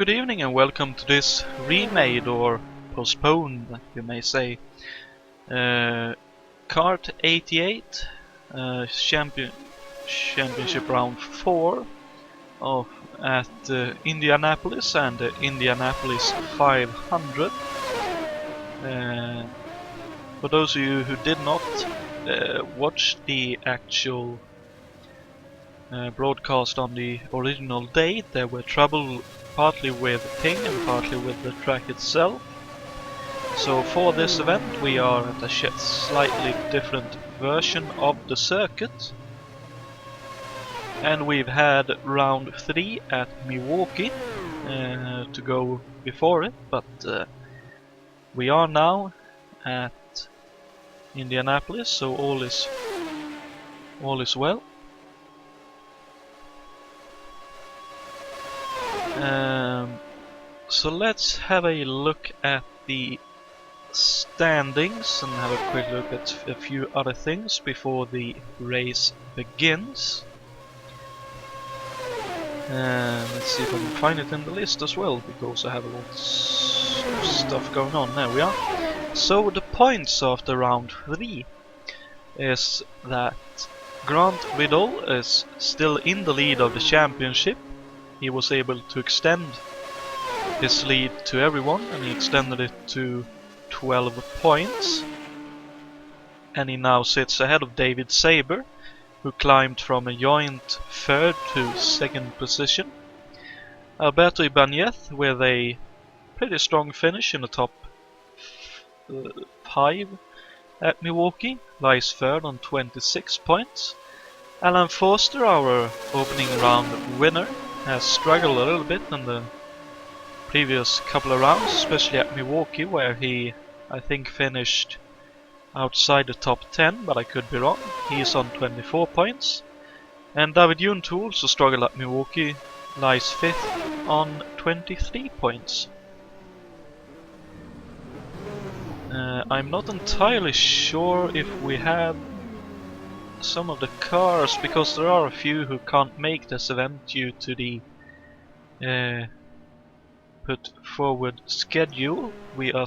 good evening and welcome to this remade or postponed, you may say, CART 88 Championship Round 4 at Indianapolis and the Indianapolis 500. For those of you who did not watch the actual broadcast on the original date, there were trouble partly with ping and partly with the track itself. So for this event we are at a slightly different version of the circuit, and we've had round 3 at Milwaukee to go before it, but we are now at Indianapolis, so all is well. So let's have a look at the standings and have a quick look at a few other things before the race begins. Let's see if I can find it in the list as well, because I have a lot of stuff going on. There we are. So the points after round 3 is that Grant Riddle is still in the lead of the championship. He was able to extend his lead to everyone, and he extended it to 12 points. And he now sits ahead of David Saber, who climbed from a joint 3rd to 2nd position. Alberto Ibanez with a pretty strong finish in the top 5 at Milwaukee, lies 3rd on 26 points. Alan Forster, our opening round winner, has struggled a little bit in the previous couple of rounds, especially at Milwaukee, where he, I think, finished outside the top 10, but I could be wrong. He is on 24 points. And David Yoon, who also struggled at Milwaukee, lies 5th on 23 points. I'm not entirely sure if we have some of the cars, because there are a few who can't make this event due to the put forward schedule. We are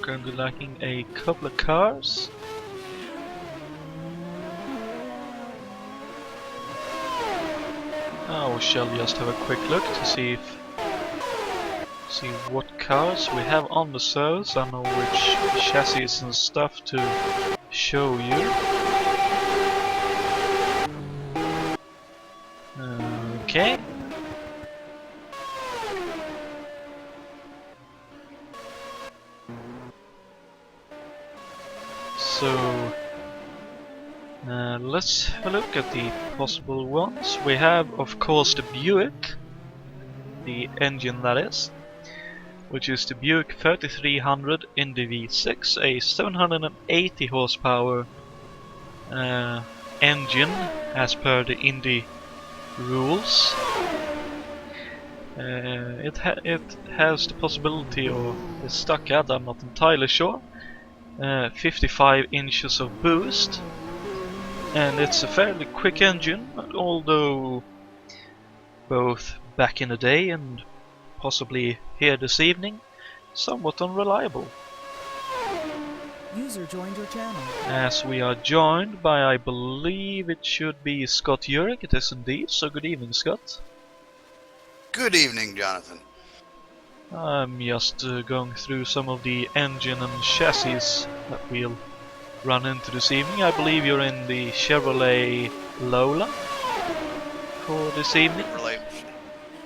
currently lacking a couple of cars. Now we shall just have a quick look to see what cars we have on the service. I know which chassis and stuff to show you. Okay. So let's have a look at the possible ones. We have, of course, the Buick, the engine that is, which is the Buick 3300 Indy V6, a 780 horsepower engine as per the Indy rules. It has the possibility, or is stuck at, I'm not entirely sure, 55 inches of boost, and it's a fairly quick engine, although both back in the day and possibly here this evening, somewhat unreliable. User joined your channel. As we are joined by, I believe it should be Scott Urick. It is indeed. So good evening, Scott. Good evening, Jonathan. I'm just going through some of the engine and chassis that we'll run into this evening. I believe you're in the Chevrolet Lola for this evening.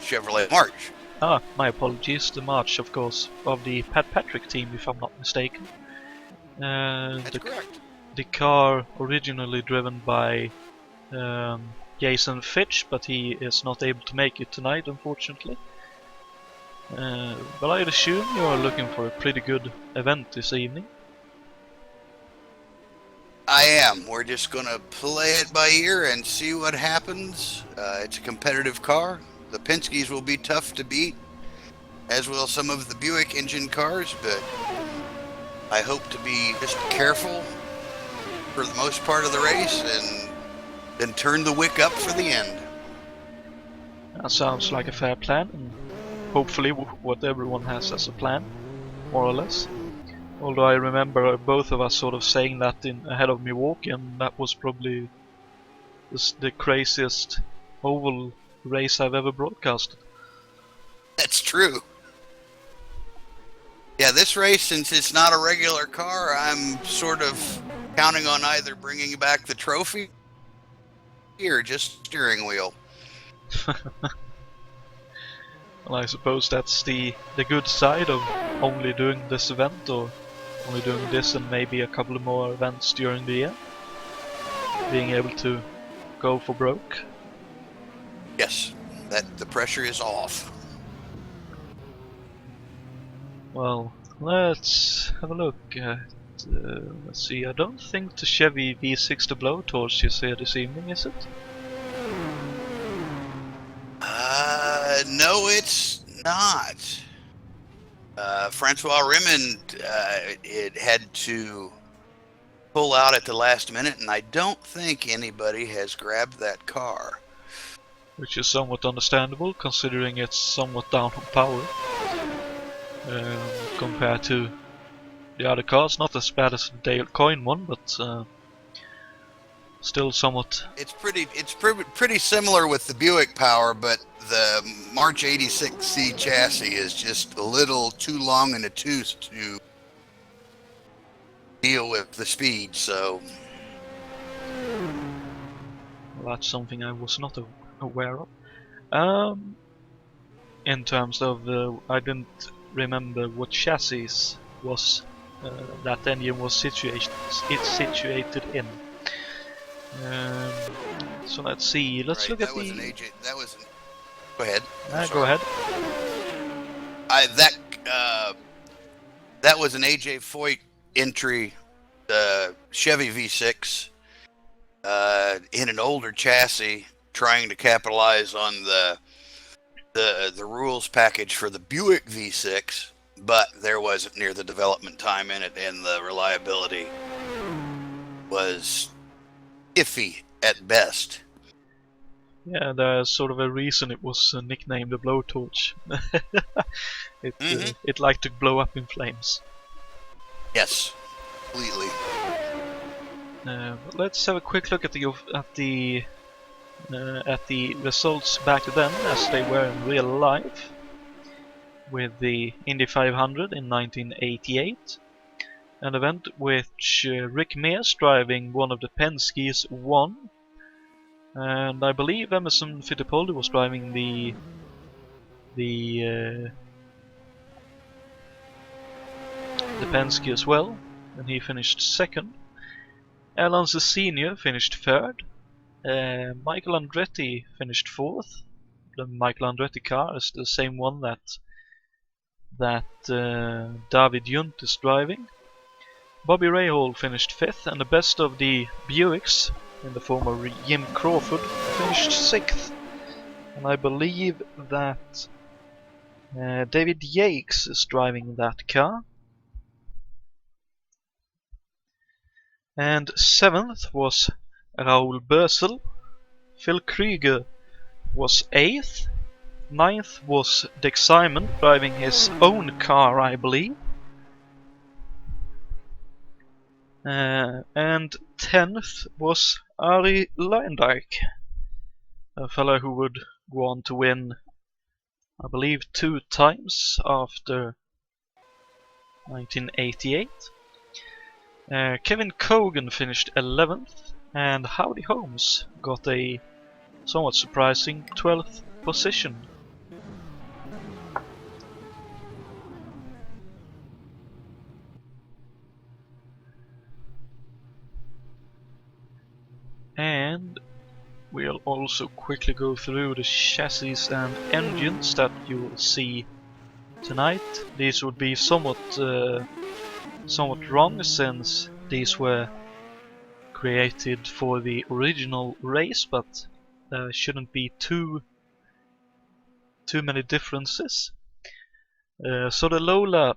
Chevrolet March. Ah, my apologies. The March, of course, of the Pat Patrick team, if I'm not mistaken. That's correct. The car originally driven by Jason Fitch, but he is not able to make it tonight, unfortunately. But I'd assume you are looking for a pretty good event this evening. I am. We're just going to play it by ear and see what happens. It's a competitive car. The Penske's will be tough to beat, as will some of the Buick engine cars, but I hope to be just careful for the most part of the race and then turn the wick up for the end. That sounds like a fair plan, and hopefully what everyone has as a plan, more or less. Although I remember both of us sort of saying that ahead of Milwaukee, and that was probably the craziest oval race I've ever broadcasted. That's true. Yeah, this race, since it's not a regular car, I'm sort of counting on either bringing back the trophy or just steering wheel. Well, I suppose that's the good side of only doing this event, or only doing this and maybe a couple of more events during the year. Being able to go for broke. Yes, that the pressure is off. Well, let's have a look at, let's see, I don't think the Chevy V6 the blowtorch is here this evening, is it? No, it's not. Francois Rimmond it had to pull out at the last minute, and I don't think anybody has grabbed that car. Which is somewhat understandable, considering it's somewhat down on power compared to the other cars. Not as bad as the Dale Coyne one, but still somewhat. It's pretty similar with the Buick power, but the March 86C chassis is just a little too long in the tooth to deal with the speed. So Well, that's something I was not aware of. In terms of I didn't remember what chassis was that engine was situated in. So let's see. Let's look at that was the. an AJ. That was. Go ahead. Go ahead. That was an AJ Foyt entry, Chevy V6, in an older chassis, trying to capitalize on the rules package for the Buick V6, but there wasn't near the development time in it, and the reliability was iffy at best. Yeah, there's sort of a reason it was nicknamed the blowtorch. It liked to blow up in flames. Yes, completely. But let's have a quick look at the results back then, as they were in real life, with the Indy 500 in 1988, an event which Rick Mears, driving one of the Penske's, won. And I believe Emerson Fittipaldi was driving the Penske as well, and he finished second. Alan Senior finished third. Michael Andretti finished fourth. The Michael Andretti car is the same one that David Junt is driving. Bobby Rahal finished fifth, and the best of the Buicks, in the form of Jim Crawford, finished sixth. And I believe that David Yates is driving that car. And seventh was Raoul Bösel. Phil Krüger was eighth. Ninth was Dick Simon, driving his own car, I believe. And 10th was Ari Luijendijk, a fellow who would go on to win, I believe, 2 times after 1988. Kevin Cogan finished 11th, and Howdy Holmes got a somewhat surprising 12th position. And we'll also quickly go through the chassis and engines that you will see tonight. These would be somewhat wrong, since these were created for the original race, but there shouldn't be too many differences. So the Lola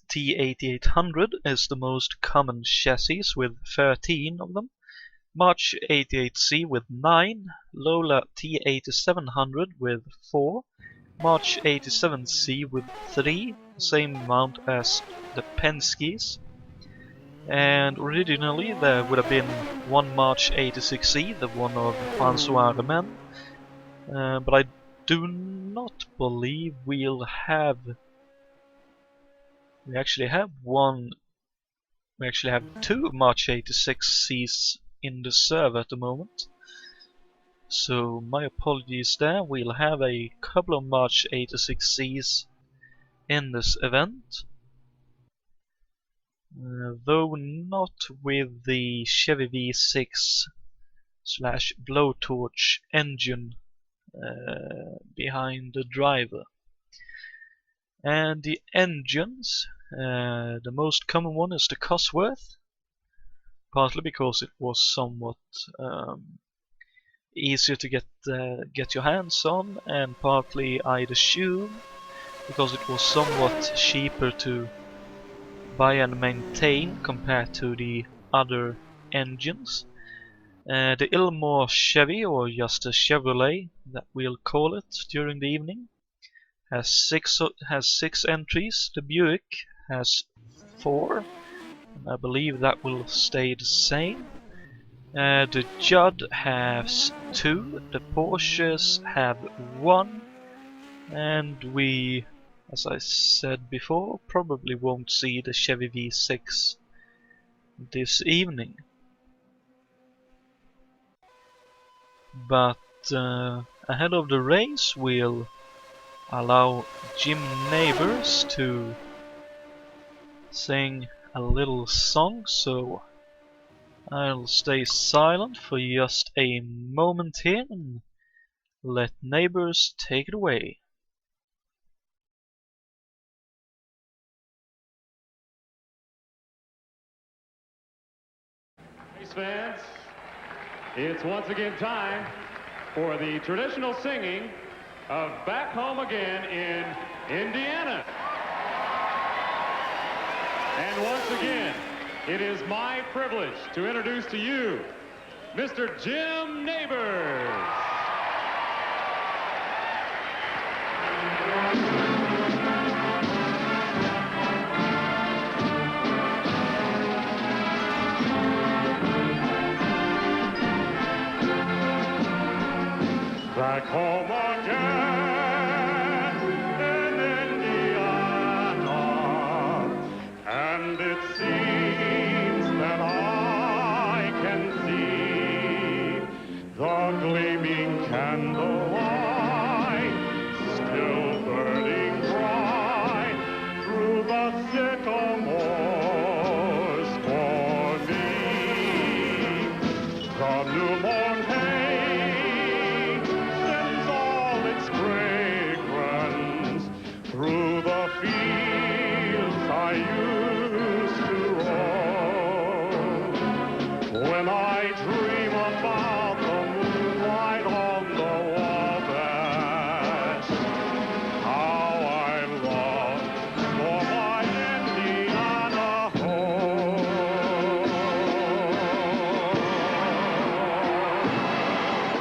T8800 is the most common chassis, with 13 of them. March 88C with 9, Lola T8700 with 4, March 87C with 3, same amount as the Penske's. And originally there would have been one March 86C, the one of François Remen, but I do not believe we'll have. We actually have two March 86Cs in the server at the moment. So my apologies there. We'll have a couple of March 86Cs in this event. Though not with the Chevy V6/blowtorch engine behind the driver. And the engines, the most common one is the Cosworth, partly because it was somewhat easier to get your hands on, and partly I'd assume because it was somewhat cheaper to buy and maintain compared to the other engines. The Ilmore Chevy, or just a Chevrolet that we'll call it during the evening, has six entries. The Buick has 4, and I believe that will stay the same. The Judd has 2, the Porsches have 1, and we, as I said before, probably won't see the Chevy V6 this evening. But ahead of the race, we'll allow Jim Neighbors to sing a little song, so I'll stay silent for just a moment here and let Neighbors take it away. Race fans, it's once again time for the traditional singing of Back Home Again in Indiana. And once again, it is my privilege to introduce to you Mr. Jim Neighbors. Back home again in Indiana, and it seems that I can see the gleaming candlelight still burning bright through the sycamores for me. The new moon through the fields I used to roam. When I dream about the moonlight on the Wabash, how I long for my Indiana home.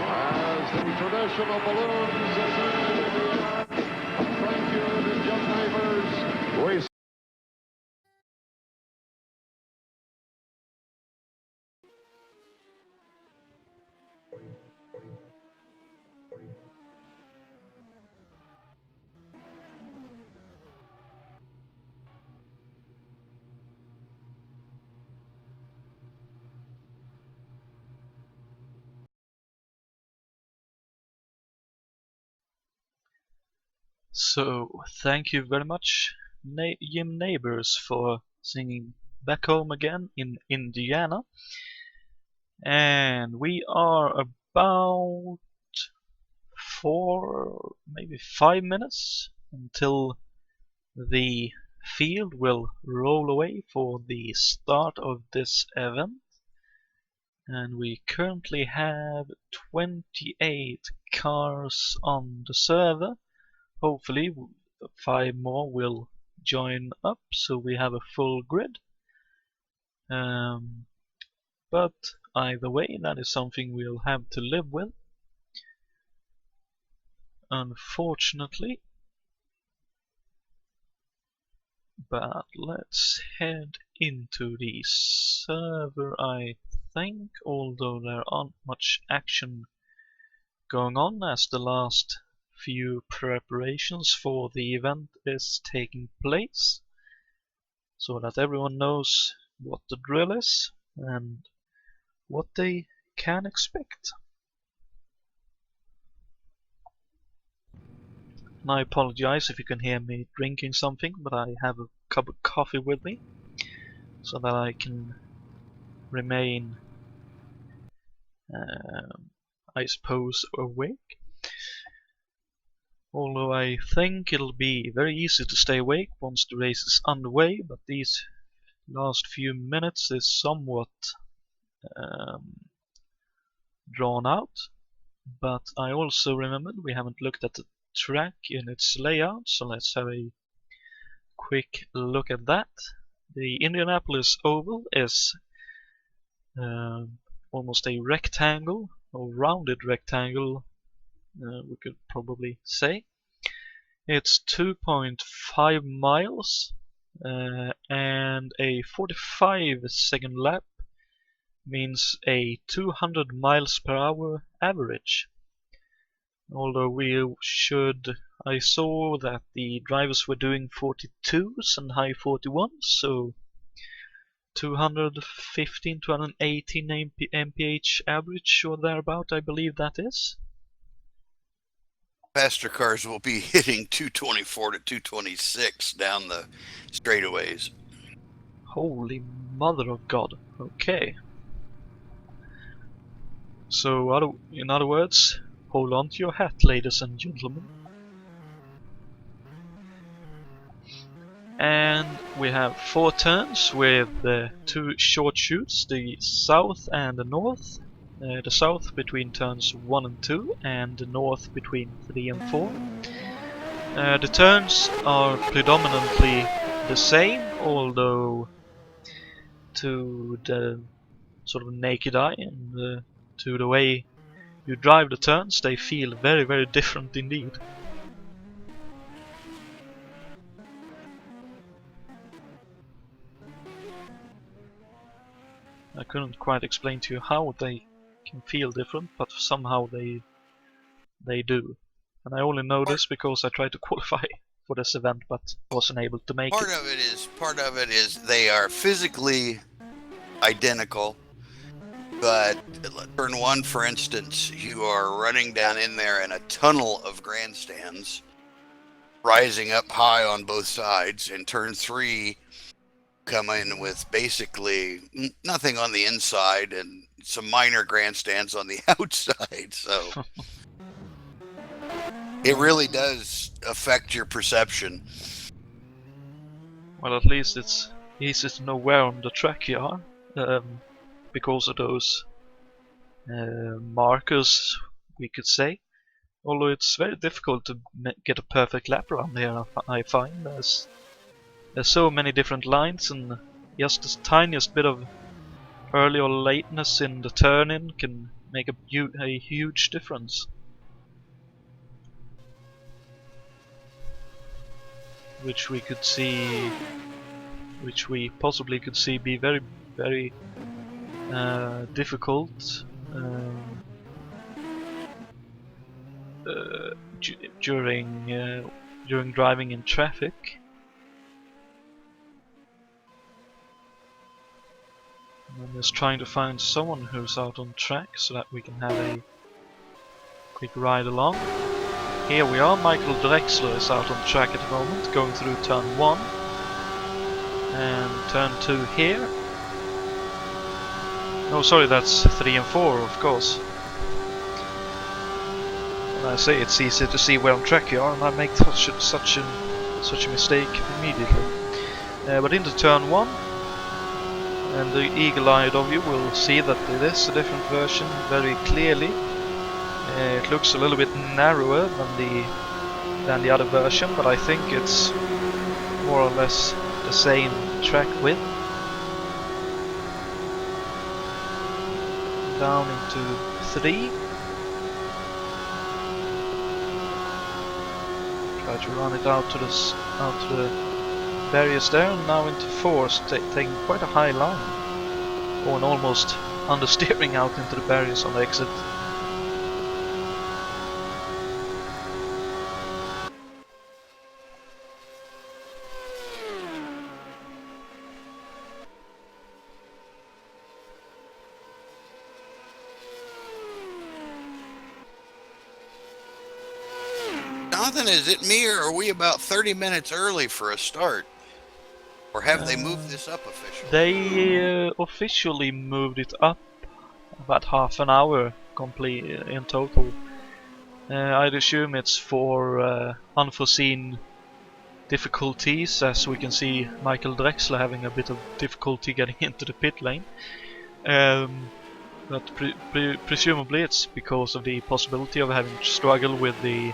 As the traditional balloons ascend into the air, thank you to Jim Neighbors. So, thank you very much, Jim Neighbors, for singing Back Home Again in Indiana. And we are about 4, maybe 5 minutes until the field will roll away for the start of this event. And we currently have 28 cars on the server. Hopefully 5 more will join up so we have a full grid. But either way. That is something we'll have to live with, unfortunately. But let's head into the server, I think, although there aren't much action going on as the last few preparations for the event is taking place, so that everyone knows what the drill is and what they can expect. And I apologize if you can hear me drinking something, but I have a cup of coffee with me so that I can remain, I suppose, awake. Although I think it'll be very easy to stay awake once the race is underway, but these last few minutes is somewhat drawn out. But I also remembered we haven't looked at the track in its layout, so let's have a quick look at that. The Indianapolis Oval is almost a rectangle, or rounded rectangle, we could probably say. It's 2.5 miles and a 45-second lap means a 200 miles per hour average. Although I saw that the drivers were doing 42s and high 41s, so 215, 218 mph average or thereabout, I believe that is. Faster cars will be hitting 224 to 226 down the straightaways. Holy mother of God. Okay. So, in other words, hold on to your hat, ladies and gentlemen. And we have 4 turns with 2 short chutes, the south and the north. The south between turns 1 and 2, and the north between 3 and 4. The turns are predominantly the same, although to the sort of naked eye and to the way you drive the turns, they feel very, very different indeed. I couldn't quite explain to you how they can feel different, but somehow they do. And I only know this because I tried to qualify for this event, but wasn't able to make it. Part of it is they are physically identical, but turn 1, for instance, you are running down in there in a tunnel of grandstands, rising up high on both sides. In turn 3, come in with basically nothing on the inside and some minor grandstands on the outside, so it really does affect your perception. Well, at least it's easy to know where on the track you are, because of those markers, we could say. Although it's very difficult to get a perfect lap around here, I find. There's so many different lines, and just the tiniest bit of early or lateness in the turn-in can make a huge difference. Which we possibly could see be very, very difficult during driving in traffic. I'm just trying to find someone who's out on track so that we can have a quick ride along. Here we are, Michael Drexler is out on track at the moment, going through turn 1 and turn 2 here. Oh, sorry, that's 3 and 4, of course. When I say it's easy to see where on track you are, and I make such a mistake immediately. But into turn 1, and the eagle-eyed of you will see that it is a different version very clearly. It looks a little bit narrower than the other version, but I think it's more or less the same track width. down into 3. Try to run it out to the barriers there, and now into 4, taking quite a high line. Going almost understeering out into the barriers on the exit. Jonathan, is it me or are we about 30 minutes early for a start? Or have they moved this up officially? They officially moved it up about half an hour complete in total. I'd assume it's for unforeseen difficulties, as we can see Michael Drexler having a bit of difficulty getting into the pit lane. But presumably it's because of the possibility of having to struggle with the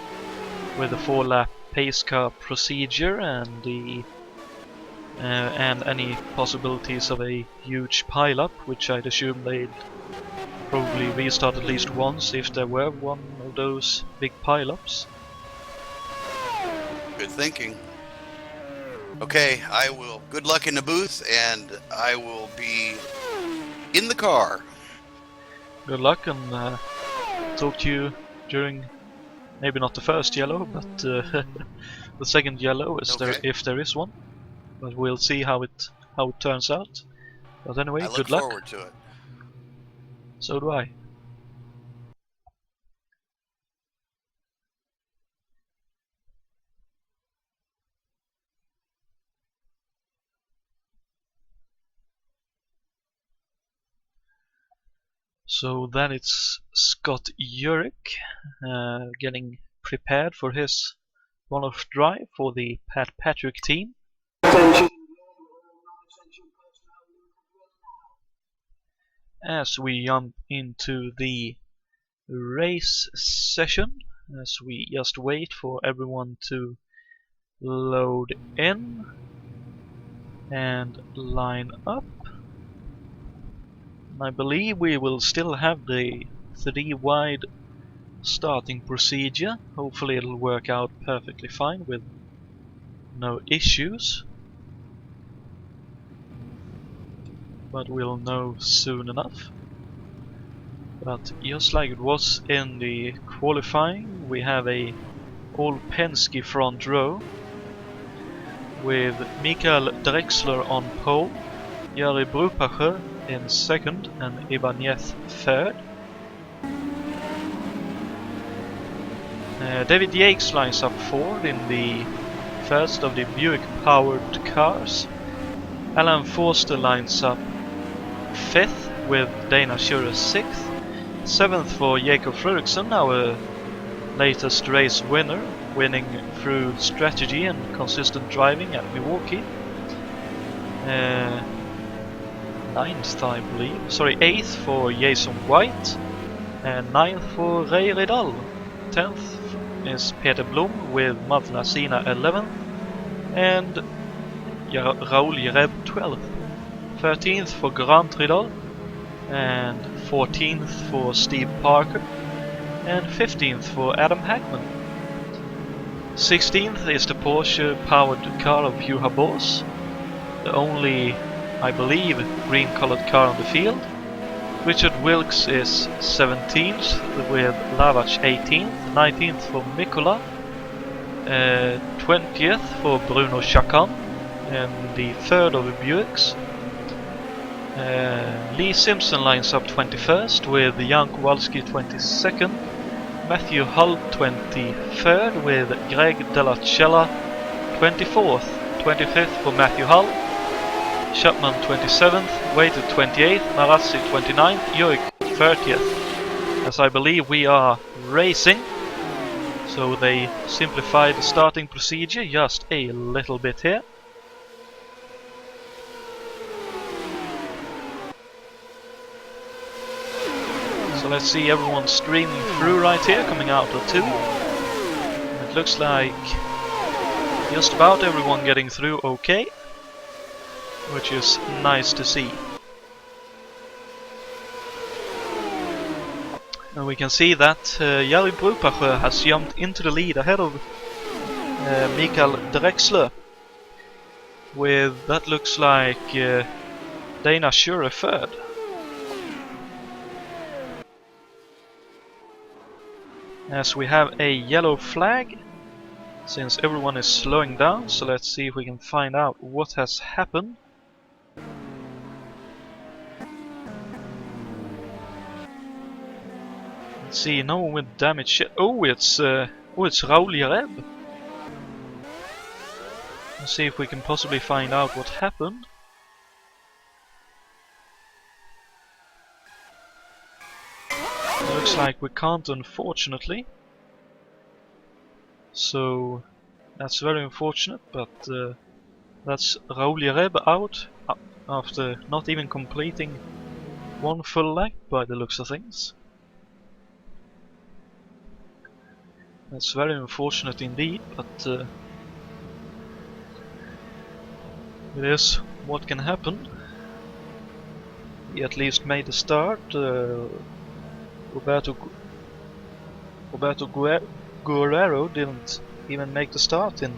4-lap pace car procedure and any possibilities of a huge pile-up, which I'd assume they'd probably restart at least once if there were one of those big pile-ups. Good thinking. Okay, I will. Good luck in the booth, and I will be in the car. Good luck, and talk to you during maybe not the first yellow, but the second yellow, if there is one. But we'll see how it turns out. But anyway, good luck. I look forward to it. So do I. So then it's Scott Urick getting prepared for his one-off drive for the Pat Patrick team. As we jump into the race session, as we just wait for everyone to load in and line up. I believe we will still have the 3-wide starting procedure. Hopefully it'll work out perfectly fine with no issues. But we'll know soon enough. But just like it was in the qualifying, we have a all Penske front row with Michael Drexler on pole, Jari Brupacher in second and Ibanez third. David Yates lines up fourth in the first of the Buick powered cars. Alan Forster lines up fifth with Dana Schurer sixth. Seventh for Jacob Fredriksson, our latest race winner, winning through strategy and consistent driving at Milwaukee. Ninth, I believe. Sorry, 8th for Jason White, and 9th for Ray Riddell. 10th is Peter Blom with Mavla Sina 11th, and Raul Jereb 12th. 13th for Grant Riddell, and 14th for Steve Parker, and 15th for Adam Hackman. 16th is the Porsche powered car of Juha Boss, the only, I believe, green colored car on the field. Richard Wilkes is 17th with Lavach 18th, 19th for Mikola, 20th for Bruno Chacon, and the third of the Buicks. Lee Simpson lines up 21st with Jan Kowalski 22nd, Matthew Hull 23rd with Greg Della Cella 24th, 25th for Matthew Hull, Chapman 27th, Waiter 28th, Marazzi 29th, Urick 30th. As I believe we are racing, so they simplified the starting procedure just a little bit here. So let's see everyone streaming through right here, coming out of 2. It looks like just about everyone getting through okay, which is nice to see. And we can see that Jari Brupasjö has jumped into the lead ahead of Mikael Drexler, with that looks like Dana Schurer third. As we have a yellow flag, since everyone is slowing down, so let's see if we can find out what has happened. Let's see, no one with damage yet. Oh, it's Raul Jareb. Let's see if we can possibly find out what happened. Looks like we can't, unfortunately. So that's very unfortunate, but that's Raul Jareb out after not even completing one full lap by the looks of things. That's very unfortunate indeed, but it is what can happen. He at least made a start. Roberto Guerrero didn't even make the start in,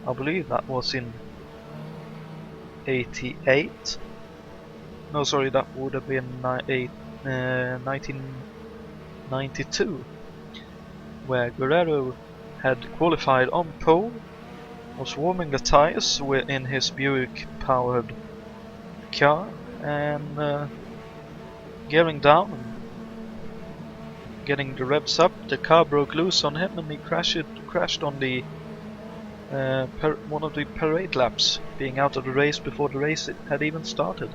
I believe that was in 88. No, sorry, that would have been 1992, where Guerrero had qualified on pole, was warming the tires in his Buick powered car, and gearing down and getting the revs up. The car broke loose on him and he crashed on the one of the parade laps, being out of the race before the race had even started.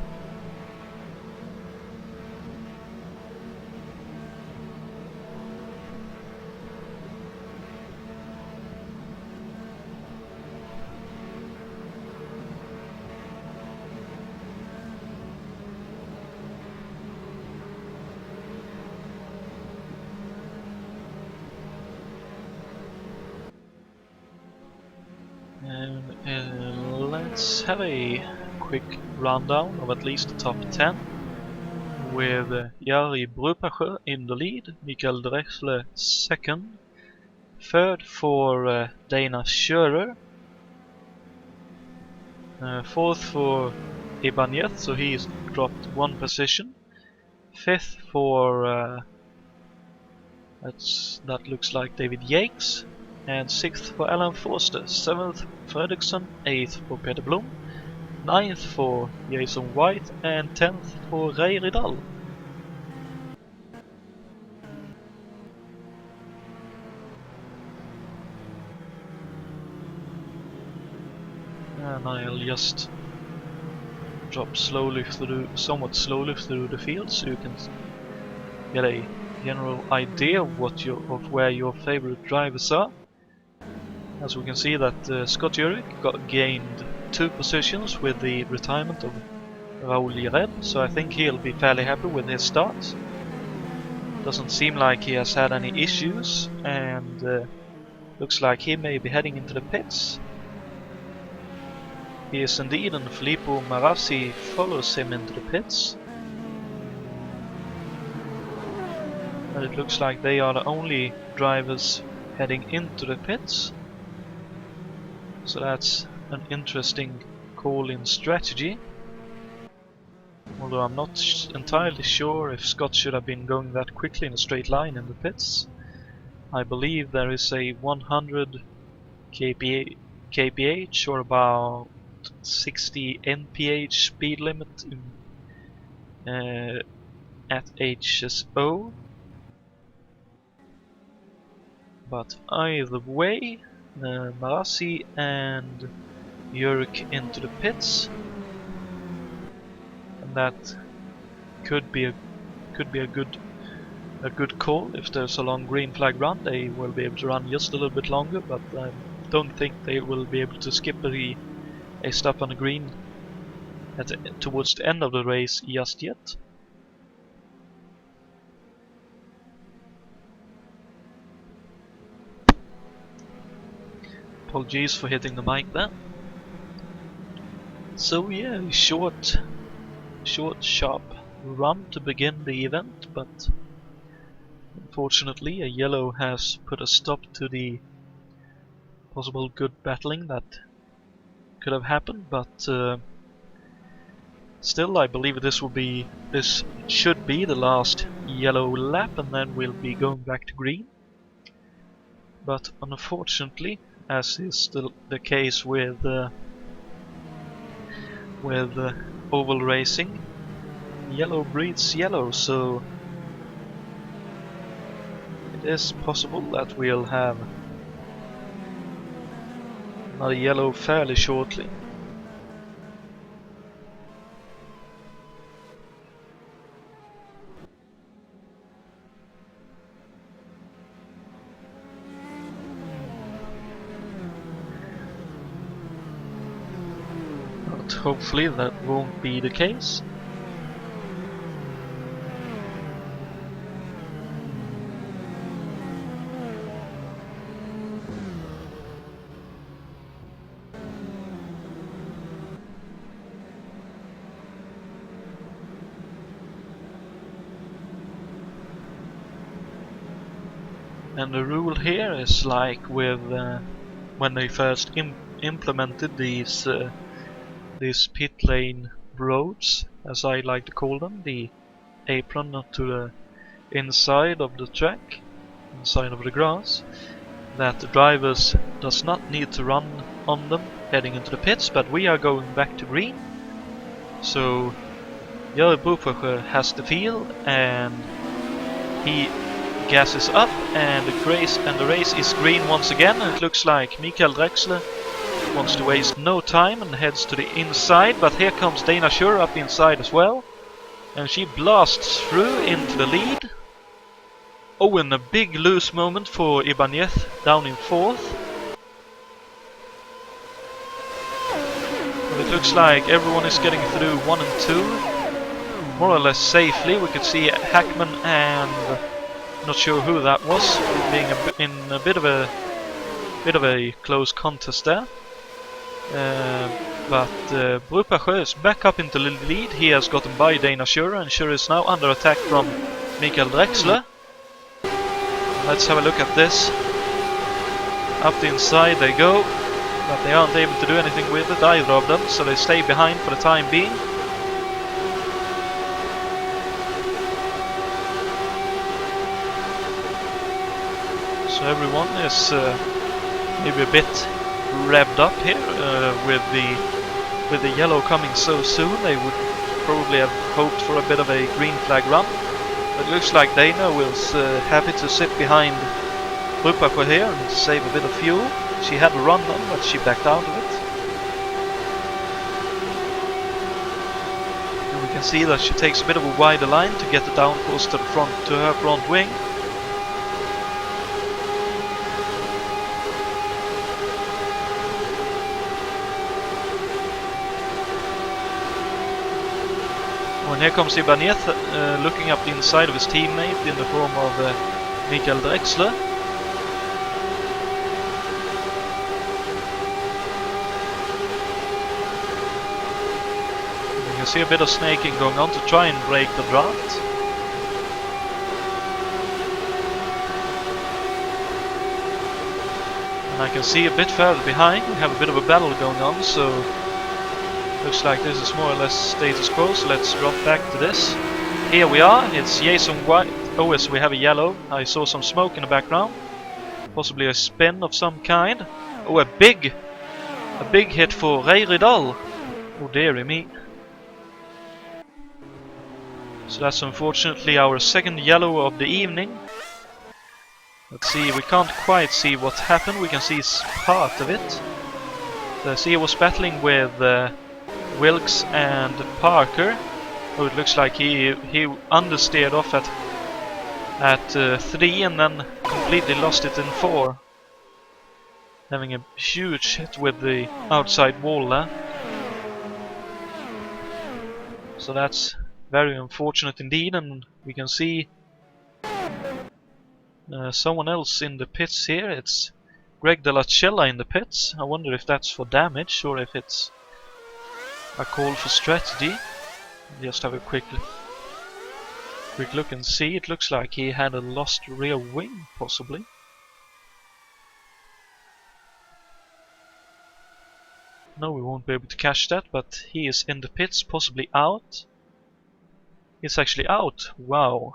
Let's have a quick rundown of at least the top 10, with Jari Brupasjö in the lead, Mikael Drexler second, third for Dana Schurer, fourth for Ibanez, so he's dropped one position, fifth for that looks like David Yates, and 6th for Alan Forster, 7th Fredriksson, 8th for Peter Blom, 9th for Jason White, and 10th for Ray Ridal. And I'll just drop somewhat slowly through the field, so you can get a general idea of where your favorite drivers are. As we can see that Scott Urick gained 2 positions with the retirement of Raul Jareb, so I think he'll be fairly happy with his start. Doesn't seem like he has had any issues, and looks like he may be heading into the pits. He is indeed, and Filippo Marassi follows him into the pits. And it looks like they are the only drivers heading into the pits. So that's an interesting call in strategy. Although I'm not entirely sure if Scott should have been going that quickly in a straight line in the pits. I believe there is a 100 kph or about 60 mph speed limit at HSO. But either way, Marassi and Urick into the pits, and that could be a good call. If there's a long green flag run, they will be able to run just a little bit longer, but I don't think they will be able to skip a stop on the green towards the end of the race just yet. Apologies for hitting the mic there. So yeah, short, sharp run to begin the event, but unfortunately, a yellow has put a stop to the possible good battling that could have happened, but still I believe this should be the last yellow lap, and then we'll be going back to green. But unfortunately, as is the case with oval racing, yellow breeds yellow, so it is possible that we'll have another yellow fairly shortly. But hopefully that won't be the case. And the rule here is like with when they first implemented these pit lane roads, as I like to call them, the apron to the inside of the track, inside of the grass, that the drivers does not need to run on them heading into the pits, but we are going back to green. So Urick has the field and he gasses up, and the race is green once again, and it looks like Michael Drexler wants to waste no time and heads to the inside, but here comes Dana Schur up inside as well, and she blasts through into the lead. Oh, and a big loose moment for Ibanez down in 4th. Well, it looks like everyone is getting through 1 and 2 more or less safely. We could see Hackman and not sure who that was, being in a bit of a close contest there. But Brupacher is back up into the lead. He has gotten by Dana Schur, and Schur is now under attack from Michael Drexler. Let's have a look at this. Up the inside they go, but they aren't able to do anything with it, either of them, so they stay behind for the time being. So everyone is maybe a bit revved up here with the yellow coming so soon. They would probably have hoped for a bit of a green flag run, but it looks like Dana was happy to sit behind Brupacher here and save a bit of fuel. She had a run on, but she backed out of it. And we can see that she takes a bit of a wider line to get the downforce to her front wing. And here comes Ibanez looking up the inside of his teammate in the form of Michael Drexler. You can see a bit of snaking going on to try and break the draft. And I can see a bit further behind we have a bit of a battle going on, so looks like this is more or less status quo, so let's drop back to this. Here we are, it's Jason White. Oh yes, we have a yellow. I saw some smoke in the background. Possibly a spin of some kind. Oh, a big hit for Ray Ridal. Oh dearie me. So that's unfortunately our second yellow of the evening. Let's see, we can't quite see what happened, we can see part of it. So I see he was battling with Wilkes and Parker. Oh, it looks like he understeered off at 3 and then completely lost it in 4. Having a huge hit with the outside wall there. So that's very unfortunate indeed, and we can see someone else in the pits here. It's Greg De La Cella in the pits. I wonder if that's for damage or if it's a call for strategy. Just have a quick quick look and see. It looks like he had a lost rear wing, possibly. No, we won't be able to catch that, but he is in the pits, possibly out. He's actually out. Wow.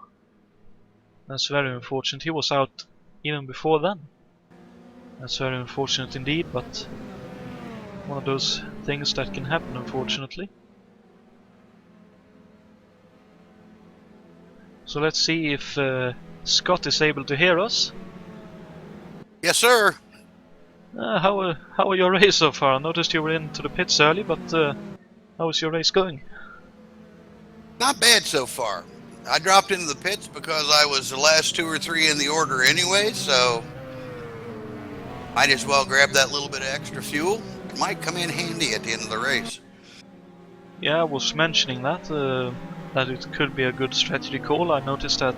That's very unfortunate. He was out even before then. That's very unfortunate indeed, but one of those things that can happen, unfortunately. So let's see if Scott is able to hear us. Yes, sir. How are your race so far? I noticed you were into the pits early, but how is your race going? Not bad so far. I dropped into the pits because I was the last 2 or 3 in the order anyway, so might as well grab that little bit of extra fuel. It might come in handy at the end of the race. Yeah, I was mentioning that it could be a good strategy call. I noticed that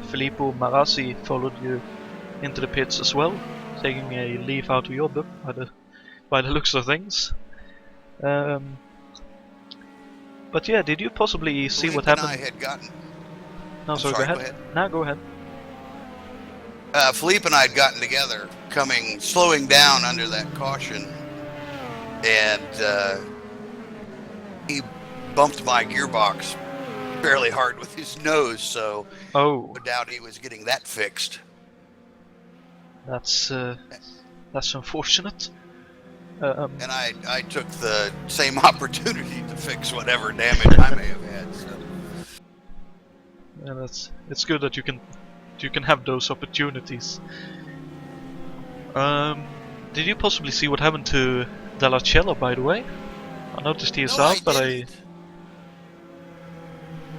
Filippo Marassi followed you into the pits as well, taking a leaf out of your book by the looks of things. But yeah, did you possibly see what happened? I had gotten. No, sorry, go ahead. No, go ahead. Philippe and I had gotten together, slowing down under that caution, and he bumped my gearbox fairly hard with his nose, so no doubt he was getting that fixed. That's unfortunate. And I took the same opportunity to fix whatever damage I may have had. So. Yeah, it's good that you can have those opportunities. Did you possibly see what happened to Dallacella, by the way? I noticed he is out, but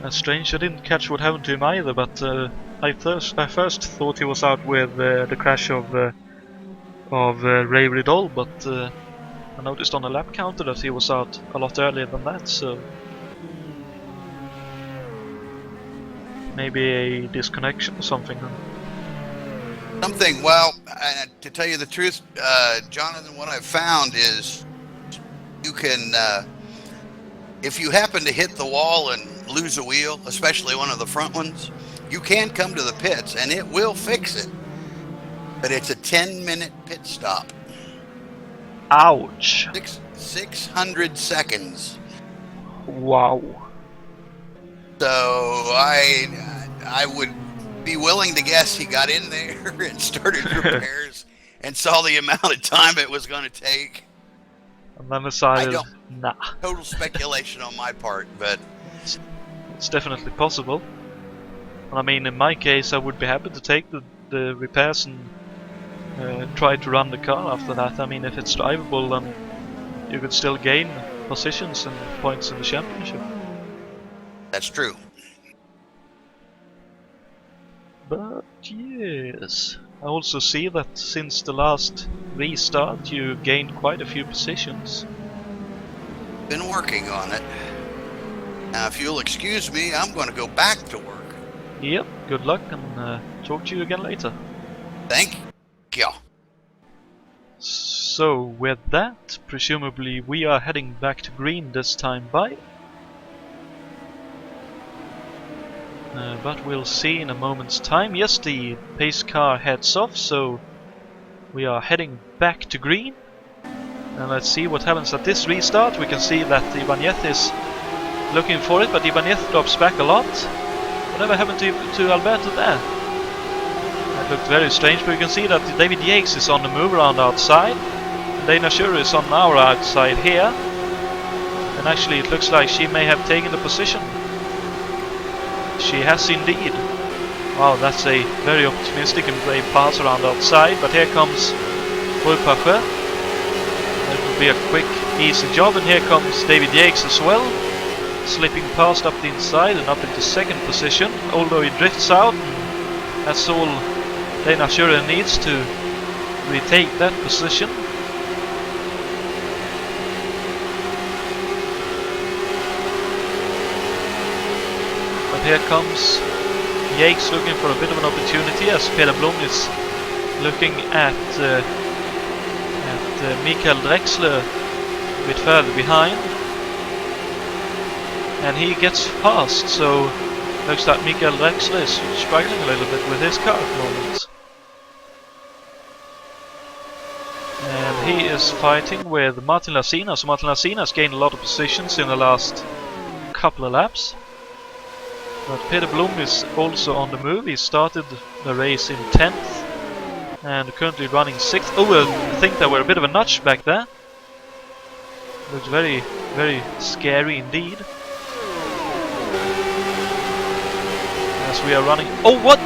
that's strange. I didn't catch what happened to him either, but I first thought he was out with the crash of Ray Riddle, but I noticed on the lap counter that he was out a lot earlier than that, so maybe a disconnection or something. Well, to tell you the truth, Jonathan, what I've found is you can, if you happen to hit the wall and lose a wheel, especially one of the front ones, you can come to the pits and it will fix it. But it's a 10-minute pit stop. Ouch! 600 seconds. Wow. So I would be willing to guess he got in there and started repairs and saw the amount of time it was going to take. And then decided, nah. Total speculation on my part, but it's definitely possible. And I mean, in my case, I would be happy to take the repairs and try to run the car after that. I mean, if it's drivable, then you could still gain positions and points in the championship. That's true. But yes, I also see that since the last restart you gained quite a few positions. Been working on it. Now if you'll excuse me, I'm going to go back to work. Yep, good luck and talk to you again later. Thank you. So with that, presumably we are heading back to green this time by. But we'll see in a moment's time. Yes, the pace car heads off, so we are heading back to green. And let's see what happens at this restart. We can see that Ibanez is looking for it, but Ibanez drops back a lot. Whatever happened to Alberto there? That looked very strange, but you can see that David Yates is on the move around outside. And Dana Shura is on our outside here. And actually it looks like she may have taken the position. She has indeed. Wow, that's a very optimistic and brave pass around outside, but here comes Wolpacher. That will be a quick, easy job, and here comes David Yates as well, slipping past up the inside and up into second position, although he drifts out, and that's all Dana Shura needs to retake that position. Here comes Yates looking for a bit of an opportunity as Peder Blom is looking at Mikael Drexler a bit further behind. And he gets past, so Looks like Mikael Drexler is struggling a little bit with his car at the moment. And he is fighting with Martin Lasina. So Martin Lasina has gained a lot of positions in the last couple of laps. But Peter Blom is also on the move. He started the race in 10th and currently running 6th. Oh, I think there were a bit of a notch back there. Looks very, very scary indeed. As we are running. Oh, what?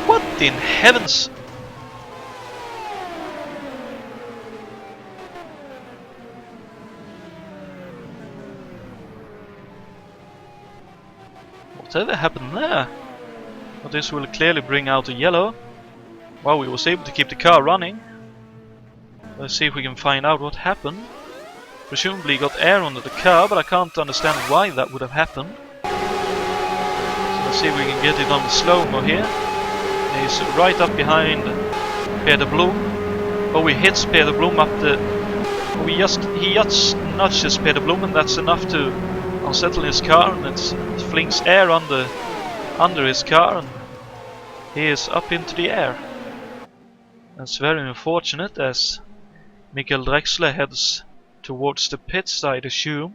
What in heavens? Whatever happened there? But this will clearly bring out a yellow. Wow, we was able to keep the car running. Let's see if we can find out what happened. Presumably got air under the car, but I can't understand why that would have happened. So let's see if we can get it on the slow-mo here. He's right up behind Peter Blom. Oh, he hits Peter Blom up the... He just nudges Peter Blom, and that's enough to unsettle his car, and it flings air under his car, and he is up into the air. That's very unfortunate, as Mikael Drexler heads towards the pits, I'd assume.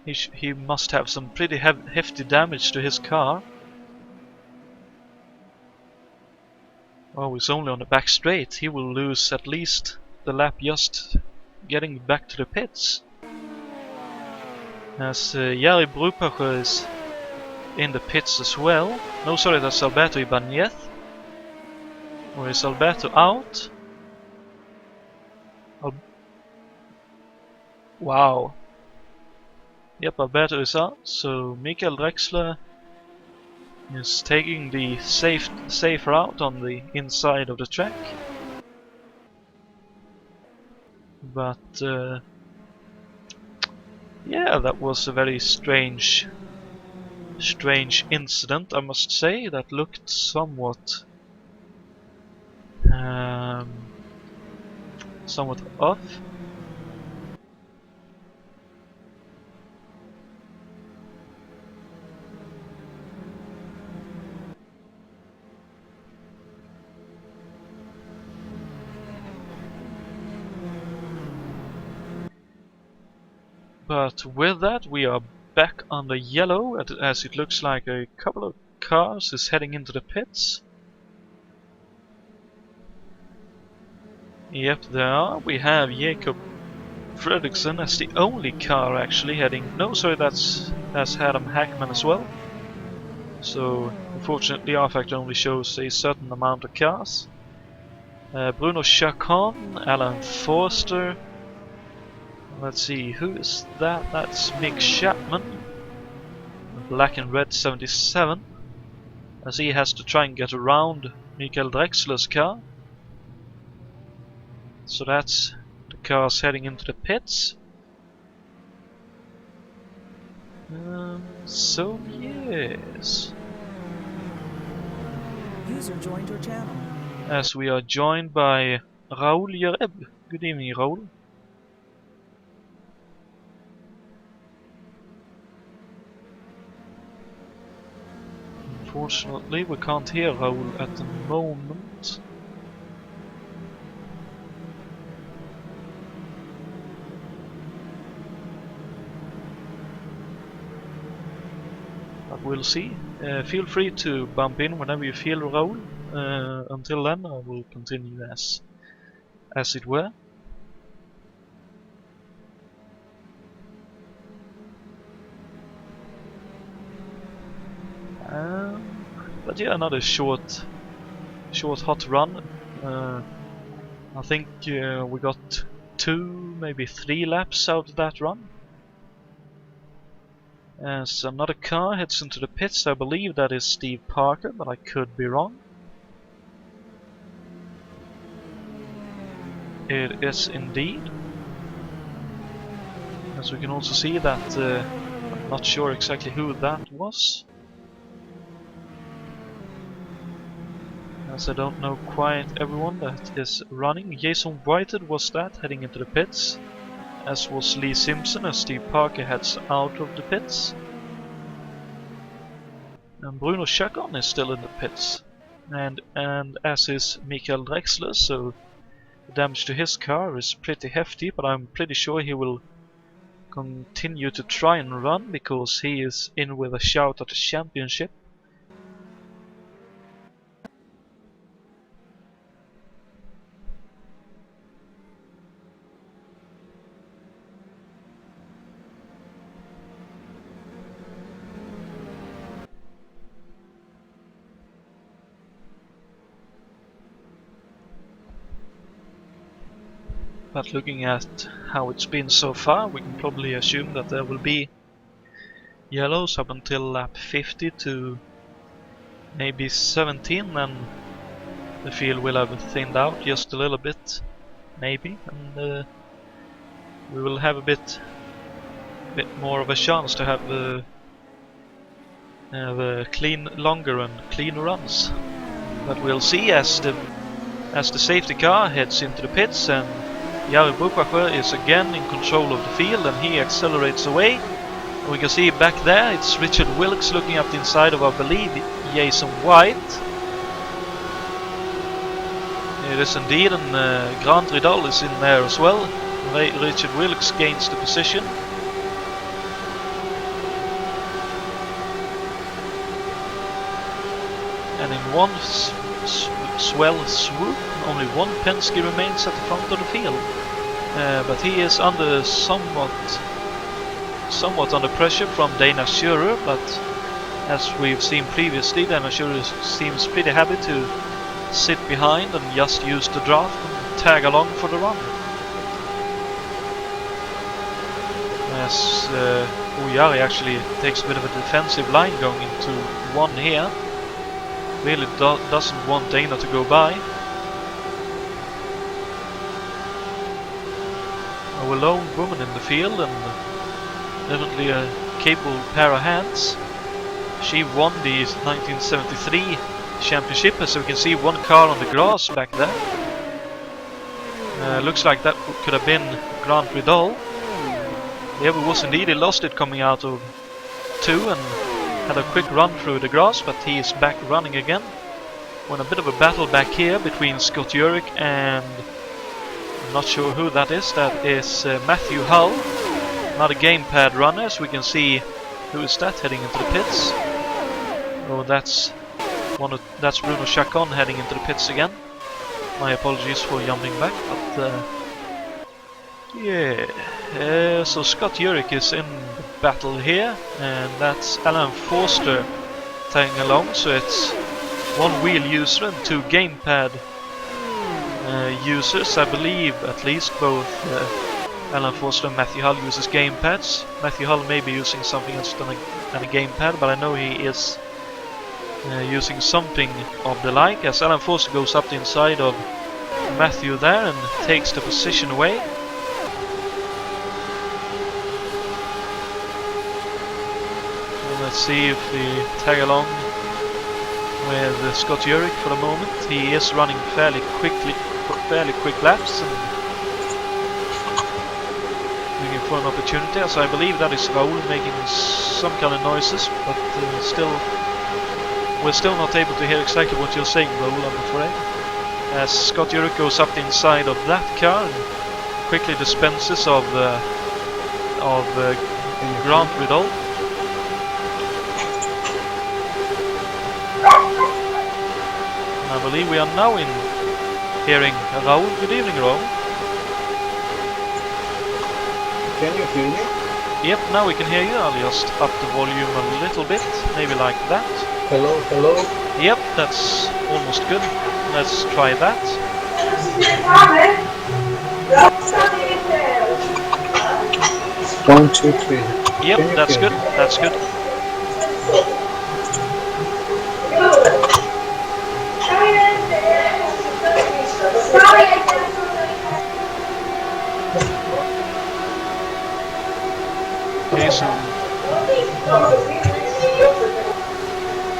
He must have some pretty hefty damage to his car. Oh, he's only on the back straight. He will lose at least the lap just getting back to the pits. As Jari Brupacher is in the pits as well. No, sorry, that's Alberto Ibanez. Or is Alberto out? Wow. Yep, Alberto is out, so Mikael Drexler is taking the safe route on the inside of the track. But yeah, that was a very strange incident, I must say. That looked somewhat off. But with that, we are back on the yellow, as it looks like a couple of cars is heading into the pits. Yep, there are. We have Jakob Fredriksson as the only car actually heading... No, sorry, that's Adam Hackman as well. So, unfortunately, our factor only shows a certain amount of cars. Bruno Chacon, Alan Forster. Let's see, who is that? That's Mick Chapman. Black and red 77. As he has to try and get around Mikael Drexler's car. So that's the cars heading into the pits. So yes. User joined your channel. As we are joined by Raoul Jereb. Good evening, Raoul. Unfortunately, we can't hear Raoul at the moment. But we'll see. Feel free to bump in whenever you feel, Raoul. Until then, I will continue as it were. But yeah, another short hot run. I think we got 2, maybe 3 laps out of that run. As another car heads into the pits. I believe that is Steve Parker, but I could be wrong. It is indeed. As we can also see that I'm not sure exactly who that was. As I don't know quite everyone that is running. Jason Whitehead was that, heading into the pits. As was Lee Simpson, as Steve Parker heads out of the pits. And Bruno Chacon is still in the pits. And as is Michael Drexler, so the damage to his car is pretty hefty, but I'm pretty sure he will continue to try and run because he is in with a shout at the championship. But looking at how it's been so far, we can probably assume that there will be yellows up until lap 50 to maybe 17, then the field will have thinned out just a little bit, maybe, and we will have a bit more of a chance to have longer and clean runs. But we'll see as the safety car heads into the pits, and Jari Buchacher is again in control of the field, and he accelerates away. And we can see back there it's Richard Wilkes looking up the inside of, I believe, Jason White. It is indeed, and Grant Ridal is in there as well. Richard Wilkes gains the position. And in one swell swoop, only one Penske remains at the front of the field, but he is under somewhat under pressure from Dana Schurer. But as we've seen previously, Dana Schurer seems pretty happy to sit behind and just use the draft and tag along for the run. As Ujari actually takes a bit of a defensive line going into one here. Really doesn't want Dana to go by. A lone woman in the field, and definitely a capable pair of hands. She won the 1973 championship, as we can see one car on the grass back there. Looks like that could have been Grant Ridal. Yeah, it was indeed. He lost it coming out of 2 and had a quick run through the grass, but he is back running again. When a bit of a battle back here between Scott Urick and I'm not sure who that is. That is Matthew Hull, another gamepad runner. As we can see, who is that heading into the pits? Oh, that's Bruno Chacon heading into the pits again. My apologies for jumping back, but yeah. So Scott Urick is in the battle here, and that's Alan Forster tagging along. So it's one wheel user and 2 gamepad users. I believe at least both Alan Forster and Matthew Hull uses gamepads. Matthew Hull may be using something else than a gamepad, but I know he is using something of the like, as Alan Forster goes up the inside of Matthew there and takes the position away. Let's see if we tag along with Scott Urick for the moment. He is running fairly quick laps and looking for an opportunity, as I believe that is Raoul making some kind of noises, but we're still not able to hear exactly what you're saying, Raoul, I'm afraid. As Scott Urick goes up the inside of that car and quickly dispenses of Grant Ridal. I believe we are now hearing Raoul. Good evening, Raoul. Can you hear me? Yep, now we can hear you. I'll just up the volume a little bit, maybe like that. Hello, hello. Yep, that's almost good. Let's try that. 1, 2, 3. Yep, that's good. That's good. Okay, so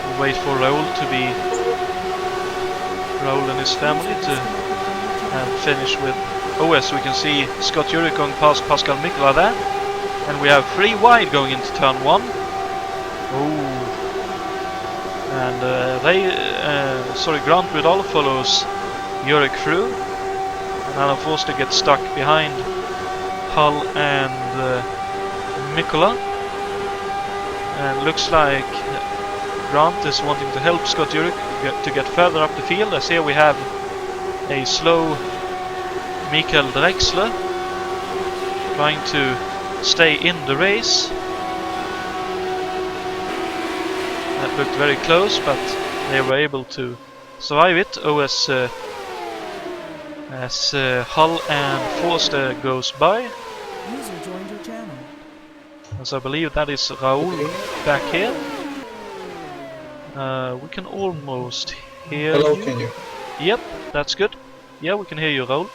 we'll wait for Raoul and his family to finish with. Oh, as we can see, Scott Urick going past Pascal Mikla there, and we have 3 wide going into turn 1. Oh, And Grand Prix follows Urick through, and Alan Foster gets stuck behind Hull and Mikola. And looks like Grant is wanting to help Scott Urick to get further up the field, as here we have a slow Mikael Drexler trying to stay in the race. That looked very close, but they were able to survive it. As Hull and Forster goes by. User joined your channel. As I believe that is Raoul back here. We can almost hear Hello, you. can you? Yep, that's good. Yeah, we can hear you, Raoul.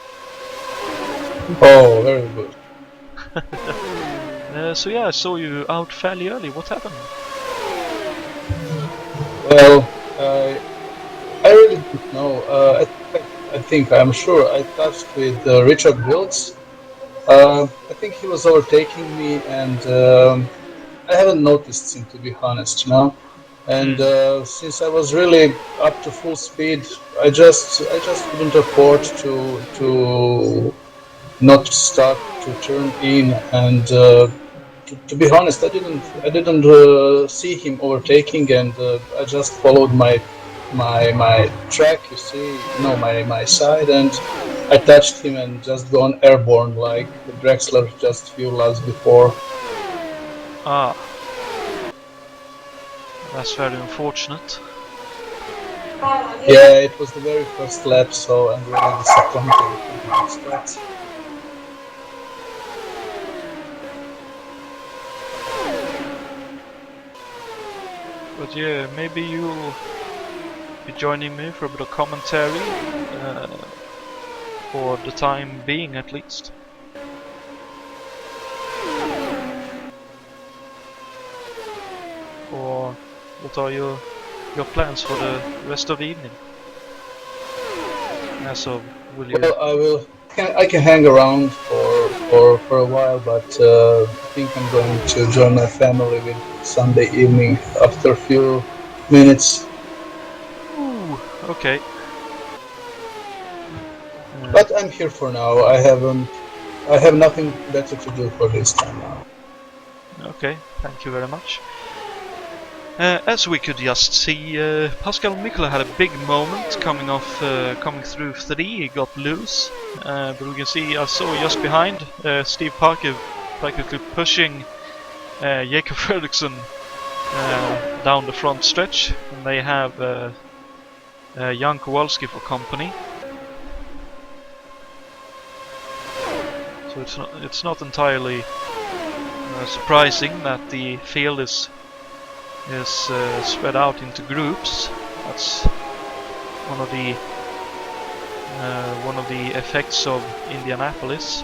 Oh, very good. So yeah, I saw you out fairly early. What happened? Well, I really don't know. I'm sure I touched with Richard Wilkes. I think he was overtaking me, and I haven't noticed him, to be honest, you know. And since I was really up to full speed, I just couldn't afford to not start to turn in. And to be honest, I didn't see him overtaking, and I just followed my track, you see, my side, and I touched him and just gone airborne like Drexler just few laps before. Ah, that's very unfortunate. Yeah, it was the very first lap, so I'm really disappointed. But yeah, maybe you'll be joining me for a bit of commentary, for the time being at least. Or what are your plans for the rest of the evening? As of, will you? Well, I can hang around for a while, but I think I'm going to join my family with Sunday evening after a few minutes. Ooh, okay. But I'm here for now. I have nothing better to do for this time now. Okay, thank you very much. As we could just see, Pascal Mikola had a big moment coming through 3. He got loose, but we can see, I saw just behind Steve Parker practically pushing Jakob Fredriksson down the front stretch, and they have Jan Kowalski for company. So it's not entirely surprising that the field is spread out into groups. That's one of the effects of Indianapolis.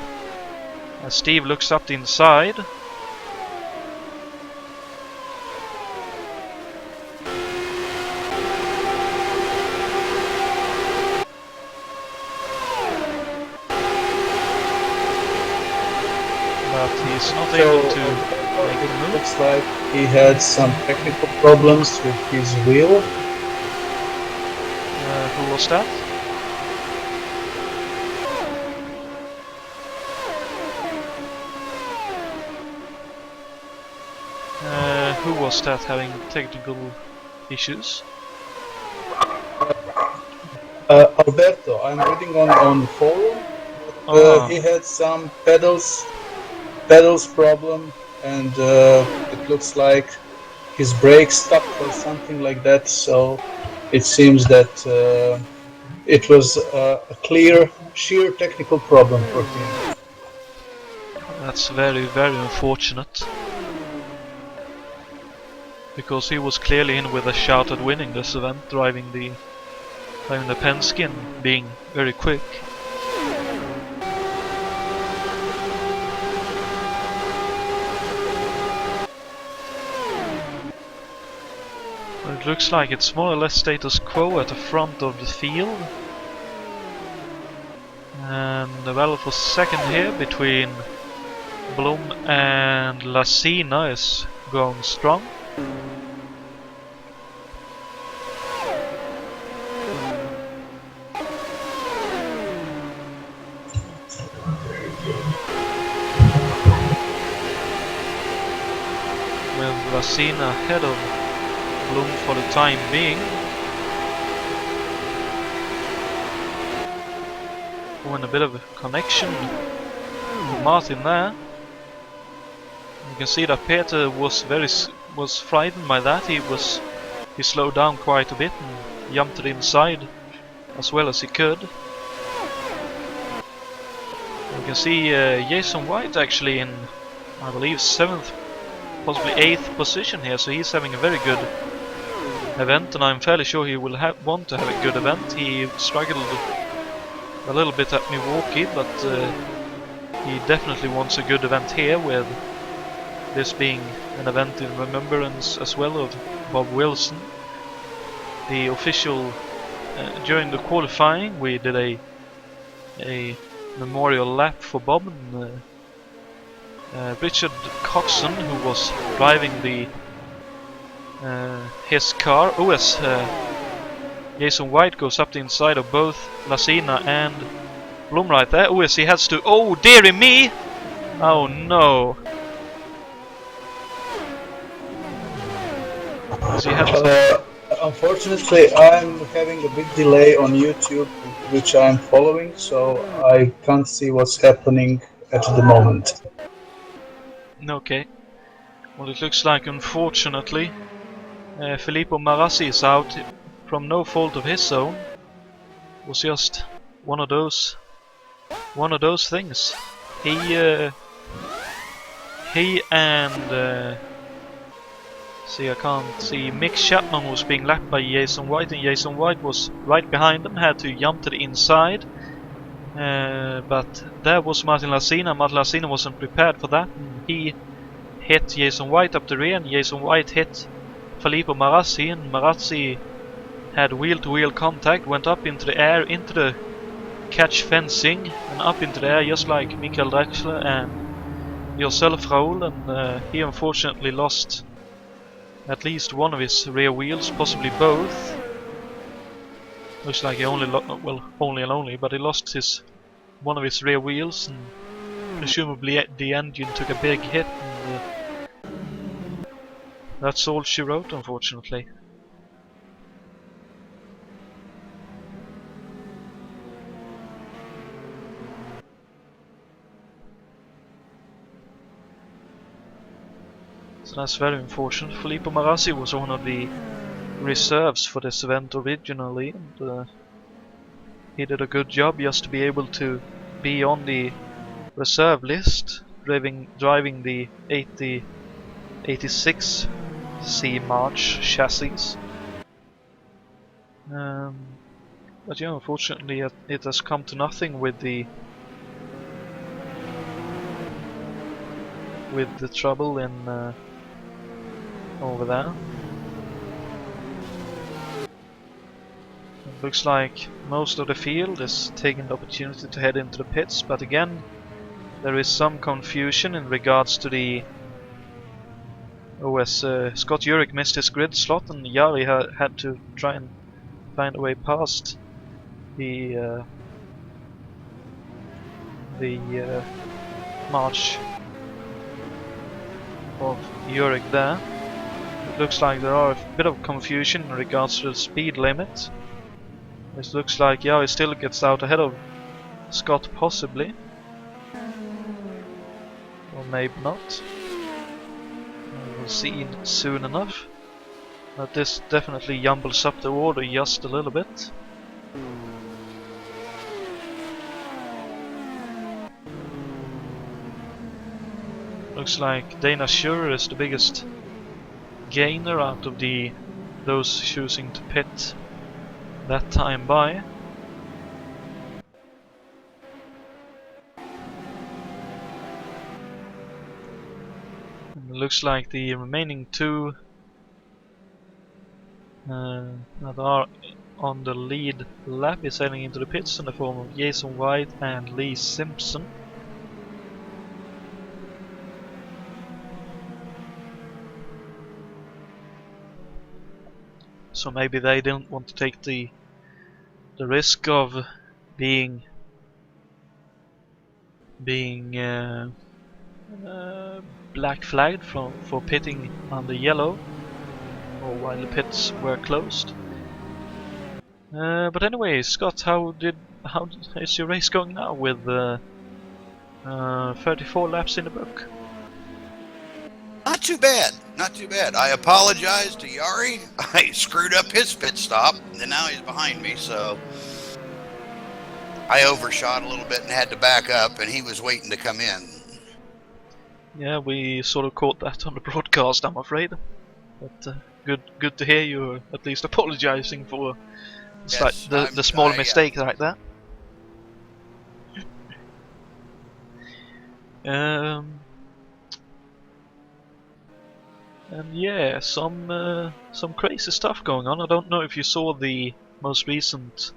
As Steve looks up the inside. But he's not able to make a move. Looks like he had some technical problems with his wheel. Who was that? Who was that having technical issues? Alberto, I'm reading on the forum. He had some pedals problem, and it looks like his brake stuck or something like that. So it seems that it was a clear, sheer technical problem for him. That's very, very unfortunate. Because he was clearly in with a shot at winning this event, driving the Penske and being very quick. But it looks like it's more or less status quo at the front of the field. And the battle for second here between Blom and Lacina is going strong. With Lassina ahead of Bloom for the time being. Oh, and a bit of a connection for Martin there. You can see that Peter was frightened by that. He slowed down quite a bit and jumped to the inside as well as he could. You can see Jason White actually in, I believe, 7th, possibly 8th position here, so he's having a very good event, and I'm fairly sure he will want to have a good event. He struggled a little bit at Milwaukee, but he definitely wants a good event here, with this being an event in remembrance as well of Bob Wilson. The official, during the qualifying we did a memorial lap for Bob, and Richard Coxon, who was driving the his car. Oh, as Jason White goes up the inside of both Lassina and Bloom right there. Oh, as he has to. Oh, dearie me! Oh no! As he has to. Unfortunately, I'm having a big delay on YouTube, which I'm following, so I can't see what's happening at the moment. Okay. Well, it looks like, unfortunately, Filippo Marassi is out from no fault of his own. It was just one of those things. He and see, I can't see. Mick Chapman was being lapped by Jason White, and Jason White was right behind him, had to jump to the inside. But there was Martin Lassina. Martin Lassina wasn't prepared for that. He hit Jason White up the rear, and Jason White hit Filippo Marassi, and Marassi had wheel-to-wheel contact, went up into the air, into the catch fencing, and up into the air, just like Michael Drexler and yourself, Raoul, and he unfortunately lost at least one of his rear wheels, possibly both. Looks like he only but he lost one of his rear wheels, and presumably the engine took a big hit, and that's all she wrote, unfortunately. So that's very unfortunate. Filippo Marassi was one of the reserves for this event originally, and he did a good job just to be able to be on the reserve list, driving the 86 C March chassis. But yeah, unfortunately it has come to nothing with the trouble in over there. It looks like most of the field is taking the opportunity to head into the pits, but again there is some confusion in regards to the Scott Urick missed his grid slot, and Jari had to try and find a way past the march of Urick there. It looks like there are a bit of confusion in regards to the speed limit. It looks like Jari still gets out ahead of Scott, possibly. Or maybe not. We'll see soon enough. But this definitely jumbles up the order just a little bit. Looks like Dana Schurer is the biggest gainer out of those choosing to pit that time by. And it looks like the remaining two that are on the lead lap is heading into the pits in the form of Jason White and Lee Simpson. So maybe they didn't want to take the risk of being being black flagged for pitting under yellow, or while the pits were closed. But anyway, Scott, how is your race going now with 34 laps in the book? Not too bad, not too bad. I apologize to Yari. I screwed up his pit stop, and now he's behind me, so I overshot a little bit and had to back up, and he was waiting to come in. Yeah, we sort of caught that on the broadcast, I'm afraid. But good to hear you at least apologizing for Yes, the small mistake right there. And yeah, some crazy stuff going on. I don't know if you saw the most recent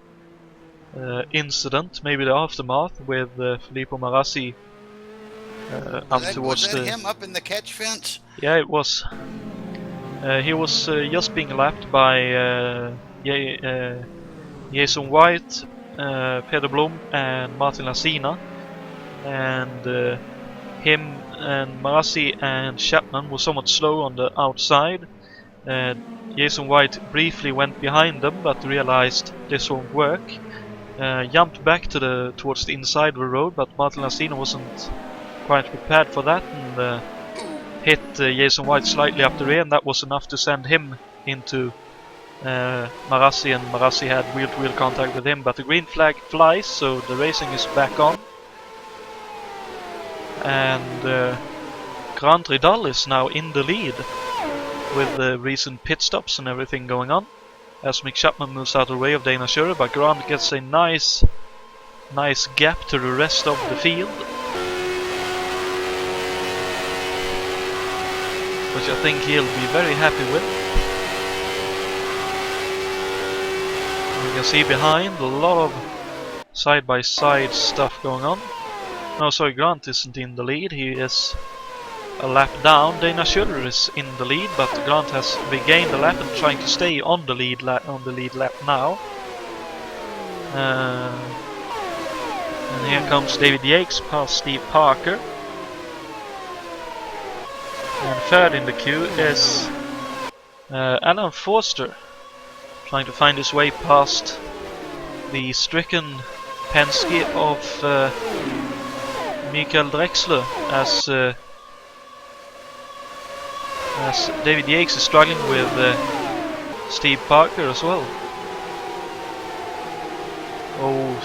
incident, maybe the aftermath, with Filippo Marassi up towards was that him up in the catch fence? Yeah, it was. He was just being lapped by Jason White, Peder Blom and Martin Lassina, and him and Marassi and Chapman were somewhat slow on the outside. Jason White briefly went behind them, but realized this won't work. Jumped back towards the inside of the road, but Martin Lassina wasn't quite prepared for that, and hit Jason White slightly up the rear, and that was enough to send him into Marassi, and Marassi had wheel-to-wheel contact with him. But the green flag flies, so the racing is back on. And Grant Ridal is now in the lead with the recent pit stops and everything going on, as Mick Chapman moves out of the way of Dana Schurer, but Grant gets a nice gap to the rest of the field, which I think he'll be very happy with. And you can see behind a lot of side-by-side stuff going on. No, sorry, Grant isn't in the lead, he is a lap down. Dana Schurer is in the lead, but Grant has regained a lap and trying to stay on the lead lap now. And here comes David Yates past Steve Parker. And third in the queue is Alan Forster, trying to find his way past the stricken Penske of Michael Drexler, as David Yates is struggling with Steve Parker as well. Oh,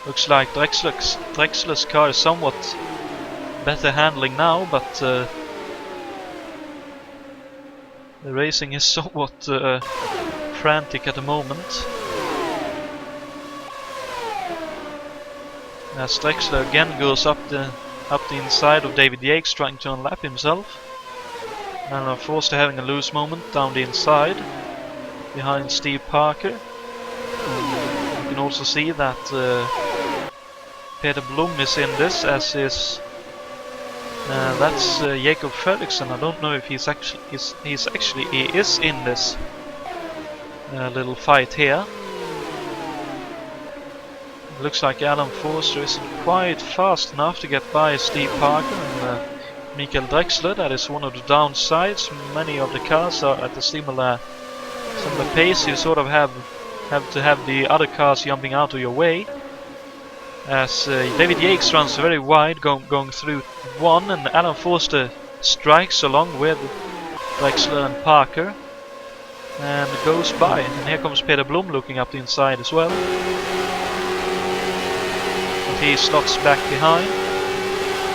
looks like Drexler's car is somewhat better handling now, but the racing is somewhat frantic at the moment. As Drexler again goes up the inside of David Yates, trying to unlap himself. And Forster having a loose moment down the inside behind Steve Parker. You can also see that Peder Blom is in this, as is that's Jakob Fredriksson. I don't know if he is in this little fight here. Looks like Alan Forster isn't quite fast enough to get by Steve Parker and Michael Drexler. That is one of the downsides. Many of the cars are at a similar pace. You sort of have to have the other cars jumping out of your way. As David Yates runs very wide, going through one, and Alan Forster strikes along with Drexler and Parker and goes by. And here comes Peder Blom looking up the inside as well. He slots back behind.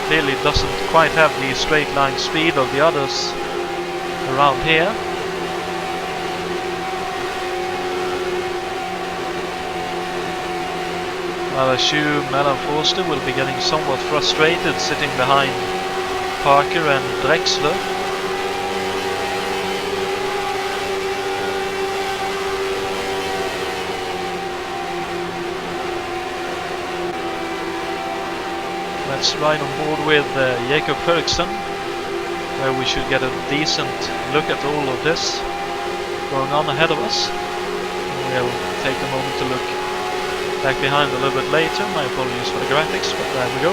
Clearly doesn't quite have the straight line speed of the others around here. I assume Alan Forster will be getting somewhat frustrated sitting behind Parker and Drexler. Let's ride on board with Jakob Fredriksson, where we should get a decent look at all of this going on ahead of us. We'll take a moment to look back behind a little bit later. My apologies for the graphics, but there we go.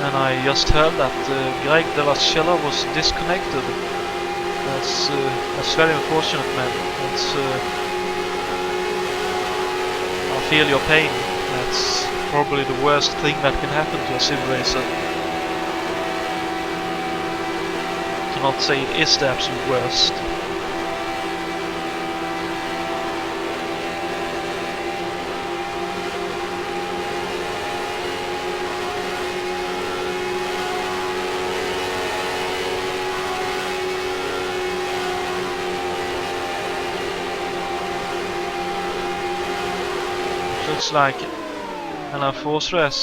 And I just heard that Greg de la Cella was disconnected. That's very unfortunate, man. I feel your pain. That's probably the worst thing that can happen to a sim racer. I cannot say it is the absolute worst. Looks like Alain Forsres.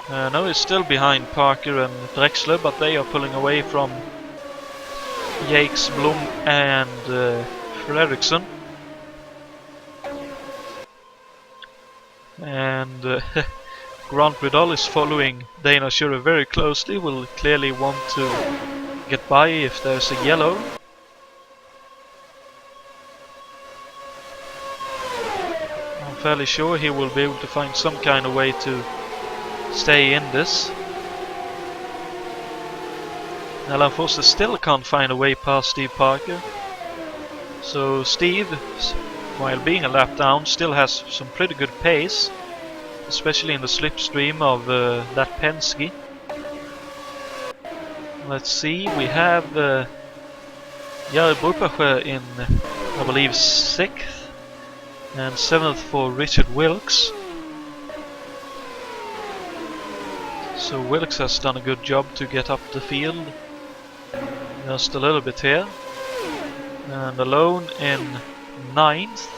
No, he's still behind Parker and Drexler, but they are pulling away from Jakes, Blom and Fredriksson. And Grant Riddle is following Dana Shure very closely, will clearly want to get by if there's a yellow. Fairly sure he will be able to find some kind of way to stay in this. Alain Foster still can't find a way past Steve Parker. So Steve, while being a lap down, still has some pretty good pace, especially in the slipstream of that Penske. Let's see, we have Jari Burpasjö in, I believe, 6th. And 7th for Richard Wilkes. So Wilkes has done a good job to get up the field. Just a little bit here. And alone in 9th.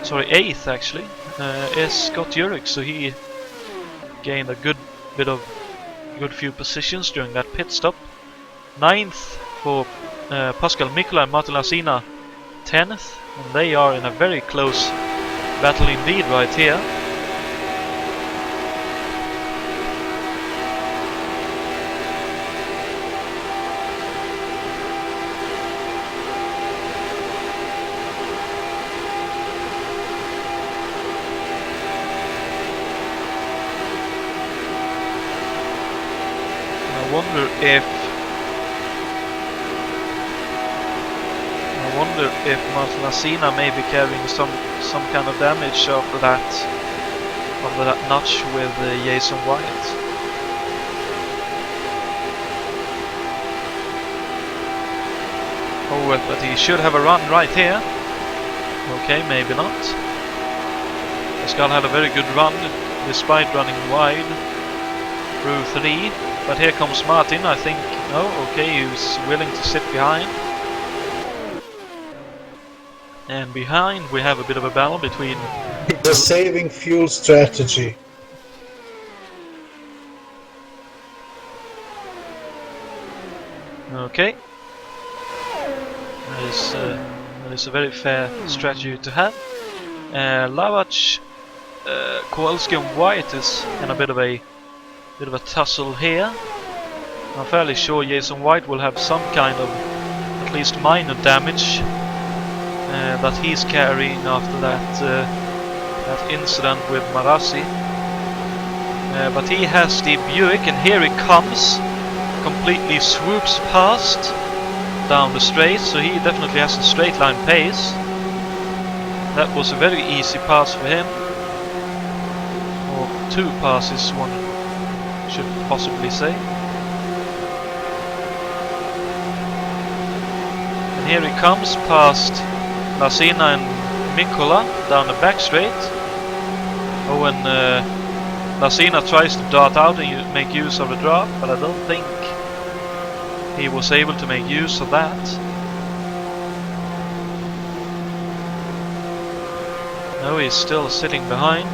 Sorry, 8th actually. Is Scott Urick. So he gained a good few positions during that pit stop. 9th for Pascal Mikkola and Martin Lassina. 10th. And they are in a very close battle indeed right here. I wonder if Martin Lassina may be carrying some kind of damage after that notch with Jason White. Oh, but he should have a run right here. Okay, maybe not. Pascal had a very good run despite running wide through 3. But here comes Martin, I think. No, okay, he's willing to sit behind. And behind we have a bit of a battle between... The saving fuel strategy. Okay. That is a very fair strategy to have. Lavach, Kowalski and White is in a bit of a tussle here. I'm fairly sure Jason White will have some kind of at least minor damage that he's carrying after that incident with Marassi. But he has the Buick, and here he comes, completely swoops past down the straight, so he definitely has a straight line pace. That was a very easy pass for him, or 2 passes one should possibly say. And here he comes past Lassina and Mikkola down the back straight. Oh, and Lassina tries to dart out and make use of the drop, but I don't think he was able to make use of that. No, he's still sitting behind.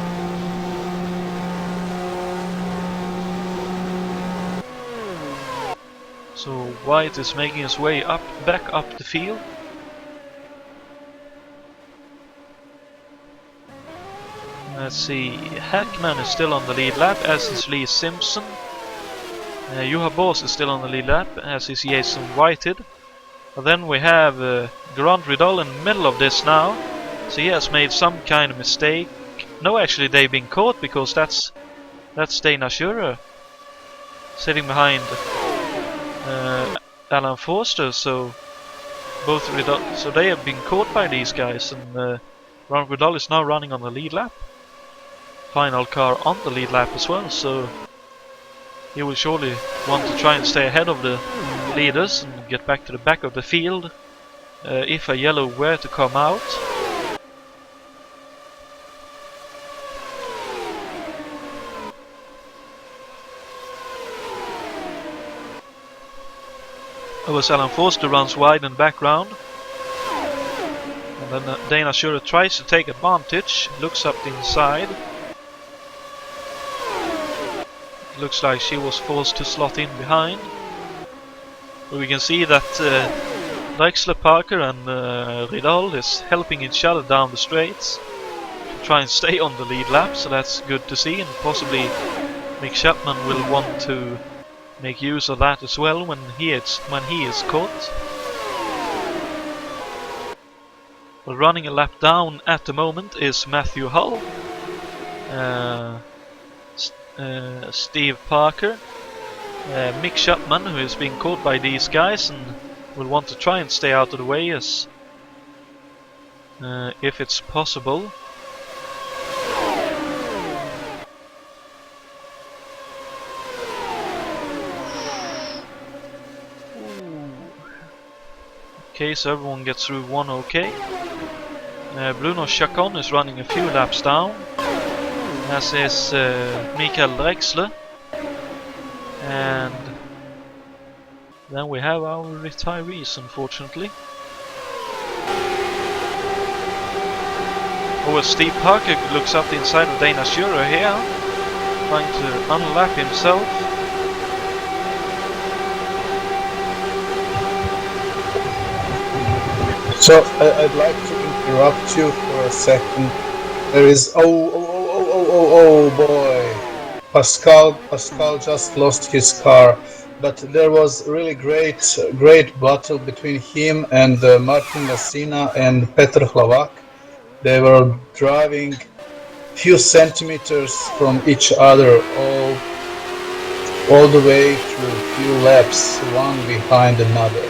So White is making his way back up the field. Let's see, Hackman is still on the lead lap, as is Lee Simpson. Juha Boss is still on the lead lap, as is Jason Whited. But then we have Grand Ridal in the middle of this now, so he has made some kind of mistake. No, actually they've been caught, because that's Dana Schurer sitting behind Alan Forster, so both Ridal, so they have been caught by these guys, and Grand Ridal is now running on the lead lap. Final car on the lead lap as well, so he will surely want to try and stay ahead of the leaders and get back to the back of the field if a yellow were to come out. As Alan Forster runs wide in the background, and then Dana Schurer tries to take advantage, looks up the inside. Looks like she was forced to slot in behind. But we can see that Drexler, Parker and Ridal is helping each other down the straights to try and stay on the lead lap, so that's good to see, and possibly Mick Chapman will want to make use of that as well when he is caught. Well, running a lap down at the moment is Matthew Hull, Steve Parker, Mick Chapman, who is being caught by these guys and will want to try and stay out of the way as if it's possible. Okay, so everyone gets through one okay. Bruno Chacon is running a few laps down, as is Michael Drexler. And then we have our retirees, unfortunately. Oh, Steve Parker looks up the inside of Dana Schurer here, trying to unlap himself. So I'd like to interrupt you for a second. There is oh boy, Pascal just lost his car, but there was really great battle between him and Martin Lassina and Petr Hlavak. They were driving few centimeters from each other all the way through few laps, one behind another.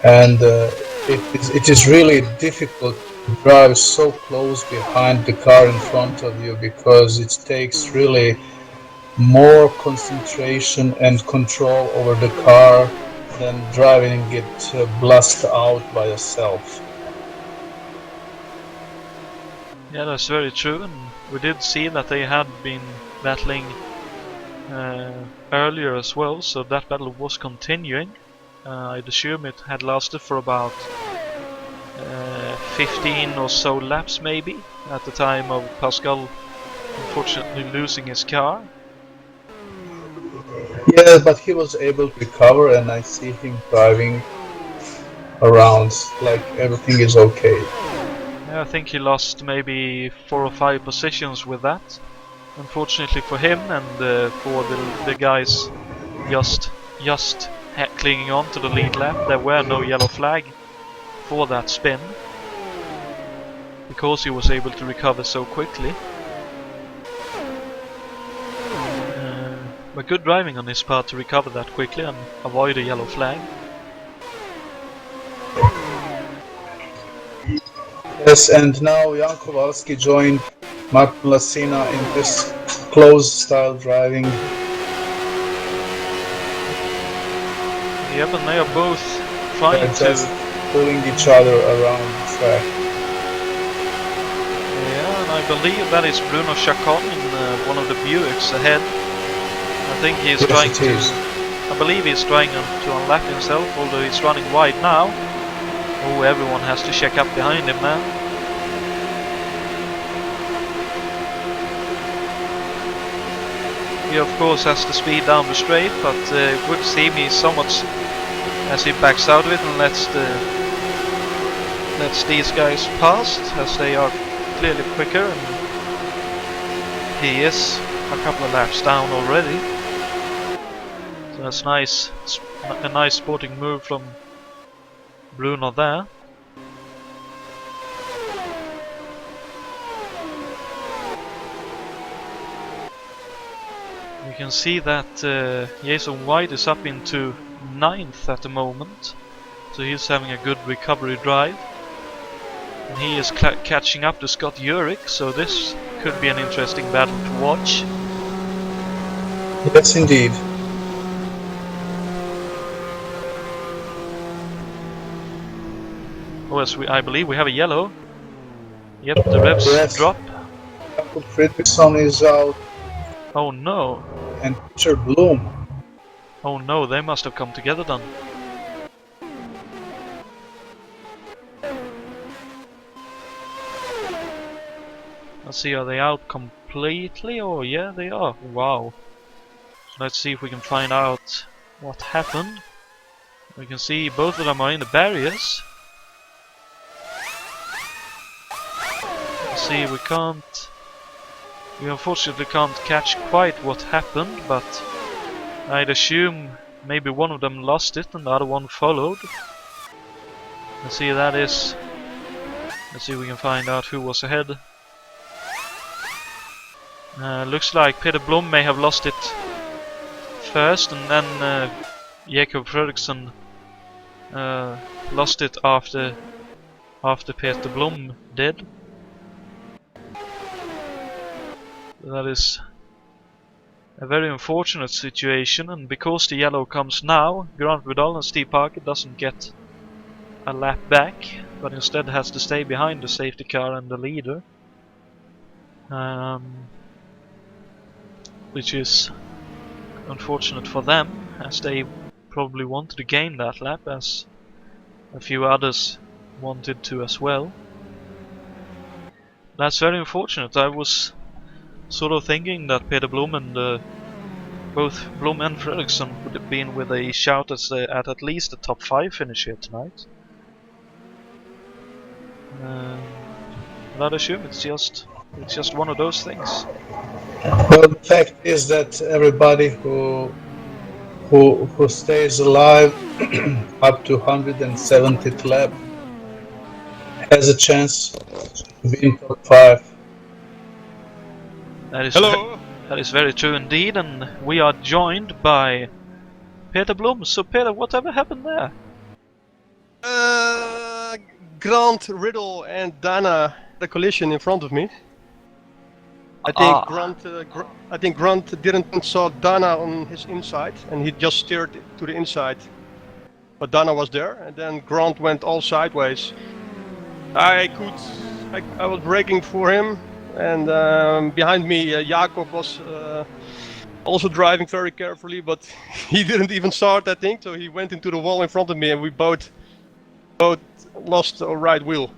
And it is really difficult to drive so close behind the car in front of you, because it takes really more concentration and control over the car than driving it blasted out by yourself. Yeah, that's very true, and we did see that they had been battling earlier as well, so that battle was continuing. I'd assume it had lasted for about 15 or so laps maybe, at the time of Pascal unfortunately losing his car. Yeah, but he was able to recover, and I see him driving around like everything is okay. Yeah, I think he lost maybe 4 or 5 positions with that, unfortunately for him, and for the guys just clinging on to the lead lap. There were no yellow flag for that spin, because he was able to recover so quickly. But good driving on his part to recover that quickly and avoid a yellow flag. Yes, and now Jan Kowalski joined Martin Lassina in this close style driving. Yep, and they are both trying just to pulling each other around the track. Yeah, and I believe that is Bruno Chacon in one of the Buicks ahead. I think he's trying to. I believe he's trying to unlap himself, although he's running wide now. Oh, everyone has to check up behind him now. He of course has to speed down the straight, but it would seem he's somewhat, as he backs out of it and lets these guys pass, as they are clearly quicker, and he is a couple of laps down already. So that's nice, a nice sporting move from Bruno there. You can see that Jason White is up into 9th at the moment, so he's having a good recovery drive. And he is catching up to Scott Urick, so this could be an interesting battle to watch. Yes, indeed. Oh, yes, I believe we have a yellow. Yep, the revs Yes. drop. Jakob Fredriksson is out, Oh no. and Richard Bloom. Oh no, they must have come together then. Let's see, are they out completely? Oh yeah, they are. Wow. So let's see if we can find out what happened. We can see both of them are in the barriers. Let's see, we unfortunately can't catch quite what happened, but I'd assume maybe one of them lost it and the other one followed. Let's see, let's see if we can find out who was ahead. Looks like Peter Blom may have lost it first, and then Jakob Fredriksson lost it after Peter Blom did. That is a very unfortunate situation, and because the yellow comes now, Grant Vidal and Steve Parker doesn't get a lap back, but instead has to stay behind the safety car and the leader. Which is unfortunate for them, as they probably wanted to gain that lap, as a few others wanted to as well. That's very unfortunate. I was sort of thinking that Peter Blom and both Blom and Fredriksson would have been with a shout at least a top 5 finish here tonight. But I assume it's just one of those things. Well, the fact is that everybody who stays alive up to 170th lap has a chance to be in top 5. That is Hello. That is very true indeed, and we are joined by Peter Blom. So Peter, whatever happened there? Grant, Riddle, and Dana had a collision in front of me. I think Grant didn't saw Dana on his inside, and he just steered to the inside. But Dana was there, and then Grant went all sideways. I was braking for him, and behind me Jakob was also driving very carefully, but he didn't even start, I think, so he went into the wall in front of me, and we both lost our right wheel.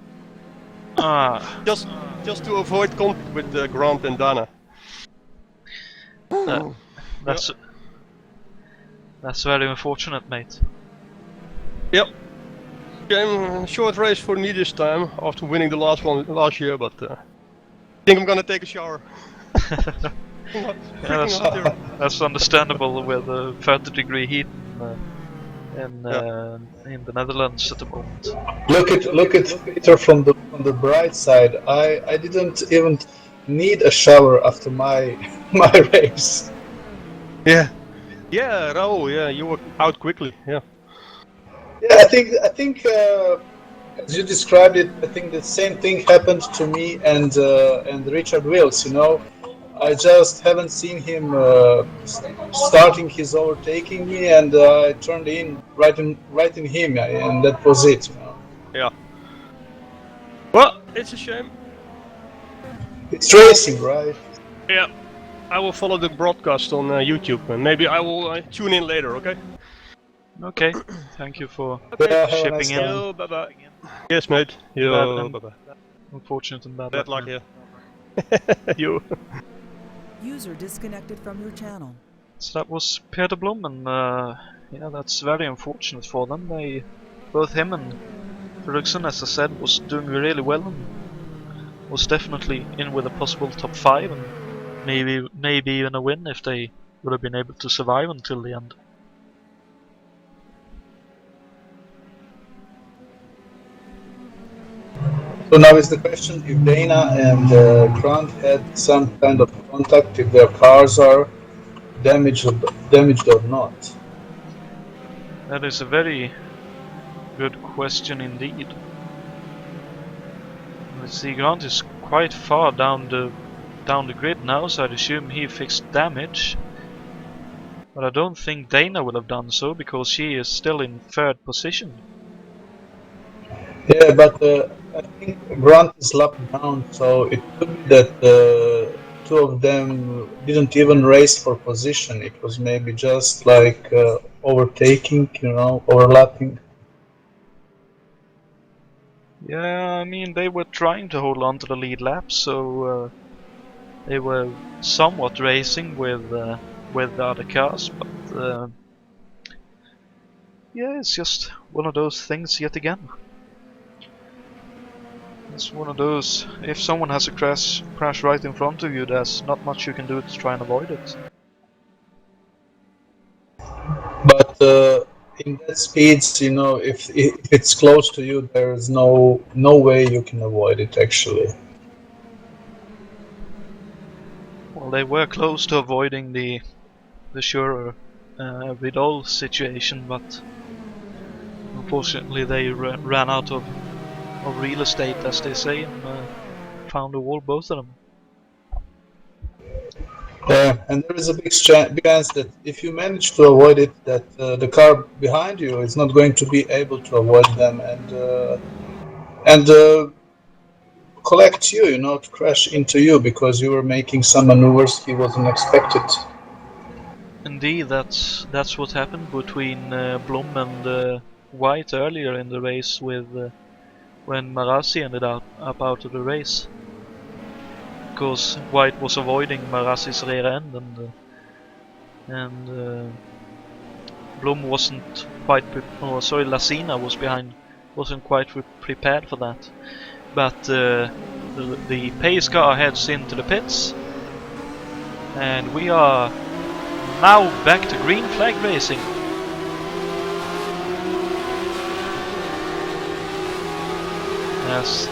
Just to avoid contact with Grant and Dana. That's very unfortunate, mate. Yep. Short race for me this time after winning the last one last year, but I think I'm gonna take a shower. That's understandable with 30-degree heat in the Netherlands at the moment. Look at Peter from the bright side. I didn't even need a shower after my race. Yeah, Raul. Yeah, you were out quickly. Yeah. Yeah, I think as you described it, I think the same thing happened to me and Richard Wills. You know, I just haven't seen him starting his overtaking me, and I turned in right in him, and that was it. You know? Yeah. Well, it's a shame. It's racing, right? Yeah. I will follow the broadcast on YouTube, and maybe I will tune in later. Okay. Okay. Thank you for Yeah, shipping nice in. time. Yo, bye bye. Yes, mate. Yo, bye bye. Unfortunate and bad Bad luck, man. yeah. You. User disconnected from your channel. So that was Peter Blom, and yeah, that's very unfortunate for them. Both him and Fredriksson, as I said, was doing really well and was definitely in with a possible top 5 and maybe even a win if they would have been able to survive until the end. So now is the question if Dana and Grant had some kind of contact, if their cars are damaged or not. That is a very good question indeed. Let's see, Grant is quite far down the grid now, so I'd assume he fixed damage. But I don't think Dana would have done so, because she is still in 3rd position. Yeah, but I think Grant is lapped down, so it could be that two of them didn't even race for position. It was maybe just like overtaking, overlapping. Yeah, I mean, they were trying to hold on to the lead lap, so they were somewhat racing with the other cars, but yeah, it's just one of those things yet again. It's one of those, if someone has a crash right in front of you, there's not much you can do to try and avoid it. But in that speeds, if it's close to you, there's no way you can avoid it actually. Well, they were close to avoiding the Schurer Vidal situation, but unfortunately they ran out of real estate, as they say, and found a wall, both of them. Yeah, and there is a big chance that if you manage to avoid it, that the car behind you is not going to be able to avoid them and collect you, to crash into you because you were making some maneuvers he wasn't expected. Indeed, that's what happened between Blom and White earlier in the race, with when Marassi ended up out of the race, because White was avoiding Marassi's rear end, and Blom wasn't quite Lacina was behind, wasn't quite prepared for that. But the pace car heads into the pits, and we are now back to green flag racing. Yes,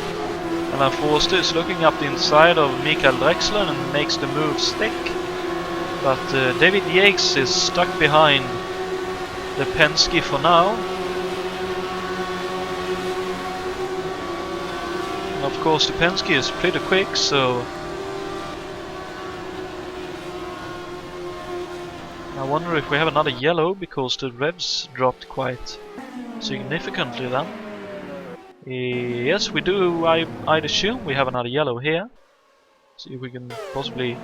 and Forster is looking up the inside of Mikael Drexler and makes the move stick, but David Yates is stuck behind the Penske for now. And of course the Penske is pretty quick, so I wonder if we have another yellow, because the revs dropped quite significantly then. Yes, we do. I'd assume we have another yellow here. See if we can possibly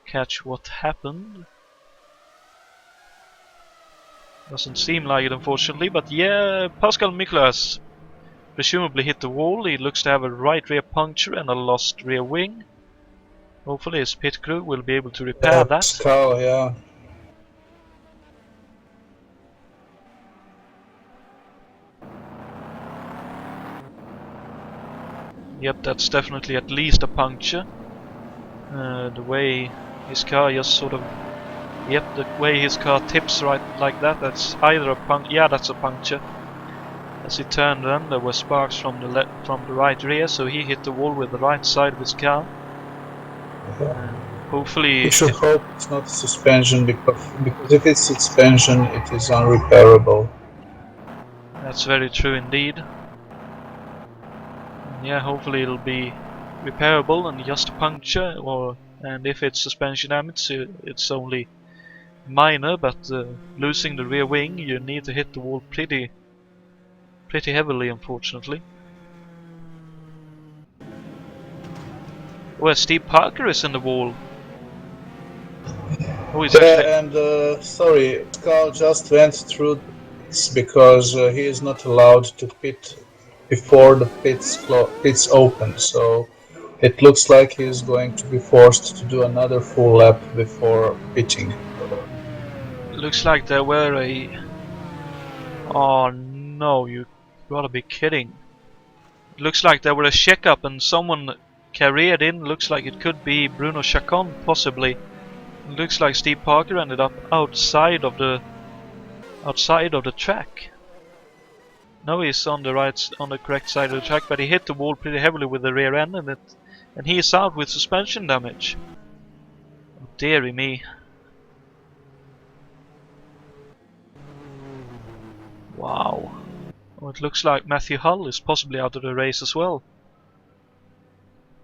catch what happened. Doesn't seem like it, unfortunately, but yeah, Pascal Mikla has presumably hit the wall. He looks to have a right rear puncture and a lost rear wing. Hopefully his pit crew will be able to repair that. Pascal, yeah. Yep, that's definitely at least a puncture. The way his car just sort of... Yep, the way his car tips right like that, that's either a puncture... Yeah, that's a puncture. As he turned then, there were sparks from the right rear, so he hit the wall with the right side of his car. Hopefully... We should hope it's not suspension, because if it's suspension, it is unrepairable. That's very true indeed. Yeah, hopefully it'll be repairable and just a puncture, and if it's suspension damage, it's only minor. But losing the rear wing, you need to hit the wall pretty heavily, unfortunately. Well, Steve Parker is in the wall. Oh, he's actually... and sorry, Carl just went through this because he is not allowed to pit before the pits open, so it looks like he is going to be forced to do another full lap before pitting. Looks like there were a... Oh no, you gotta be kidding. It looks like there were a checkup and someone carried in. Looks like it could be Bruno Chacon, possibly. It looks like Steve Parker ended up outside of the track. No, he's on the correct side of the track, but he hit the wall pretty heavily with the rear end, and he is out with suspension damage. Oh, dearie me. Wow. Oh, it looks like Matthew Hull is possibly out of the race as well.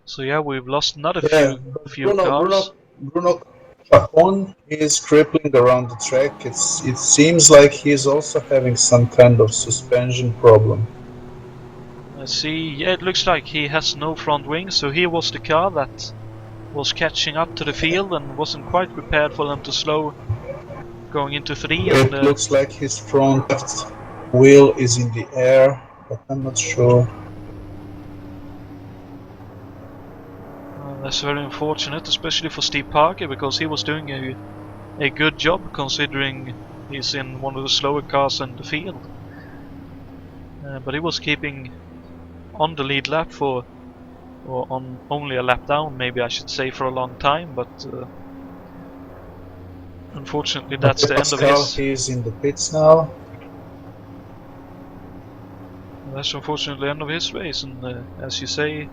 So yeah, we've lost another few cars. Bruno Chacon is crippling around the track. It seems like he's also having some kind of suspension problem. Let's see, yeah, it looks like he has no front wing, so he was the car that was catching up to the field and wasn't quite prepared for them to slow going into 3. It looks like his front left wheel is in the air, but I'm not sure. That's very unfortunate, especially for Steve Parker, because he was doing a good job considering he's in one of the slower cars in the field. But he was keeping on the lead lap or on only a lap down, maybe I should say, for a long time, but unfortunately that's the end of his... He's in the pits now. That's unfortunately the end of his race, and as you say,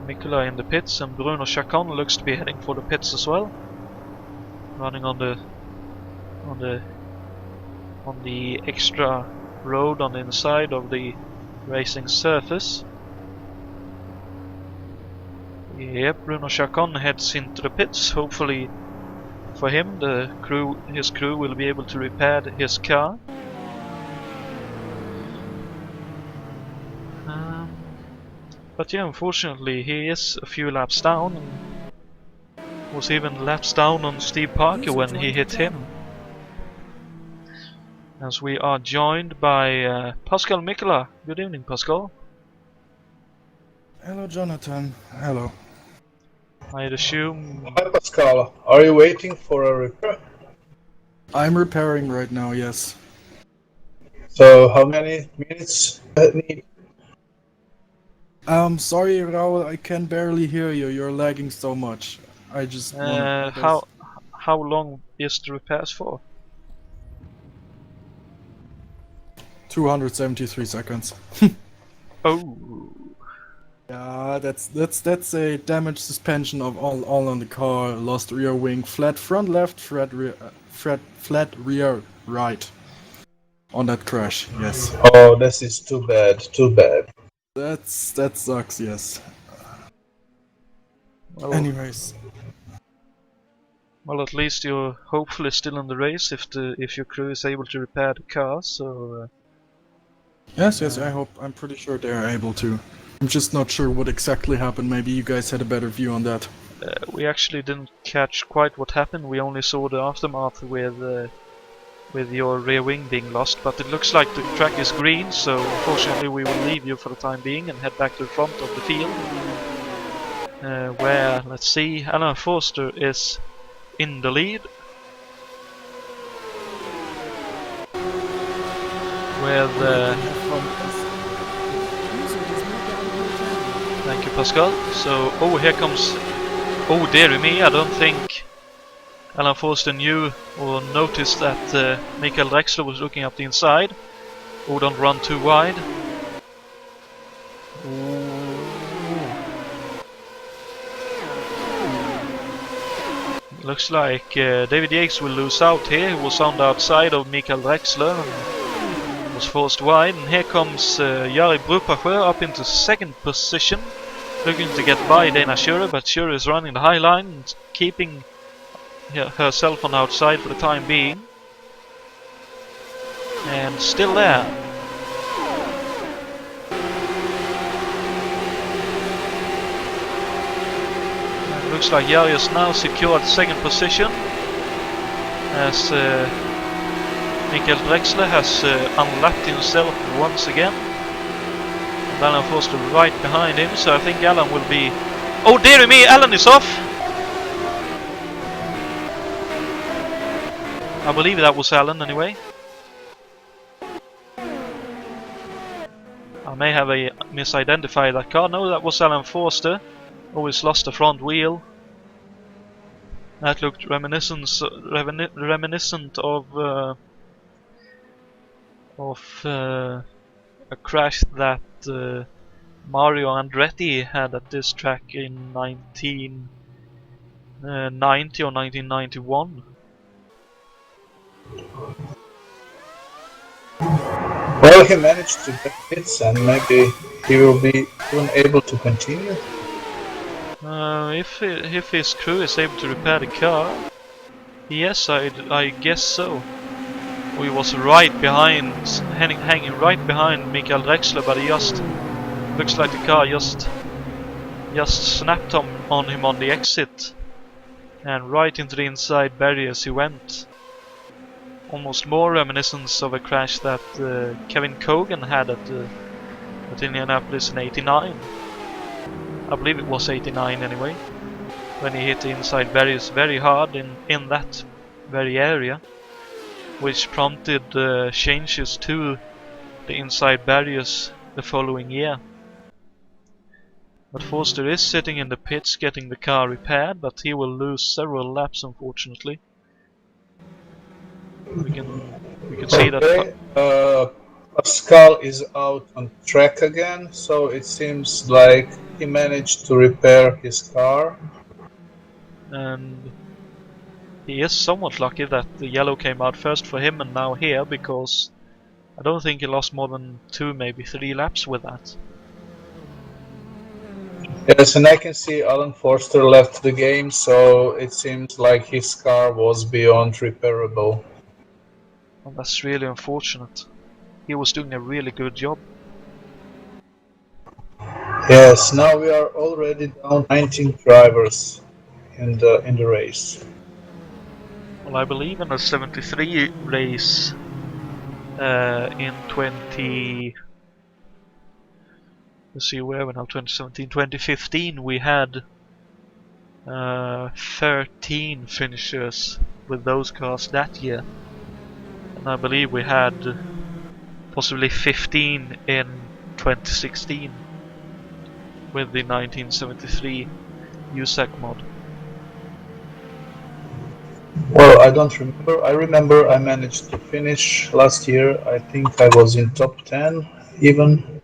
Mikola in the pits, and Bruno Chacon looks to be heading for the pits as well, running on the extra road on the inside of the racing surface. Yep, Bruno Chacon heads into the pits. Hopefully for him, his crew will be able to repair his car. But yeah, unfortunately he is a few laps down, and was even laps down on Steve Parker when he hit him. As we are joined by Pascal Mikola. Good evening, Pascal. Hello, Jonathan. Hello. I'd assume... Hi Pascal, are you waiting for a repair? I'm repairing right now, yes. So how many minutes need? Sorry, Raul, I can barely hear you. You're lagging so much. I just how long is the repairs for? 273 seconds. Oh. Yeah, that's a damaged suspension of all on the car, lost rear wing, flat front left, flat rear right. On that crash, yes. Oh, this is too bad, too bad. That sucks, yes. Well, anyways. Well, at least you're hopefully still in the race if your crew is able to repair the car, so... Yes, I'm pretty sure they are able to. I'm just not sure what exactly happened. Maybe you guys had a better view on that. We actually didn't catch quite what happened. We only saw the aftermath with your rear wing being lost, but it looks like the track is green, so unfortunately we will leave you for the time being and head back to the front of the field, where, let's see, Alan Forster is in the lead, with thank you, Pascal. So, oh, here comes, oh dearie me, I don't think Alan Forster knew or noticed that Michael Drexler was looking up the inside. Oh, don't run too wide. Looks like David Yates will lose out here. He was on the outside of Michael Drexler and was forced wide. And here comes Jari Brupacher up into second position, looking to get by Dana Schure, but Schure is running the high line and keeping herself on the outside for the time being. And still there. It looks like Jari has now secured second position, as Michael Drexler has unlapped himself once again. And Alan Forster right behind him, so I think Alan will be... Oh dearie me, Alan is off! I believe that was Alan anyway. I may have misidentified that car. No, that was Alan Forster. Always lost the front wheel. That looked reminiscent of a crash that Mario Andretti had at this track in 1990 or 1991. Well, he managed to get hits, and maybe he will be soon able to continue. If his crew is able to repair the car, yes, I guess so. We was right behind, hanging right behind Michael Drexler, but he just looks like the car just snapped on him on the exit, and right into the inside barriers he went. Almost more reminiscence of a crash that Kevin Cogan had at Indianapolis in '89. I believe it was '89 anyway, when he hit the inside barriers very hard in that very area, which prompted changes to the inside barriers the following year. But Forster is sitting in the pits getting the car repaired, but he will lose several laps unfortunately. We can see that. Pascal is out on track again, so it seems like he managed to repair his car. And he is somewhat lucky that the yellow came out first for him and now here, because I don't think he lost more than 2, maybe 3 laps with that. Yes, and I can see Alan Forster left the game, so it seems like his car was beyond repairable. And that's really unfortunate. He was doing a really good job. Yes, now we are already down 19 drivers in the race. Well, I believe in the 73 race in 2015 we had 13 finishers with those cars that year. And I believe we had possibly 15 in 2016 with the 1973 USAC mod. Well, I don't remember. I remember I managed to finish last year. I think I was in top 10 even.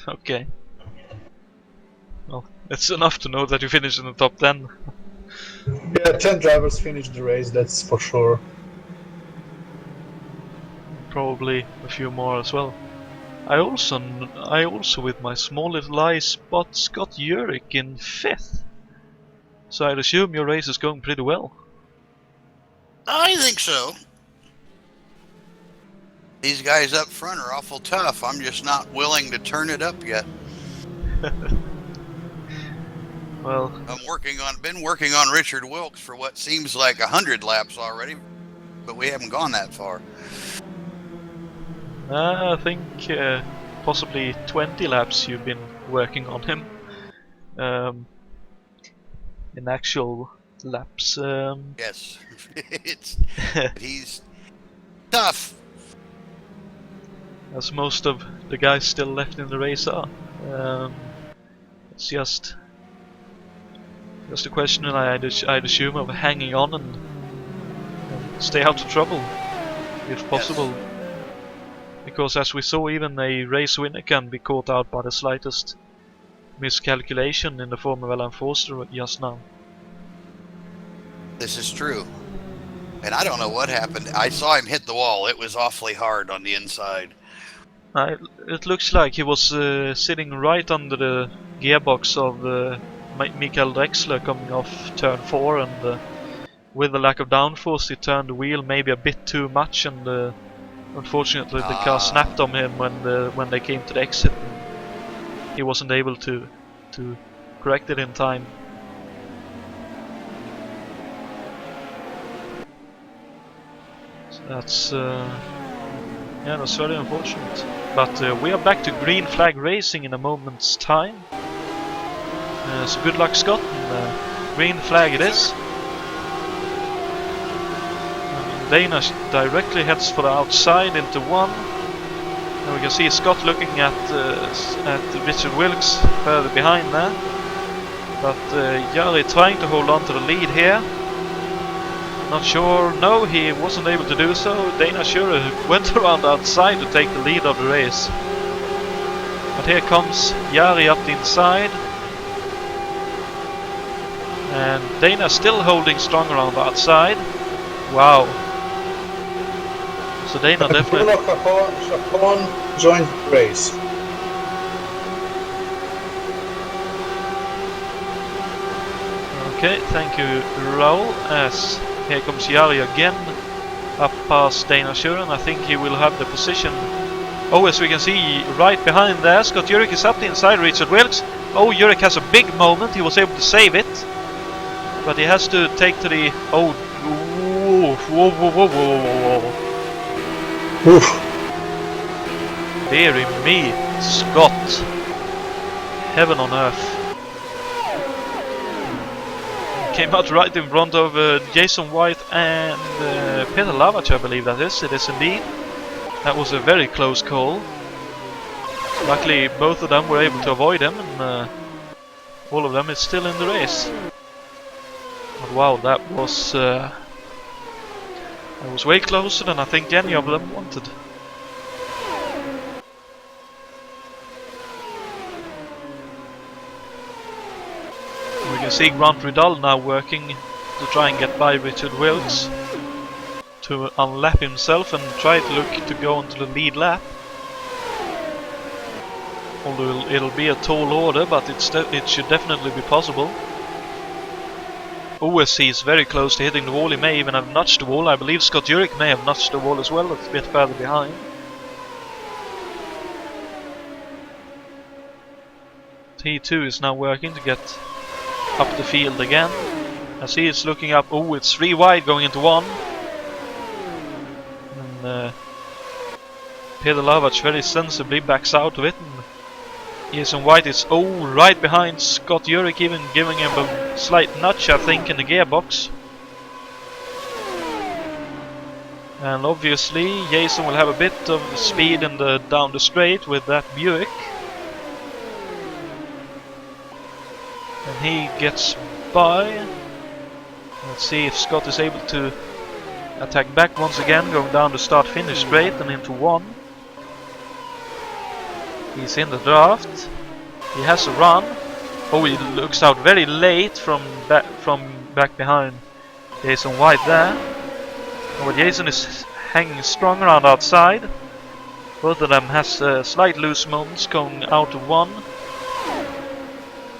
Okay. Well, it's enough to know that you finished in the top 10. Yeah, 10 drivers finished the race, that's for sure. Probably a few more as well. I also with my small little eye spot Scott Urick in 5th. So I'd assume your race is going pretty well. I think so. These guys up front are awful tough. I'm just not willing to turn it up yet. Well, been working on Richard Wilkes for what seems like 100 laps already, but we haven't gone that far. I think possibly 20 laps you've been working on him. In actual laps. Yes, he's tough. As most of the guys still left in the race are. It's just a question, and I'd assume, of hanging on and stay out of trouble if possible. Yes. Because as we saw, even a race winner can be caught out by the slightest miscalculation in the form of Alan Forster just now. This is true. And I don't know what happened. I saw him hit the wall. It was awfully hard on the inside. It looks like he was sitting right under the gearbox of Michael Drexler coming off turn 4, and with the lack of downforce he turned the wheel maybe a bit too much, and unfortunately the car snapped on him when they came to the exit. And he wasn't able to correct it in time. So that's that's very unfortunate. But we are back to green flag racing in a moment's time. So good luck, Scott. And, green flag it is. Dana directly heads for the outside into 1. And we can see Scott looking at Richard Wilkes further behind there. But Jari trying to hold on to the lead here. Not sure. No, he wasn't able to do so. Dana Schurer went around outside to take the lead of the race. But here comes Jari up the inside. And Dana still holding strong around the outside. Wow. So Dana definitely... Chacon joined the race. Okay, thank you, Raul. As here comes Jari again, up past Dana Shuren. I think he will have the position. Oh, as we can see, right behind there, Scott Urick is up the inside, Richard Wilkes. Oh, Urick has a big moment, he was able to save it. But he has to take to the... Oh, whoa. Oof. Deary me, Scott. Heaven on earth. Came out right in front of Jason White and Peter Lavach, I believe that is. It is indeed. That was a very close call. Luckily, both of them were able to avoid him, and all of them is still in the race. But wow, that was way closer than I think any of them wanted. We can see Grant Ridal now working to try and get by Richard Wilkes to unlap himself and try to look to go onto the lead lap. Although it'll be a tall order, but it should definitely be possible. OSC is very close to hitting the wall. He may even have nudged the wall. I believe Scott Urick may have nudged the wall as well. It's a bit further behind. T2 is now working to get up the field again. As he is looking up. Oh, it's 3 wide going into 1. And Peter Lavach very sensibly backs out of it. And Jason White is right behind Scott Urick, even giving him a slight nudge, I think, in the gearbox. And obviously Jason will have a bit of speed in the down the straight with that Buick. And he gets by. Let's see if Scott is able to attack back once again, going down the start-finish straight and into 1. He's in the draft. He has a run. Oh, he looks out very late from back behind Jason White there. Oh, Jason is hanging strong around outside. Both of them has slight loose moments going out of 1.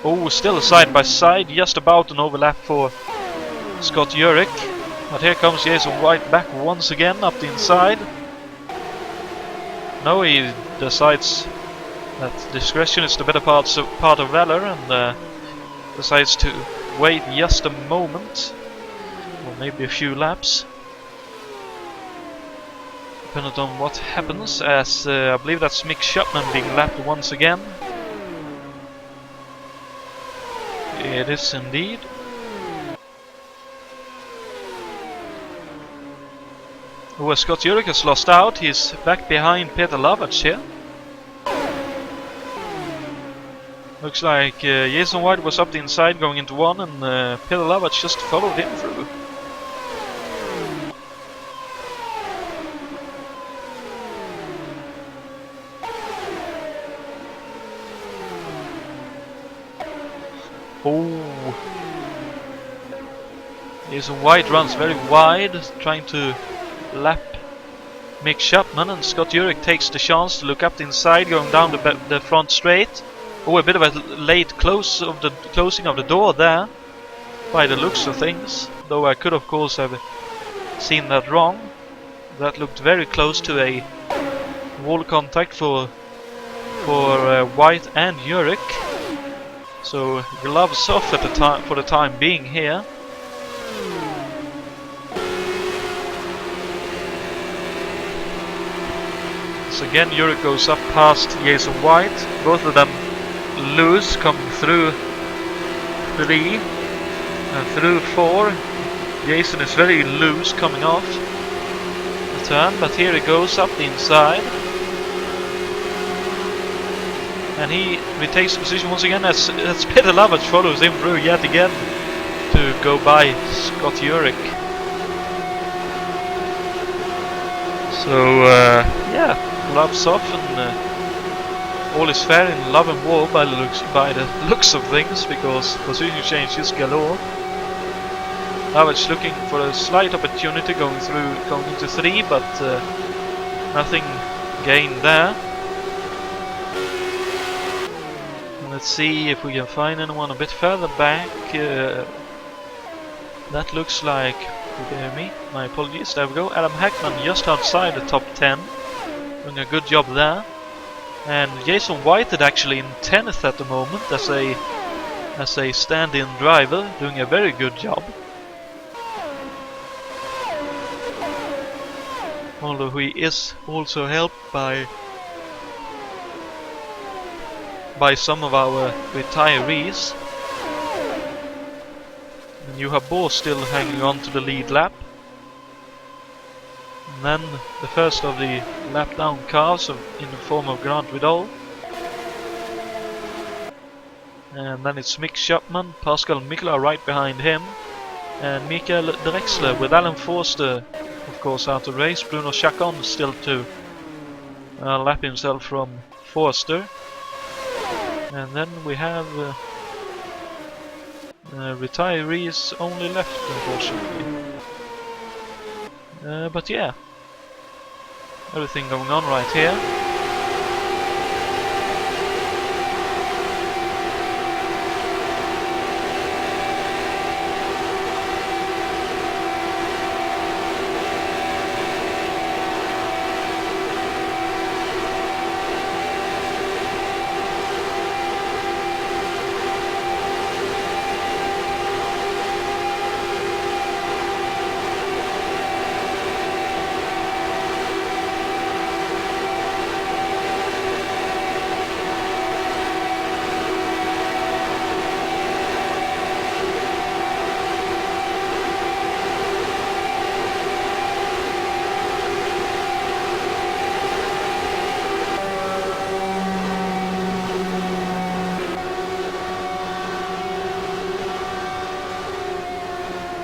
Oh, still side by side, just about an overlap for Scott Urick. But here comes Jason White back once again up the inside. No, he decides that discretion is the better part of valor, and decides to wait just a moment, or maybe a few laps, depending on what happens. As I believe that's Mick Chapman being lapped once again. It is indeed. Oh, Scott Urick has lost out. He's back behind Peter Lavach here. Looks like Jason White was up the inside going into 1, and Peter Lavach just followed him through. Oh, Jason White runs very wide, trying to lap Mick Chapman, and Scott Urick takes the chance to look up the inside, going down the front straight. Oh, a bit of a late closing of the door there, by the looks of things. Though I could, of course, have seen that wrong. That looked very close to a wall contact for White and Urick. So gloves off at the time for the time being here. So again, Urick goes up past Jason White. Both of them loose, coming through 3 and through 4. Jason is very loose coming off the turn, but here he goes up the inside. And he retakes the position once again as Peter Lavach follows him through yet again to go by Scott Urick. So yeah, gloves off, and all is fair in love and war by the looks of things, because position changes galore. Now it's looking for a slight opportunity going into 3, but nothing gained there. Let's see if we can find anyone a bit further back. That looks like, my apologies, there we go. Adam Hackman just outside the top 10, doing a good job there. And Jason Whitehead actually in 10th at the moment as a stand-in driver, doing a very good job. Although he is also helped by some of our retirees. And you have Bo still hanging on to the lead lap. And then the first of the lap down cars in the form of Grant Vidal. And then it's Mick Chapman, Pascal Mikla right behind him. And Mikael Drexler with Alan Forster, of course, out of race. Bruno Chacon still to lap himself from Forster. And then we have retirees only left, unfortunately. But yeah, everything going on right here.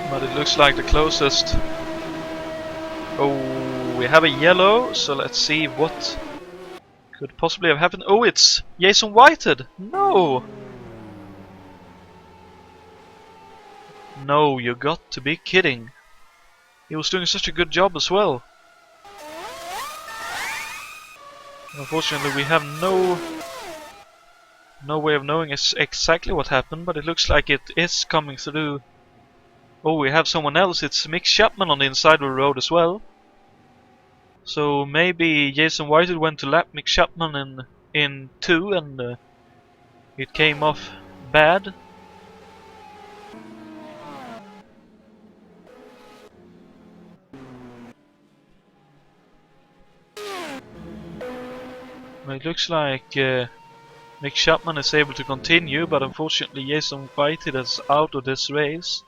But it looks like the closest. Oh, we have a yellow, so let's see what could possibly have happened. Oh, it's Jason Whitehead! No! No, you got to be kidding. He was doing such a good job as well. Unfortunately, we have no way of knowing exactly what happened, but it looks like it is coming through. Oh, we have someone else. It's Mick Chapman on the inside of the road as well. So maybe Jason Whitehead went to lap Mick Chapman in 2 and it came off bad. It looks like Mick Chapman is able to continue, but unfortunately Jason Whitehead is out of this race.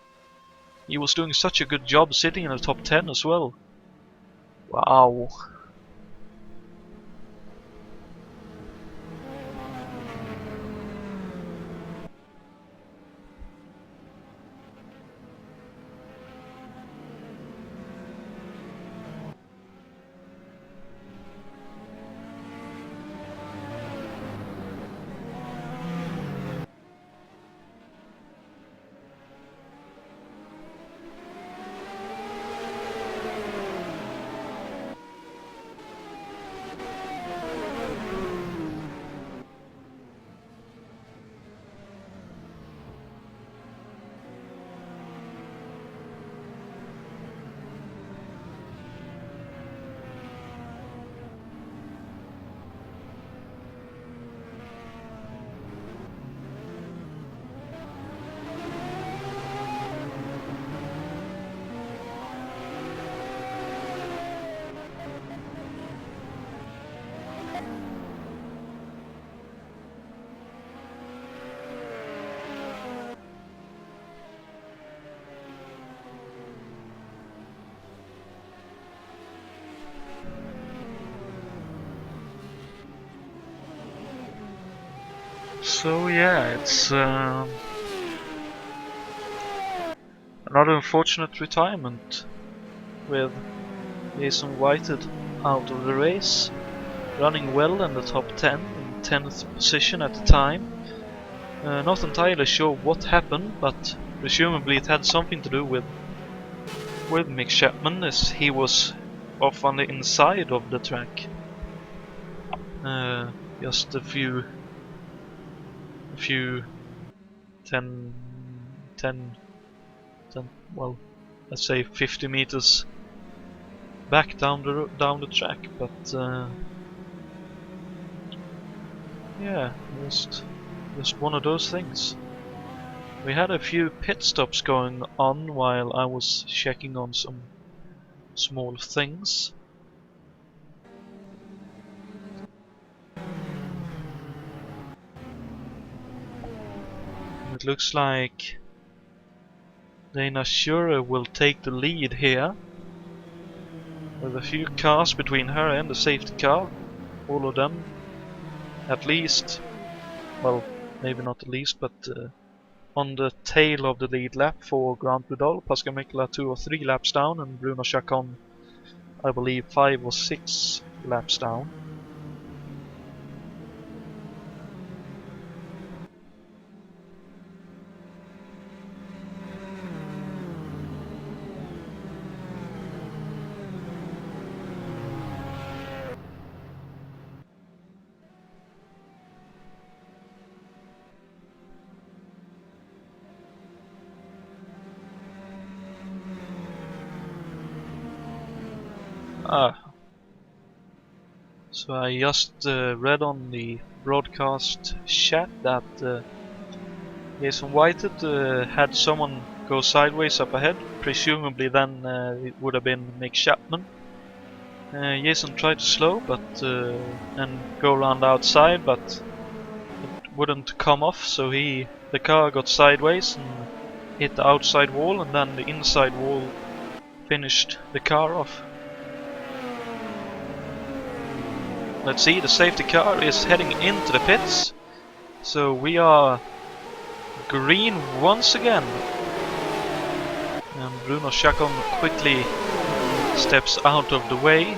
He was doing such a good job sitting in the top 10 as well. Wow. So yeah, it's another unfortunate retirement with Jason Whitehead out of the race, running well in the top 10 in 10th position at the time. Not entirely sure what happened, but presumably it had something to do with Mick Chapman, as he was off on the inside of the track. Just a few 10, well, let's say 50 meters back down the track, but yeah, just one of those things. We had a few pit stops going on while I was checking on some small things. It looks like Dana Shure will take the lead here, with a few cars between her and the safety car. All of them, at least, well, maybe not at least, but on the tail of the lead lap for Grant Rudolph. Pascal Mikla 2 or 3 laps down, and Bruno Chacon, I believe, 5 or 6 laps down. So I just read on the broadcast chat that Jason Whitehead had someone go sideways up ahead. Presumably then it would have been Mick Chapman. Jason tried to slow and go around outside, but it wouldn't come off, so the car got sideways and hit the outside wall, and then the inside wall finished the car off. Let's see, the safety car is heading into the pits, so we are green once again. And Bruno Chacon quickly steps out of the way.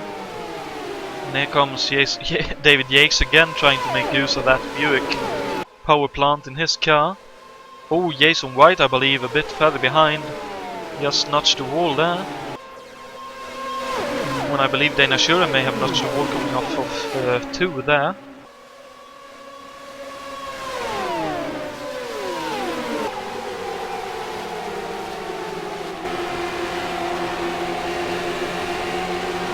And here comes David Yates again, trying to make use of that Buick power plant in his car. Oh, Jason White, I believe, a bit further behind, just notched the wall there. When I believe Dana Shure may have notched the wall coming off of 2 there.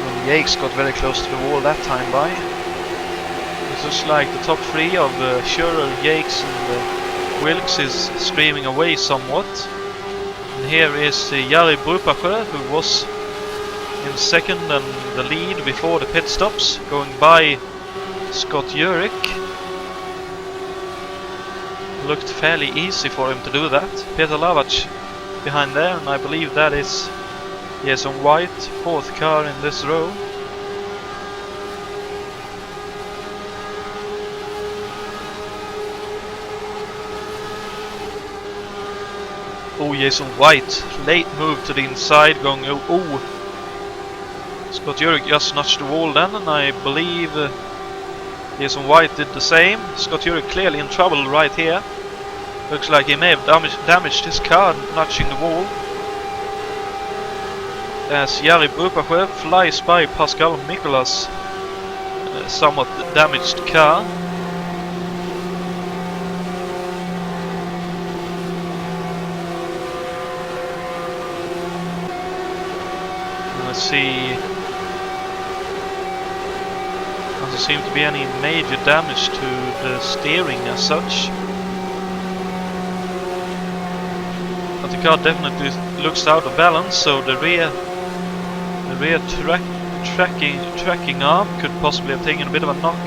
And Yates got very close to the wall that time by. It looks like the top 3 of Shure, Yates and Wilkes is streaming away somewhat. And here is Jari Brupasjö, who was in second and the lead before the pit stops, going by Scott Urick. Looked fairly easy for him to do that. Peter Lavac behind there, and I believe that is Jason White, 4th car in this row. Oh, Jason White, late move to the inside, going oh. Scott Urick just notched the wall then, and I believe Jason White did the same. Scott Urick clearly in trouble right here. Looks like he may have damaged his car notching the wall. As Jari Brupasjö flies by Pascal Mikula's somewhat damaged car. Let's see. Doesn't seem to be any major damage to the steering as such. But the car definitely looks out of balance, so the rear tracking arm could possibly have taken a bit of a knock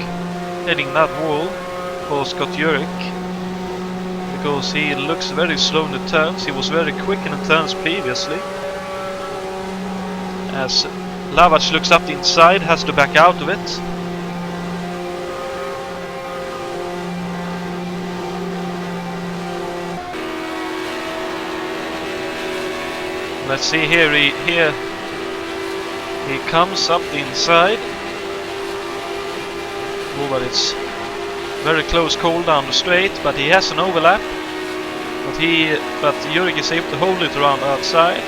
hitting that wall for Scott Urick, because he looks very slow in the turns. He was very quick in the turns previously. As Lavac looks up the inside, has to back out of it. Let's see here, he comes up the inside. Oh, but it's Very close call down the straight, but he has an overlap. But Urick is able to hold it around the outside.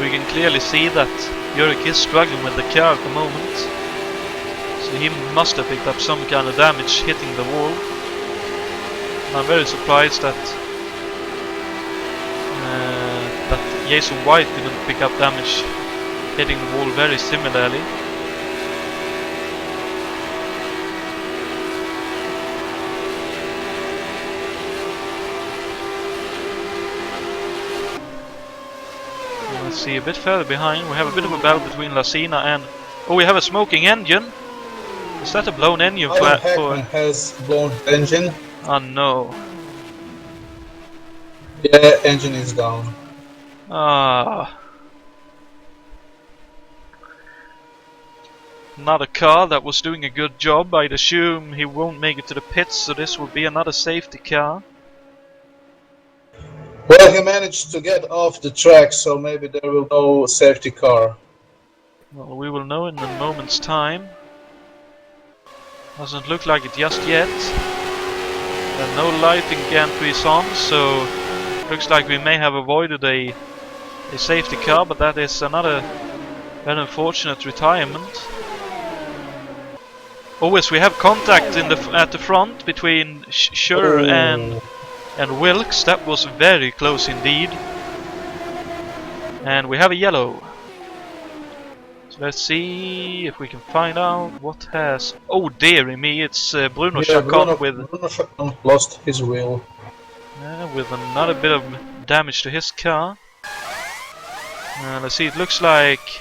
We can clearly see that Urick is struggling with the car at the moment. So he must have picked up some kind of damage hitting the wall. I'm very surprised that Jason White didn't pick up damage hitting the wall very similarly. Let's see, a bit further behind we have a bit of a battle between Lacina and... Oh, we have a smoking engine! Is that a blown engine for... Heckman has blown engine. Oh no. Yeah, engine is down. Ah. Another car that was doing a good job. I'd assume he won't make it to the pits, so this will be another safety car. Well, he managed to get off the track, so maybe there will go safety car. Well, we will know in a moment's time. Doesn't look like it just yet. And no lighting gantry is on, so looks like we may have avoided a safety car, but that is another very unfortunate retirement. Oh yes, we have contact at the front between Schurrer and Wilkes. That was very close indeed. And we have a yellow. So let's see if we can find out what has... Oh dearie me, it's Bruno Chacon with... Bruno Chacon lost his wheel. With another bit of damage to his car. Let's see, it looks like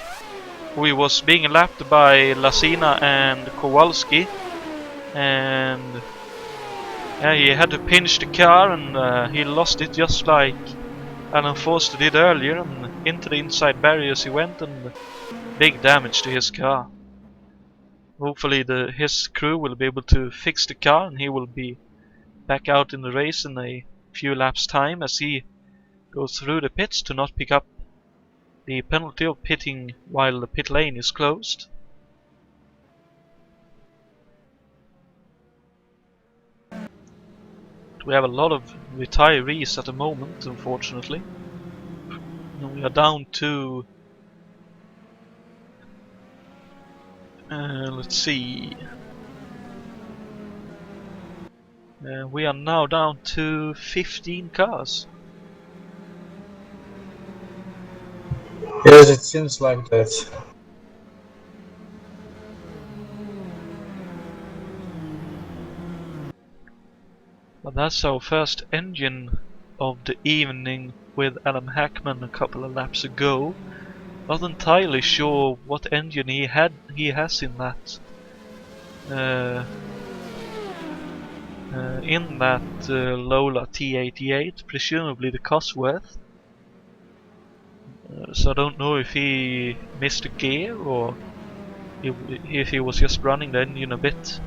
we was being lapped by Lacina and Kowalski. And yeah, he had to pinch the car and he lost it just like Alan Forster did earlier. And into the inside barriers he went, and big damage to his car. Hopefully his crew will be able to fix the car and he will be back out in the race in a few laps time as he goes through the pits to not pick up the penalty of pitting while the pit lane is closed. We have a lot of retirees at the moment, unfortunately. And we are down to... let's see... we are now down to 15 cars. Yes, it seems like that. But that's our first engine of the evening with Adam Hackman a couple of laps ago. Not entirely sure what engine he has in that Lola T88, presumably the Cosworth. So I don't know if he missed a gear or if he was just running the engine a bit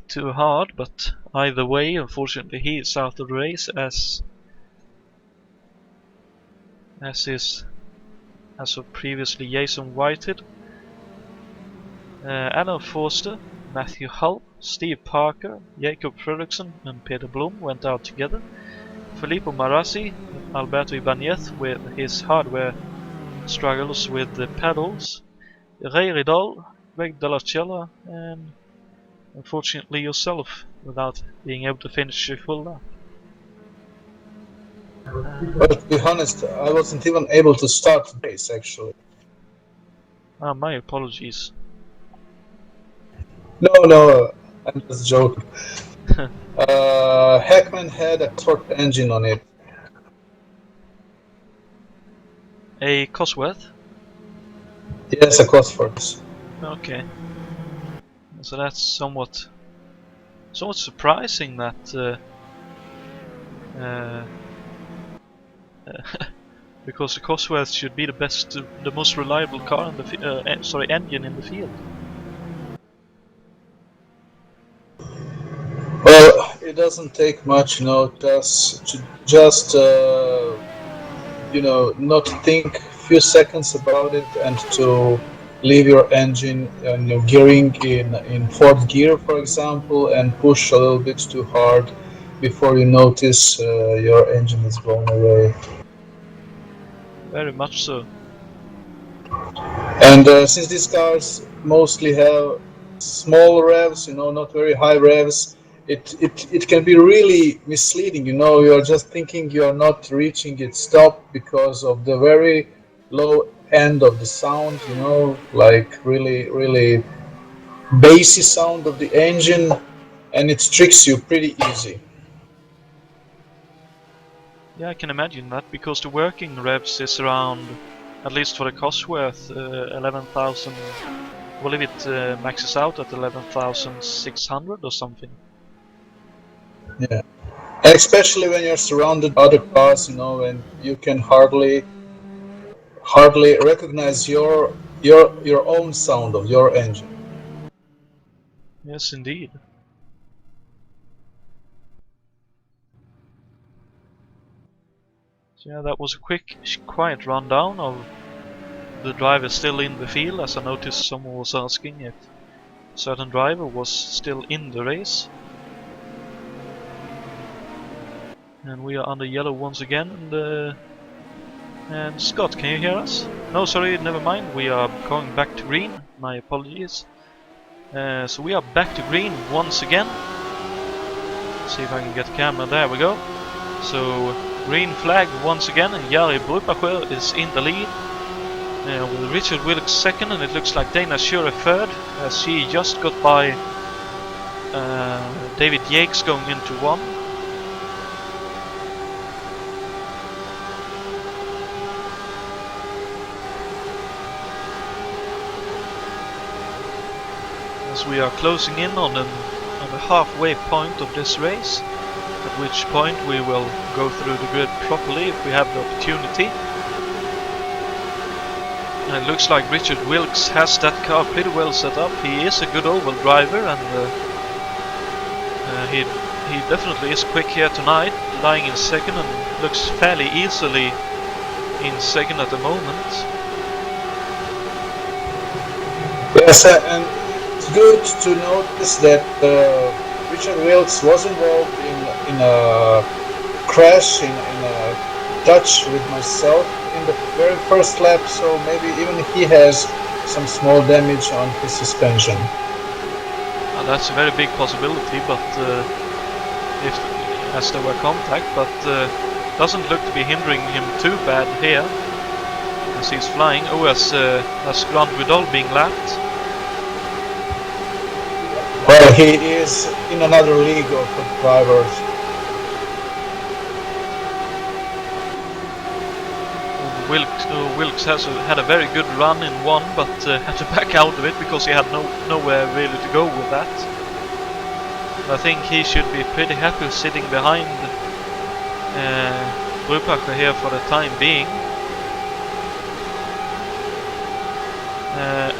too hard, but either way, unfortunately, he is out of the race as of previously Jason Whited. Alan Forster, Matthew Hull, Steve Parker, Jacob Fredriksson and Peter Blom went out together. Filippo Marassi, Alberto Ibanez with his hardware struggles with the pedals, Ray Ridal, Greg Dellacella, and unfortunately yourself without being able to finish a full lap. But to be honest, I wasn't even able to start the race actually. My apologies. No, I'm just joking. Hackman had a torque engine on it. A Cosworth? Yes, a Cosworth. Okay. So that's somewhat surprising that because the Cosworth should be the most reliable car in the engine in the field. Well, it doesn't take much, just not think few seconds about it and to leave your engine and your gearing in fourth gear, for example, and push a little bit too hard before you notice your engine is blown away. Very much so. And since these cars mostly have small revs, not very high revs, it can be really misleading. You are just thinking you are not reaching its stop because of the very low end of the sound, like really, really bassy sound of the engine, and it tricks you pretty easy. Yeah, I can imagine that, because the working revs is around, at least for the Cosworth, 11,000. I believe it maxes out at 11,600 or something. Yeah, and especially when you're surrounded by other cars, and you can hardly recognize your own sound of your engine. Yes, indeed. So yeah, that was a quick, quiet rundown of the driver still in the field, as I noticed someone was asking if a certain driver was still in the race. And we are under yellow once again, and Scott, can you hear us? No, sorry, never mind, we are going back to green, my apologies. So we are back to green once again. Let's see if I can get the camera, there we go. So, green flag once again, and Jari Brupacher is in the lead. With Richard Wilkes second, and it looks like Dana Schure third, as she just got by David Yates going into one. As we are closing in on the halfway point of this race, at which point we will go through the grid properly if we have the opportunity. And it looks like Richard Wilkes has that car pretty well set up. He is a good oval driver, and he definitely is quick here tonight, lying in second, and looks fairly easily in second at the moment. Yes, and it's good to notice that Richard Wilkes was involved in a crash, in a touch with myself in the very first lap, so maybe even he has some small damage on his suspension. That's a very big possibility, but if as there were contact, but doesn't look to be hindering him too bad here as he's flying. Oh, as Grant Vidal being lapped. Well, he is in another league of drivers. Wilkes has had a very good run in one, but had to back out of it because he had nowhere really to go with that. I think he should be pretty happy sitting behind Brupacher here for the time being.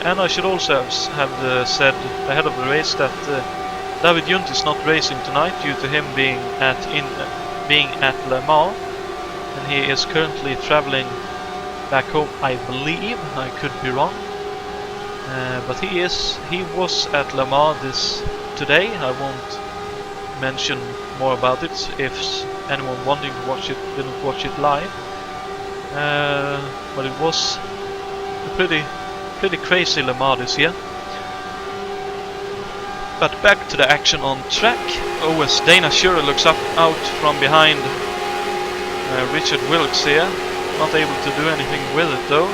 And I should also have said ahead of the race that David Junt is not racing tonight due to him being at Le Mans, and he is currently traveling back home, I believe. I could be wrong, but he was at Le Mans today. I won't mention more about it if anyone wanting to watch it didn't watch it live, but it was a pretty crazy Le Mans this year. But back to the action on track. Oh, as Dana Schure looks out from behind Richard Wilkes here. Not able to do anything with it though.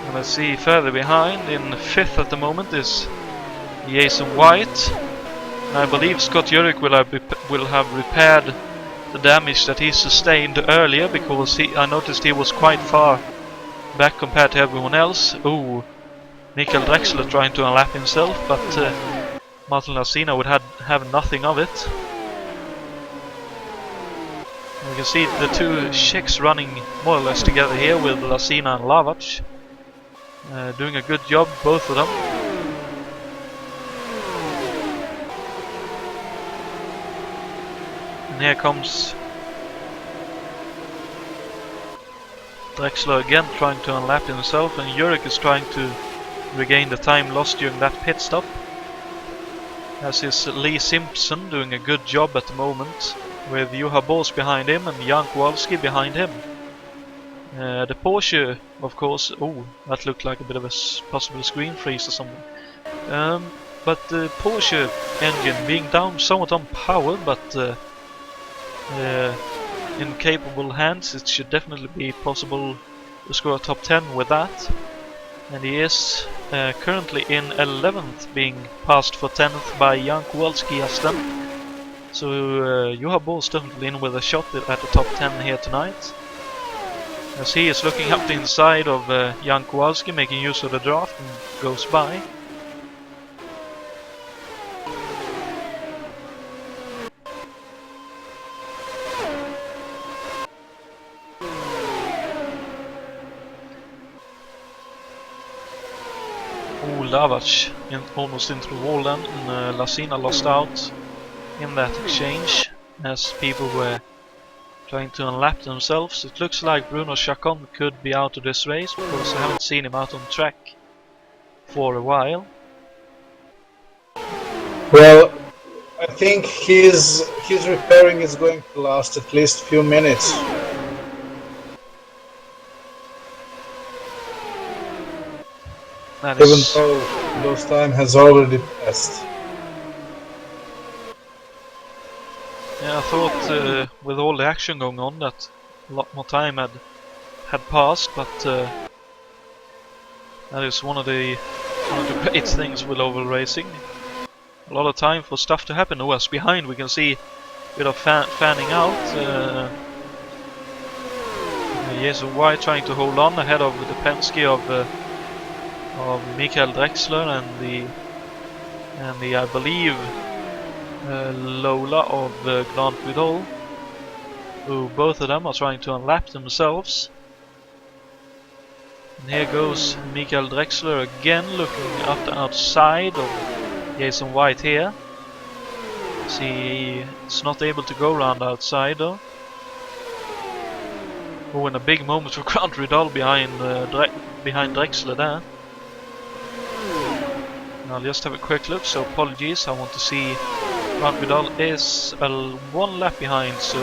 And let's see, further behind, in fifth at the moment, is Jason White. And I believe Scott Urick will have repaired the damage that he sustained earlier, because I noticed he was quite far back compared to everyone else. Ooh, Mikael Drexler trying to unlap himself, but Martin Lassina would have nothing of it. You can see the two Czechs running more or less together here with Lassina and Lavac. Doing a good job, both of them. And here comes Drexler again trying to unlap himself, and Urick is trying to regain the time lost during that pit stop. As is Lee Simpson doing a good job at the moment, with Juha Bols behind him and Jan Kowalski behind him. The Porsche, of course, oh, that looked like a bit of a possible screen freeze or something. But the Porsche engine being down somewhat on power, but in capable hands, it should definitely be possible to score a top 10 with that. And he is currently in 11th, being passed for 10th by Jan Kowalski just then. So Juha Bols definitely in with a shot at the top 10 here tonight. As he is looking up the inside of Jan Kowalski, making use of the draft, and goes by. Lavac almost into the wall then, and Lasina lost out in that exchange as people were trying to unlap themselves. It looks like Bruno Chacon could be out of this race because I haven't seen him out on track for a while. Well, I think his repairing is going to last at least a few minutes. Even though those time has already passed. Yeah, I thought with all the action going on that a lot more time had passed, but that is one of the great things with oval racing. A lot of time for stuff to happen. Oh, as behind we can see a bit of fanning out. Jason White trying to hold on ahead of the Penske of Michael Drexler and the I believe Lola of Grand Vidal, who both of them are trying to unlap themselves. And here goes Michael Drexler again, looking up the outside of Jason White here. He's not able to go around outside though. Oh, and a big moment for Grand Vidal behind Drexler there. I'll just have a quick look, so apologies, I want to see. Grand Vidal is one lap behind, so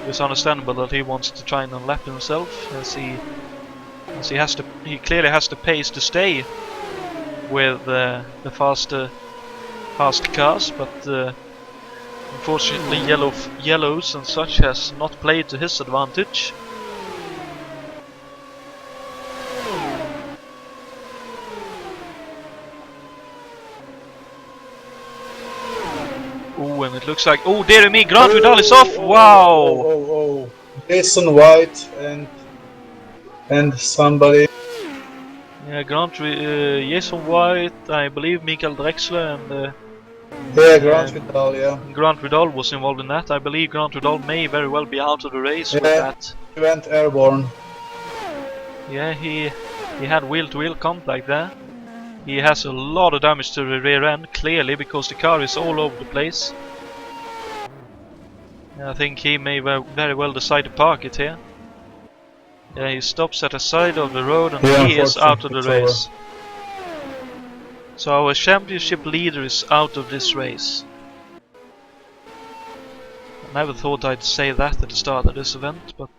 it's understandable that he wants to try and unlap himself, as he clearly has the pace to stay with the fast cars, but unfortunately yellows and such has not played to his advantage. Oh, and it looks like, oh dear me, Grand Vidal is off! Wow! Oh. Jason White and somebody. Yeah, Jason White, I believe Michael Drexler and yeah, Grand Vidal, yeah. Grand Vidal was involved in that. I believe Grand Vidal may very well be out of the race with that. He went airborne. Yeah, he had wheel-to-wheel contact there. He has a lot of damage to the rear end, clearly, because the car is all over the place. I think he may very well decide to park it here. Yeah, he stops at the side of the road and he is out of the race. So our championship leader is out of this race. I never thought I'd say that at the start of this event, but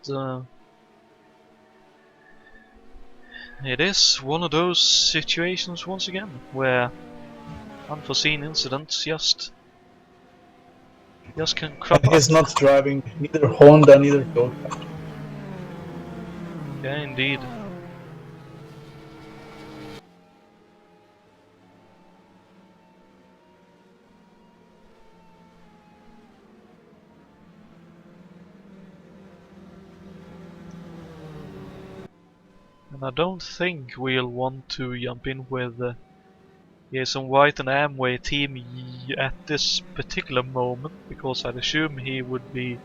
it is one of those situations once again where unforeseen incidents just can crop up. He's not driving neither Honda, neither Toyota. Yeah, indeed. And I don't think we'll want to jump in with Jason White and Amway team at this particular moment, because I'd assume he would be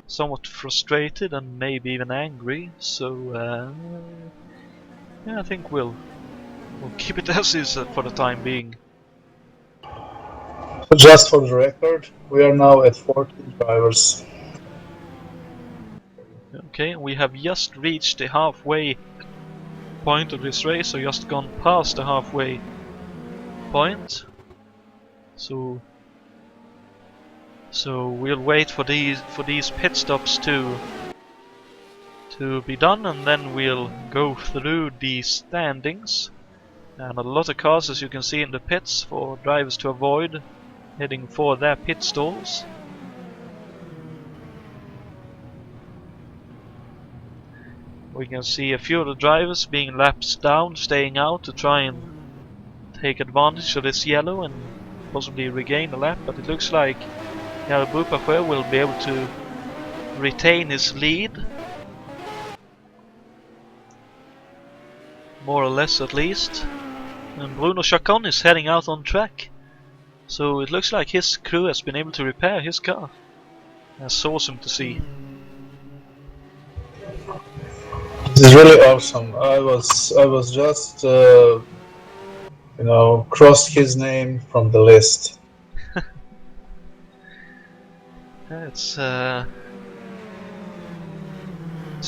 somewhat frustrated and maybe even angry. So yeah, I think we'll keep it as is for the time being. Just for the record, we are now at 14 drivers. Okay, we have just reached the halfway point of this race, so just gone past the halfway point. So we'll wait for these pit stops to be done, and then we'll go through the standings. And a lot of cars, as you can see in the pits, for drivers to avoid heading for their pit stalls. We can see a few of the drivers being laps down, staying out to try and take advantage of this yellow and possibly regain a lap, but it looks like Urick will be able to retain his lead. More or less, at least. And Bruno Chacon is heading out on track. So it looks like his crew has been able to repair his car. That's awesome to see. This is really awesome. I was just crossed his name from the list. It's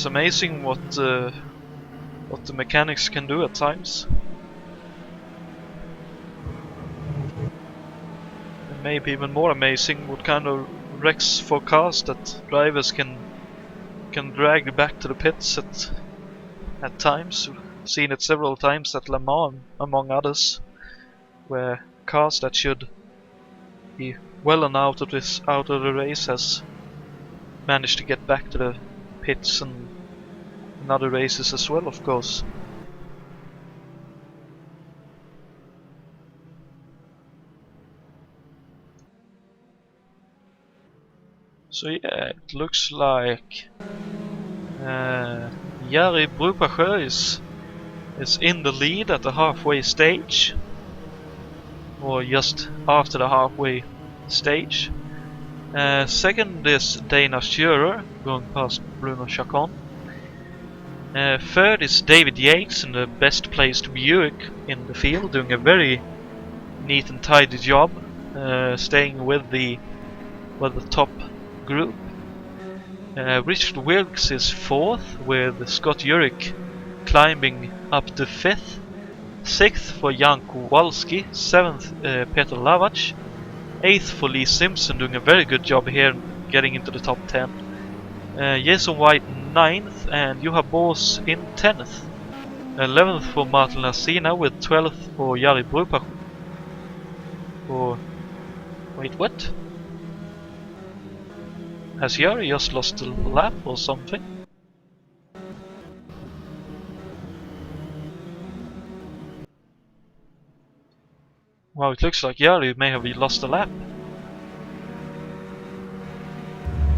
amazing what the mechanics can do at times. And maybe even more amazing what kind of wrecks for cars that drivers can drag back to the pits at times. We've seen it several times at Le Mans, among others, where cars that should be well and out of the race has managed to get back to the pits, and in other races as well, of course. So yeah, it looks like Jari Brupacher is in the lead at the halfway stage, or just after the halfway stage. Second is Dana Schurer, going past Bruno Chacon. Third is David Yates in the best placed Buick in the field, doing a very neat and tidy job, staying with the top group. Richard Wilkes is fourth, with Scott Urick climbing up to fifth. Sixth for Jan Kowalski, seventh Peter Lavach, eighth for Lee Simpson, doing a very good job here, getting into the top 10. Jason White 9th, and Juha Boos in 10th. 11th for Martin Lassina, with 12th for Jari Brupacher. Wait, what? Has Jari just lost a lap or something? Wow, it looks like Jari may have lost a lap.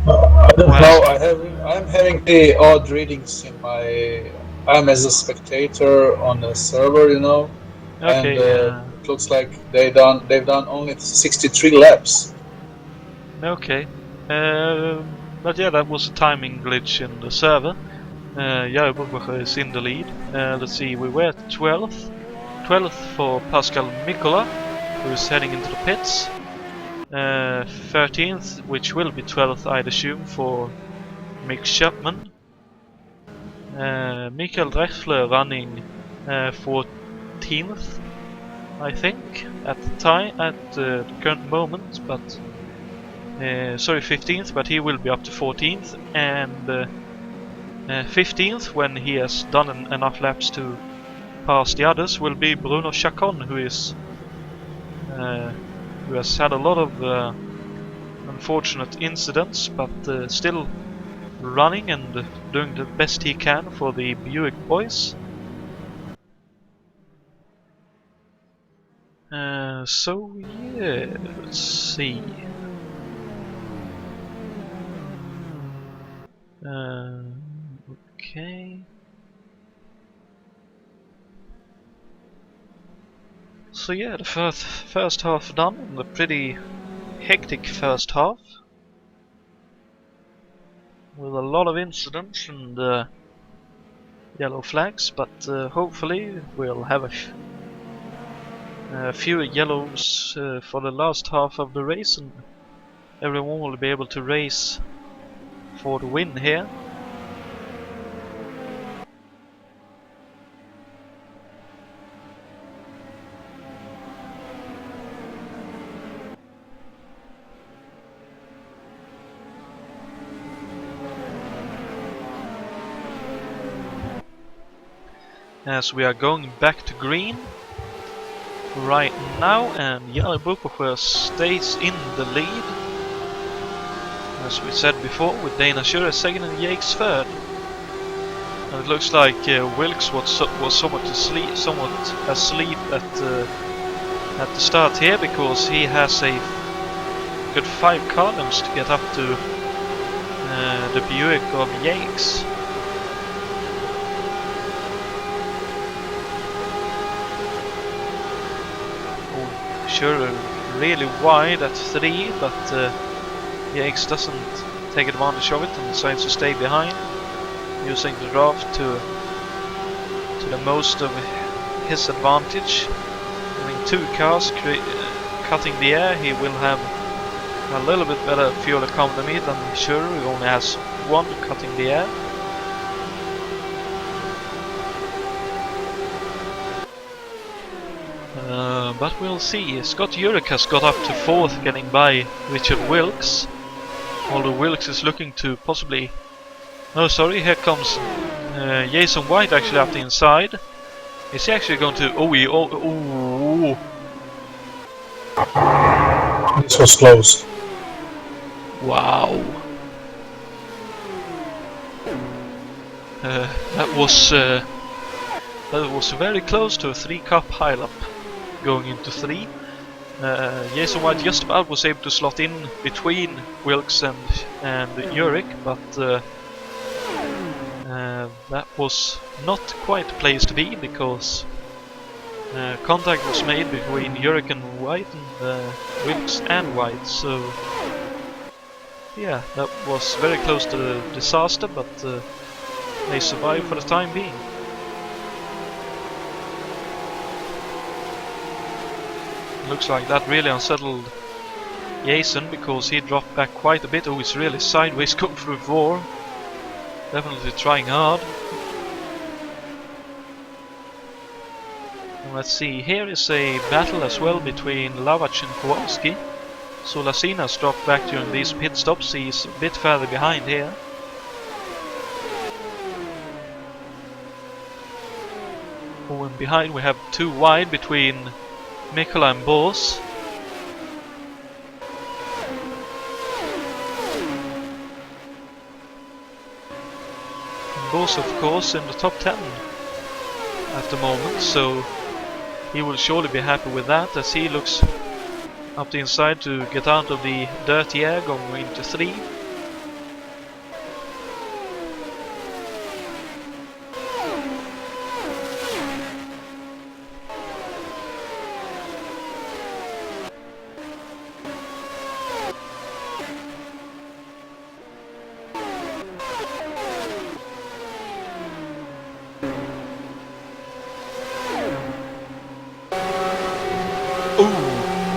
I don't know. I'm having the odd readings in my. I'm as a spectator on the server, Okay, and it looks like they've done only 63 laps. Okay. But yeah, that was a timing glitch in the server. Jari Brupacher is in the lead. Let's see, we were 12th. 12th for Pascal Mikola, who is heading into the pits. 13th, which will be 12th, I'd assume, for Mick Chapman. Michael Drechsler running 14th, I think, at the current moment, but sorry, 15th, but he will be up to 14th, and 15th, when he has done enough laps to pass the others, will be Bruno Chacon, who has had a lot of unfortunate incidents, but still running and doing the best he can for the Buick boys. So yeah, let's see. Okay. So yeah, the first half done, and a pretty hectic first half, with a lot of incidents and yellow flags, but hopefully we'll have a few yellows for the last half of the race, and everyone will be able to race for the win here. as we are going back to green right now, and Yellow Booper stays in the lead. As we said before, with Dana Shure second and Yakes third. And it looks like Wilkes was somewhat asleep at the start here, because he has a good 5 columns to get up to the Buick of Yakes. Oh, Shure really wide at 3, but Yakes doesn't take advantage of it and decides to stay behind, using the draft to the most of his advantage. Having 2 cars cutting the air, he will have a little bit better fuel economy than Shure, who only has 1 cutting the air. But we'll see. Scott Urick has got up to 4th, getting by Richard Wilkes. Although Wilkes is looking to possibly... No, sorry, here comes Jason White actually up the inside. Is he actually going to... Oh. This was close. Wow. That was very close to a 3-car pileup going into 3. Jason White just about was able to slot in between Wilkes and Urick, but that was not quite the place to be, because contact was made between Urick and White, and Wilkes and White, so yeah, that was very close to the disaster, but they survived for the time being. Looks like that really unsettled Jason, because he dropped back quite a bit. Oh, he's really sideways going through 4. Definitely trying hard. And let's see, here is a battle as well between Lavach and Kowalski. So Lasina's dropped back during these pit stops. He's a bit further behind here. Oh, and behind we have 2 wide between Mikola and Bors. Bors, of course, in the top 10 at the moment, so he will surely be happy with that, as he looks up the inside to get out of the dirty air going into 3.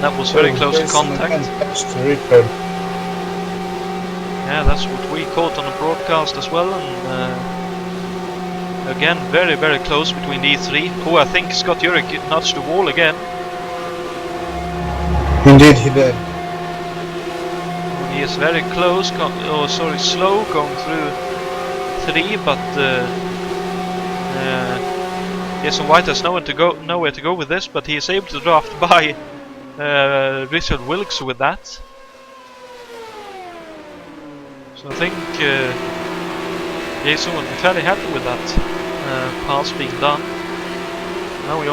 That was very close to contact. Yeah, that's what we caught on the broadcast as well, and again, very, very close between these 3. Oh, I think Scott Urick nudged the wall again. Indeed, he did. He is very close, slow going through 3, but Jason White has nowhere to go with this, but he is able to draft by Richard Wilkes with that. So I think Jason will be fairly happy with that pass being done. Now we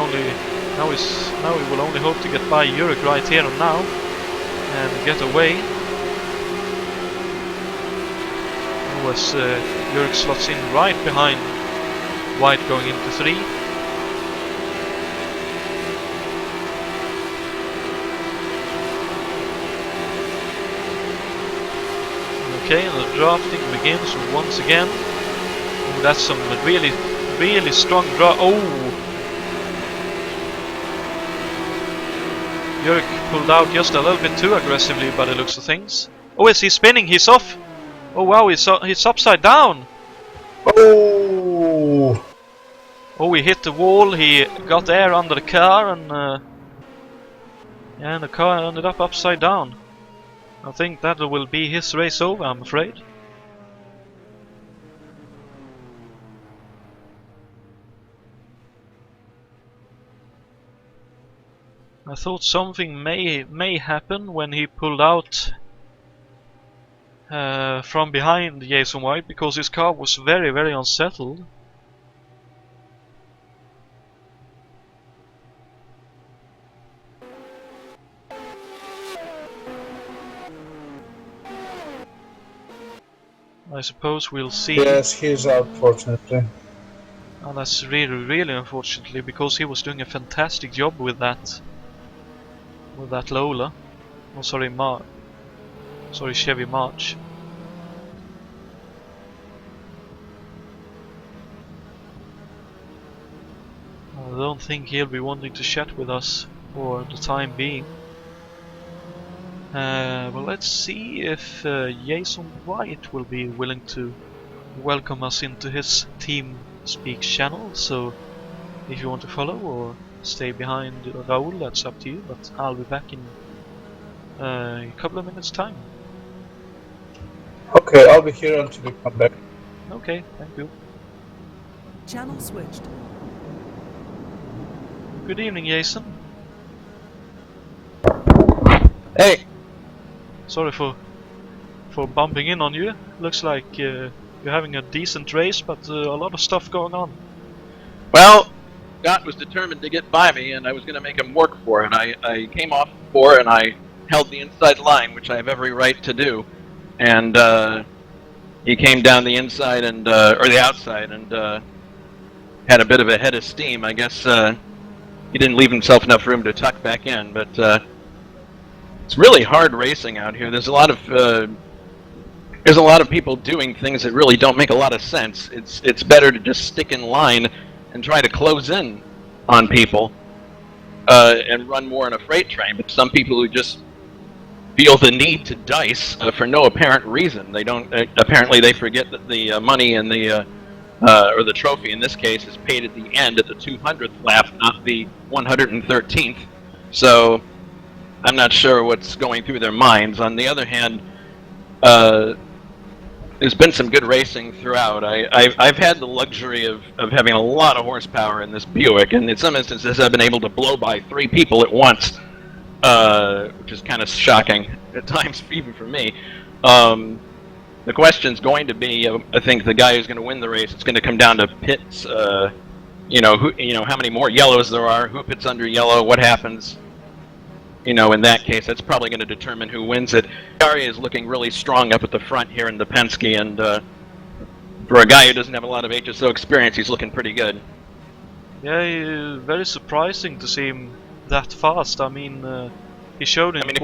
will only hope to get by Urick right here and now and get away. As Urick slots in right behind White going into 3. Okay, and the drafting begins once again. Oh, that's some really, really strong draw. Oh! Urick pulled out just a little bit too aggressively by the looks of things. Oh, is he spinning? He's off! Oh wow, he's upside down! Oh! Oh, he hit the wall, he got air under the car, and yeah, and the car ended up upside down. I think that will be his race over, I'm afraid. I thought something may happen when he pulled out from behind Jason White, because his car was very, very unsettled. I suppose we'll see. Yes, he's out, fortunately. And that's really, really unfortunately, because he was doing a fantastic job with that Lola. Oh, sorry, Chevy March. I don't think he'll be wanting to chat with us for the time being. Well, let's see if Jason White will be willing to welcome us into his Team Speak channel. So if you want to follow or stay behind Raul, that's up to you, but I'll be back in a couple of minutes time. Okay, I'll be here until you come back. Okay, thank you. Channel switched. Good evening, Jason. Hey! Sorry for bumping in on you. Looks like you're having a decent race, but a lot of stuff going on. Well, Scott was determined to get by me, and I was going to make him work for it. I came off 4 and I held the inside line, which I have every right to do. And he came down the inside and or the outside, and had a bit of a head of steam. I guess he didn't leave himself enough room to tuck back in, but it's really hard racing out here. There's a lot of people doing things that really don't make a lot of sense. It's better to just stick in line and try to close in on people and run more in a freight train. But some people who just feel the need to dice for no apparent reason. They don't. Apparently, they forget that the money and the or the trophy in this case is paid at the end at the 200th lap, not the 113th. So I'm not sure what's going through their minds. On the other hand, there's been some good racing throughout. I've had the luxury of having a lot of horsepower in this Buick, and in some instances I've been able to blow by 3 people at once, which is kind of shocking at times, even for me. The question's going to be, I think, the guy who's going to win the race. It's going to come down to pits. How many more yellows there are, who pits under yellow, what happens. In that case, that's probably going to determine who wins it. Ari is looking really strong up at the front here in the Penske, and for a guy who doesn't have a lot of HSO experience, he's looking pretty good. Yeah, very surprising to see him that fast. I mean, he showed in. I mean, if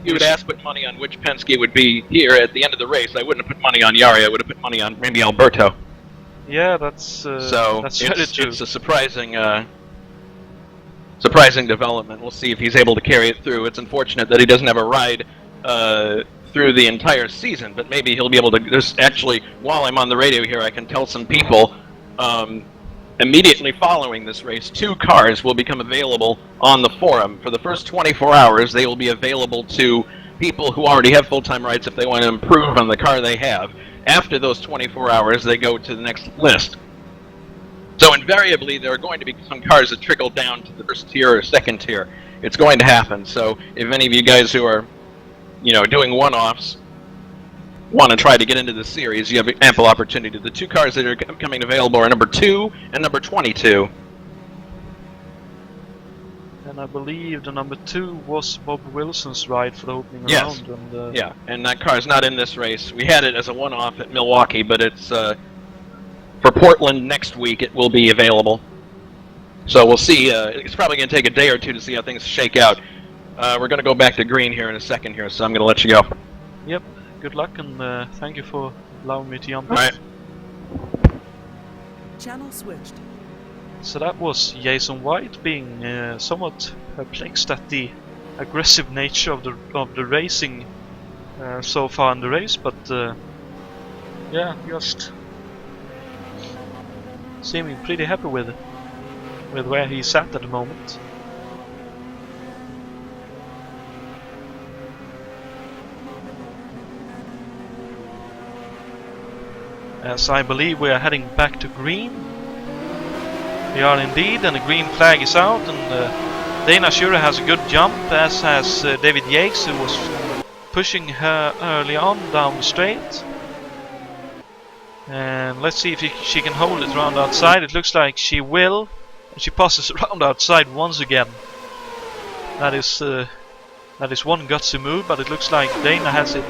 you would ask put money on which Penske would be here at the end of the race, I wouldn't have put money on Yari. I would have put money on maybe Alberto. Yeah, that's very true. It's a surprising development. We'll see if he's able to carry it through. It's unfortunate that he doesn't have a ride through the entire season, but maybe he'll be able to. There's actually, while I'm on the radio here, I can tell some people immediately following this race, 2 cars will become available on the forum. For the first 24 hours, they will be available to people who already have full-time rides if they want to improve on the car they have. After those 24 hours, they go to the next list. So invariably, there are going to be some cars that trickle down to the first tier or second tier. It's going to happen. So if any of you guys who are, doing one-offs want to try to get into the series, you have ample opportunity. The 2 cars that are coming available are number 2 and number 22. And I believe the number 2 was Bob Wilson's ride for the opening Yes. round. And, Yeah, and that car's not in this race. We had it as a one-off at Milwaukee, but it's for Portland next week. It will be available. So we'll see. It's probably going to take a day or 2 to see how things shake out. We're going to go back to green here in a second here, so I'm going to let you go. Yep. Good luck, and thank you for allowing me to jump. All right. Channel switched. So that was Jason White being somewhat perplexed at the aggressive nature of the racing so far in the race, but yeah, just seeming pretty happy with where he's at the moment. As I believe we are heading back to green. We are indeed, and the green flag is out, and Dana Shura has a good jump, as has David Yates, who was pushing her early on down the straight. And let's see if she can hold it around outside. It looks like she will. And she passes around outside once again. That is one gutsy move, but it looks like Dana has it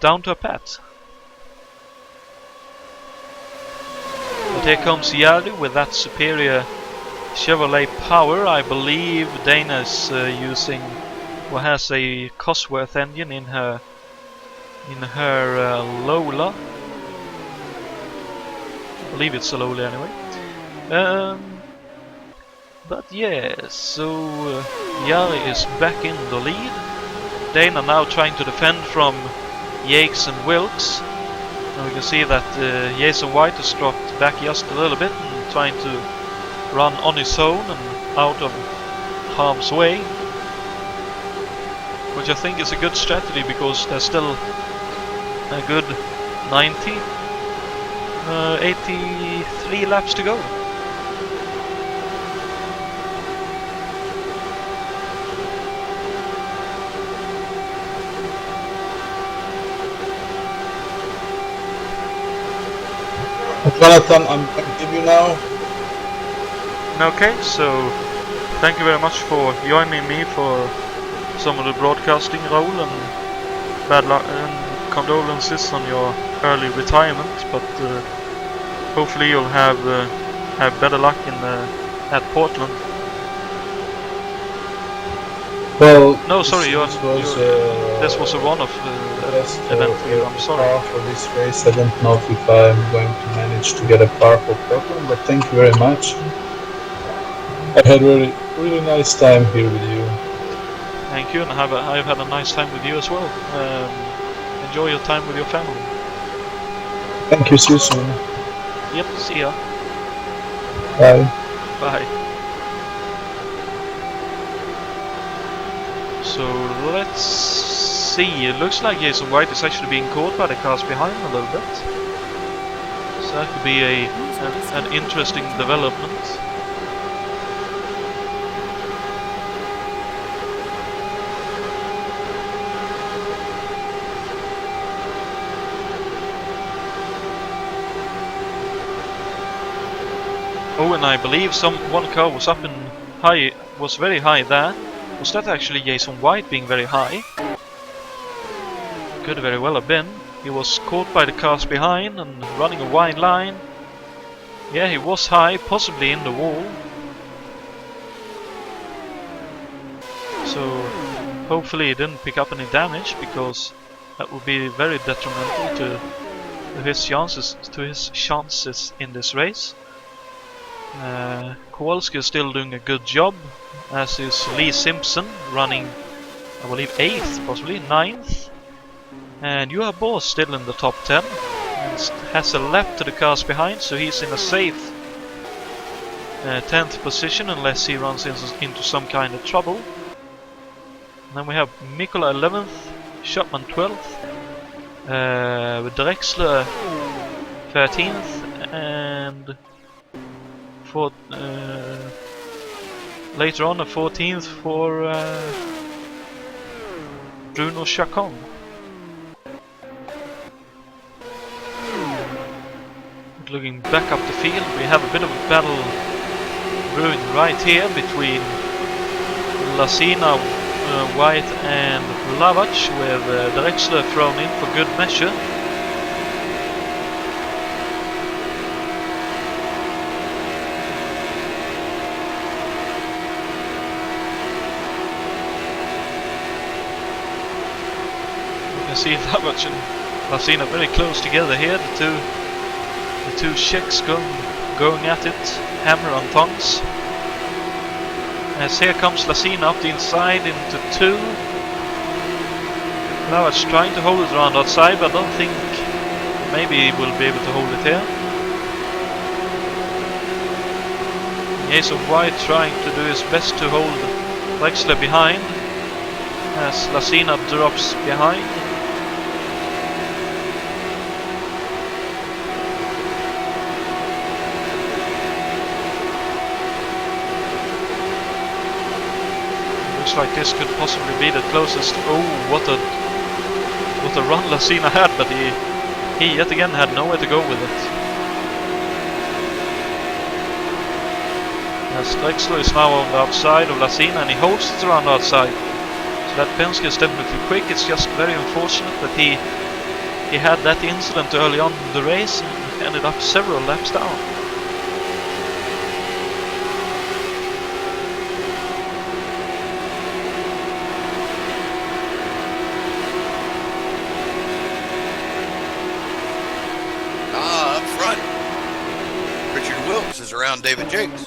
down to a pat. But here comes Yari with that superior Chevrolet power. I believe Dana's using, or has a Cosworth engine in her Lola. I believe it's a Lola anyway. But yeah, so Yari is back in the lead. Dana now trying to defend from Yates and Wilkes. And we can see that Yates and White has dropped back just a little bit and trying to run on his own and out of harm's way. Which I think is a good strategy, because there's still a good 83 laps to go. Jonathan, I'm going to give you now. Okay, so thank you very much for joining me for some of the broadcasting role, and bad luck and condolences on your early retirement. But hopefully you'll have better luck at Portland. Well, no, sorry, this was a one-off event for you. I'm sorry. For this race, I don't know if I'm going to manage to get a car for Portland, but thank you very much. I had really nice time here with you. Thank you, and I've had a nice time with you as well. Enjoy your time with your family. Thank you, see you soon. Yep, see ya. Bye. Bye. So let's see, it looks like Jason White is actually being caught by the cars behind a little bit. So that could be an interesting development. Oh, and I believe one car was up in high, was very high there. Was that actually Jason White being very high? Could very well have been. He was caught by the cars behind and running a wide line. Yeah, he was high, possibly in the wall. So hopefully he didn't pick up any damage, because that would be very detrimental to his chances in this race. Kowalski is still doing a good job, as is Lee Simpson, running, I believe, 8th, possibly 9th. And you have Boss still in the top 10, and has a lap to the cars behind, so he's in a safe 10th position, unless he runs into some kind of trouble. And then we have Mikola 11th, Shopman 12th, Drexler 13th, and later on a 14th for Bruno Chacon. Looking back up the field, we have a bit of a battle brewing right here between Lasina, White and Lavach, with Drexler thrown in for good measure. See Lavach and Lasina very close together here. The two Czechs going at it, hammer on tongs. As here comes Lasina up the inside into 2. Lavach trying to hold it around outside, but I don't think maybe he will be able to hold it here. Jason White trying to do his best to hold Drexler behind, as Lasina drops behind. looks like this could possibly be the closest. Oh, what a run Lacina had, but he yet again had nowhere to go with it. As Drexler is now on the outside of Lacina, and he holds it around the outside. So that Penske is definitely quick. It's just very unfortunate that he had that incident early on in the race and ended up several laps down. Up front, Richard Wilkes is around David Jakes.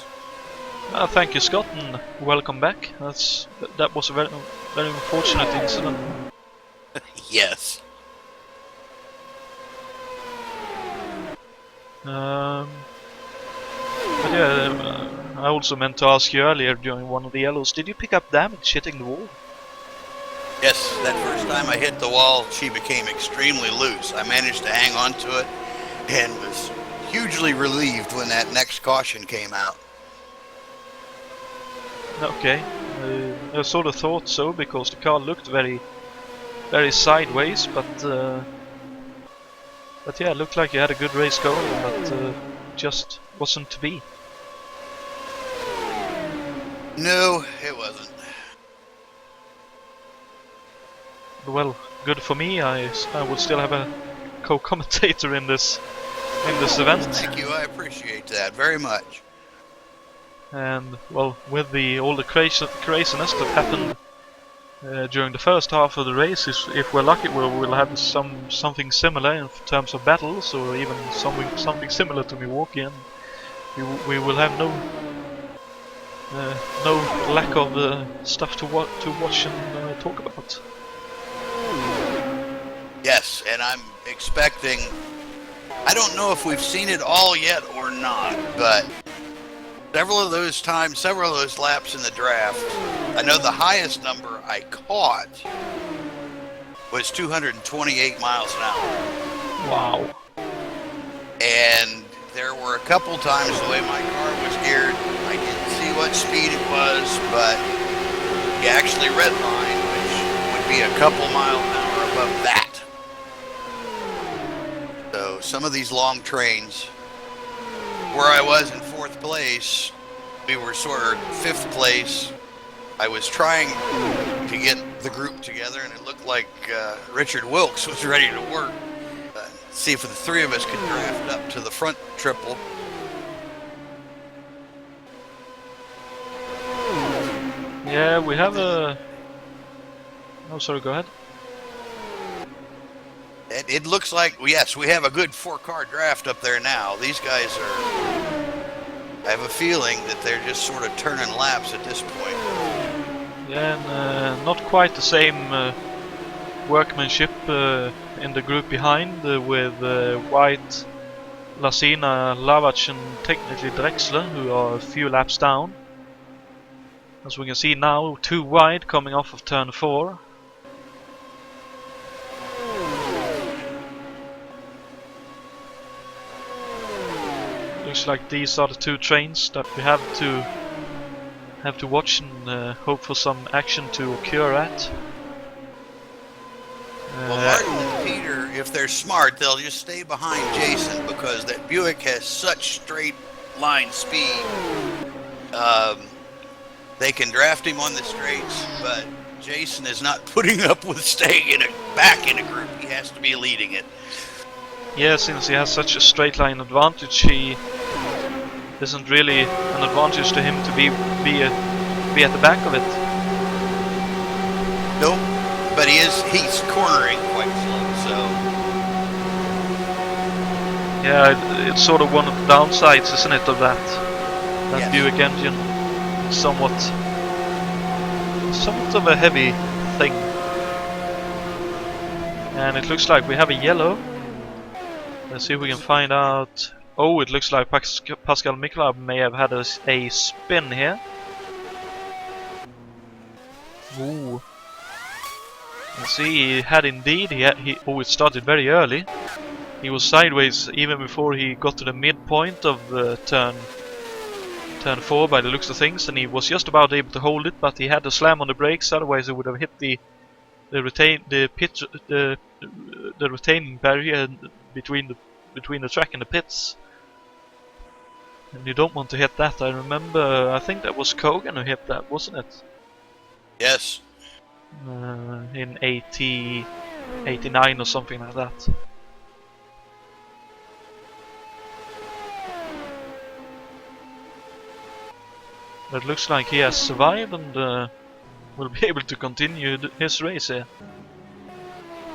Thank you, Scott, and welcome back. That was a very unfortunate incident. Yes. But yeah, I also meant to ask you earlier during one of the yellows, did you pick up damage hitting the wall? Yes, that first time I hit the wall, she became extremely loose. I managed to hang on to it and was hugely relieved when that next caution came out. Okay, I sort of thought so, because the car looked very sideways, but yeah, it looked like you had a good race going, but just wasn't to be. No, it wasn't. Well, good for me. I would still have a co-commentator in this event. Thank you, I appreciate that very much. And well, with all the craziness that happened during the first half of the race, if we're lucky, we'll have something similar in terms of battles, or even something similar to Milwaukee, and we will have no lack of stuff to watch and talk about. Yes, and I'm expecting, I don't know if we've seen it all yet or not, but several of those laps in the draft, I know the highest number I caught was 228 miles an hour. Wow. And there were a couple times the way my car was geared, I didn't see what speed it was, but you actually redlined, which would be a couple miles an hour above that. So some of these long trains, where I was in 4th place, we were sort of 5th place. I was trying to get the group together, and it looked like Richard Wilkes was ready to work. See if the three of us could draft up to the front triple. Yeah, we have a... Oh, sorry, go ahead. It looks like, yes, we have a good 4-car draft up there now. These guys are... I have a feeling that they're just sort of turning laps at this point. Yeah, and not quite the same workmanship in the group behind, with White, Lacina, Lavach and technically Drexler, who are a few laps down. As we can see now, 2 wide coming off of turn 4. Looks like these are the 2 trains that we have to watch and hope for some action to occur at. Well, Martin and Peter, if they're smart, they'll just stay behind Jason, because that Buick has such straight line speed. They can draft him on the straights, but Jason is not putting up with staying back in a group. He has to be leading it. Yeah, since he has such a straight line advantage, he isn't really an advantage to him to be at the back of it. Nope, but he's cornering quite slow, so... Yeah, it's sort of one of the downsides, isn't it, of that Yes. Buick engine. Somewhat of a heavy thing. And it looks like we have a yellow. Let's see if we can find out. Oh, it looks like Pascal Mikulab may have had a spin here. Ooh. Let's see, he had indeed. Oh, it started very early. He was sideways even before he got to the midpoint of turn turn 4 by the looks of things, and he was just about able to hold it, but he had to slam on the brakes, otherwise he would have hit the retaining barrier between the track and the pits. And you don't want to hit that. I remember, I think that was Kogan who hit that, wasn't it? Yes. In 89 or something like that. But it looks like he has survived and will be able to continue his race here.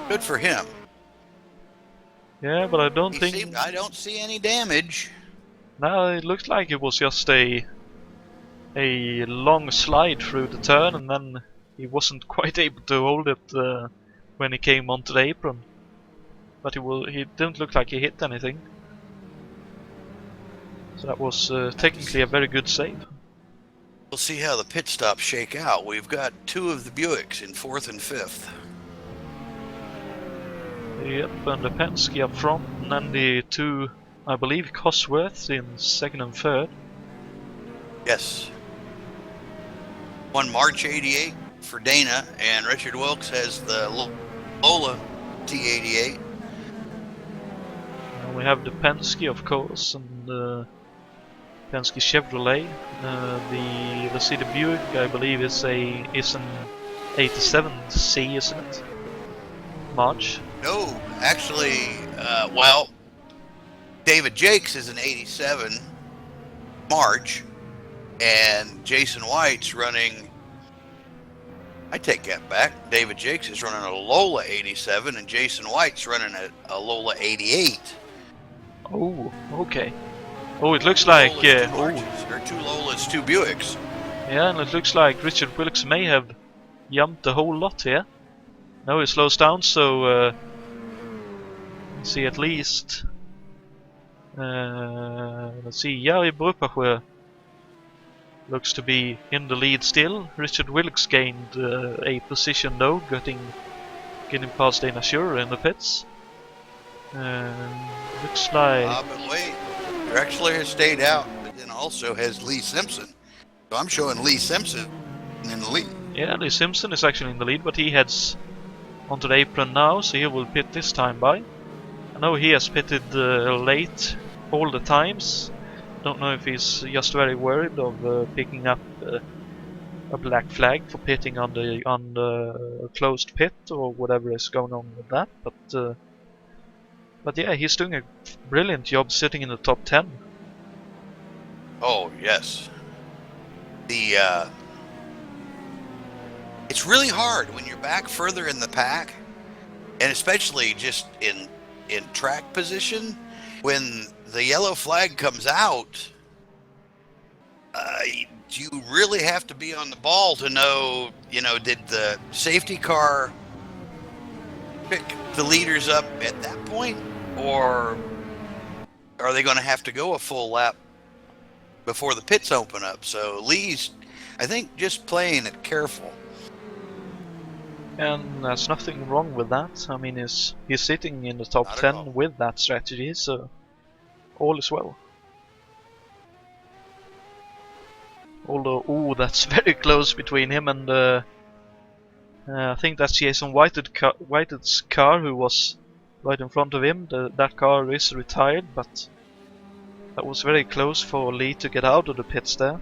Good for him. Yeah, but I don't think... I don't see any damage. No, it looks like it was just a long slide through the turn, and then he wasn't quite able to hold it when he came onto the apron. But he didn't look like he hit anything. So that was technically a very good save. We'll see how the pit stops shake out. We've got 2 of the Buicks in 4th and 5th. Yep, and the Penske up front, and then the 2, I believe, Cosworths in 2nd and 3rd. Yes. 1 March 88 for Dana, and Richard Wilkes has the Lola T88. And we have the Penske, of course, and the Penske Chevrolet. The Buick, I believe, is an 87C, isn't it? March. No, actually, well, David Jakes is an 87 March, and Jason White's running... I take that back. David Jakes is running a Lola 87, and Jason White's running a Lola 88. Oh, okay. Oh, it looks like... Two Lolas, 2 Buicks. Yeah, and it looks like Richard Wilkes may have jumped a whole lot here. Now he slows down, so... let's see, at least... let's see, Jari Brupacher looks to be in the lead still. Richard Wilkes gained a position though, getting past Dana Schurer in the pits. Looks like... but wait, Drexler has stayed out, but then also has Lee Simpson. So I'm showing Lee Simpson in the lead. Yeah, Lee Simpson is actually in the lead, but he heads onto the apron now, so he will pit this time by. I know he has pitted late all the times. Don't know if he's just very worried of picking up a black flag for pitting on the closed pit or whatever is going on with that. But yeah, he's doing a brilliant job sitting in the top 10. Oh yes. It's really hard when you're back further in the pack, and especially just in track position. When the yellow flag comes out, you really have to be on the ball to know, did the safety car pick the leaders up at that point, or are they going to have to go a full lap before the pits open up? So Lee's, I think, just playing it careful. And there's nothing wrong with that. I mean, he's sitting in the top 10 with that strategy, so all is well. Although, ooh, that's very close between him and I think that's Jason Whitehead's car, who was right in front of him. That car is retired, but that was very close for Lee to get out of the pits there.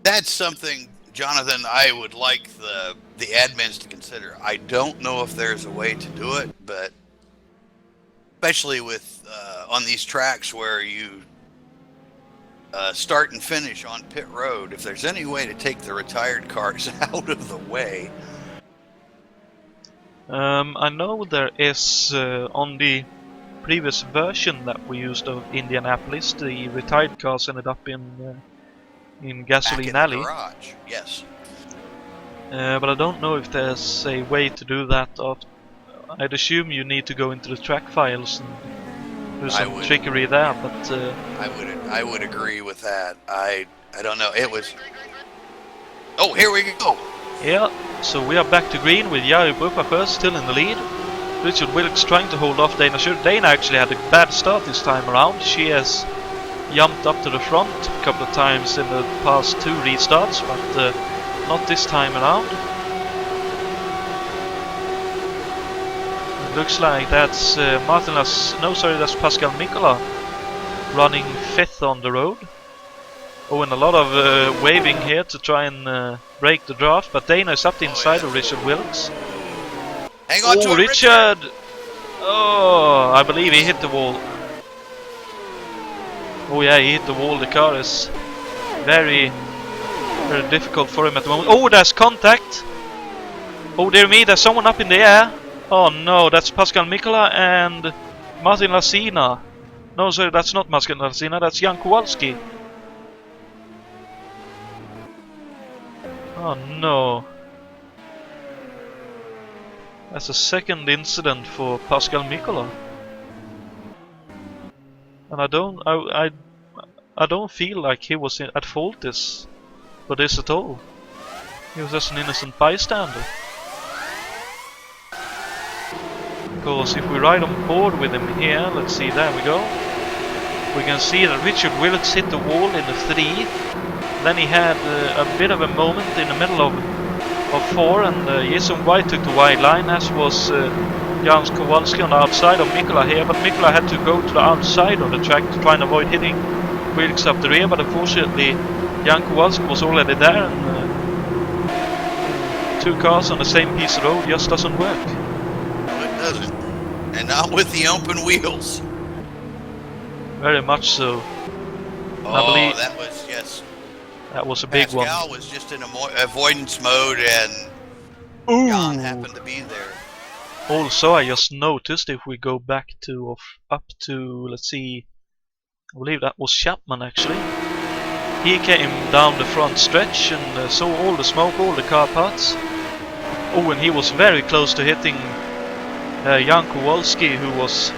That's something, Jonathan, I would like the admins to consider. I don't know if there's a way to do it, but especially with on these tracks where you start and finish on pit road, if there's any way to take the retired cars out of the way. I know there is on the previous version that we used of Indianapolis, the retired cars ended up in Gasoline Alley. The garage, yes. But I don't know if there's a way to do that. I'd assume you need to go into the track files and do some trickery there. But I would agree with that. I don't know. It was. Oh, here we go. Yeah. So we are back to green with Jari Brupacher still in the lead. Richard Wilkes trying to hold off Dana Schur. Dana actually had a bad start this time around. She has jumped up to the front a couple of times in the past 2 restarts, but not this time around. It looks like that's that's Pascal Mikola running 5th on the road. Oh, and a lot of waving here to try and break the draft, but Dana is up the inside of Richard Wilkes. Hang on to it, Richard! Oh, I believe he hit the wall. Oh yeah, he hit the wall. The car is very, very difficult for him at the moment. Oh, there's contact! Oh dear me, there's someone up in the air. Oh no, that's Pascal Mikola and Martin Lasina. No, sorry, that's not Pascal Lasina, that's Jan Kowalski. Oh no. That's a second incident for Pascal Mikola. And I don't feel like he was at fault for this at all. He was just an innocent bystander. Because if we ride on board with him here, let's see, there we go. We can see that Richard Wilkes hit the wall in the 3. Then he had a bit of a moment in the middle of 4, and Jason White took the wide line, as was Jan Kowalski on the outside of Mikola here. But Mikola had to go to the outside of the track to try and avoid hitting Wilkes up the rear, but unfortunately Jan Kowalski was already there, and 2 cars on the same piece of road just doesn't work. No, it doesn't. And not with the open wheels. Very much so. Oh, I believe that was, yes. that was a big one. Pascal was just in avoidance mode, and Jan happened to be there. Also, I just noticed, if we go back to up to, let's see, I believe that was Chapman actually. He came down the front stretch and saw all the smoke, all the car parts. Oh, and he was very close to hitting Jan Kowalski, who was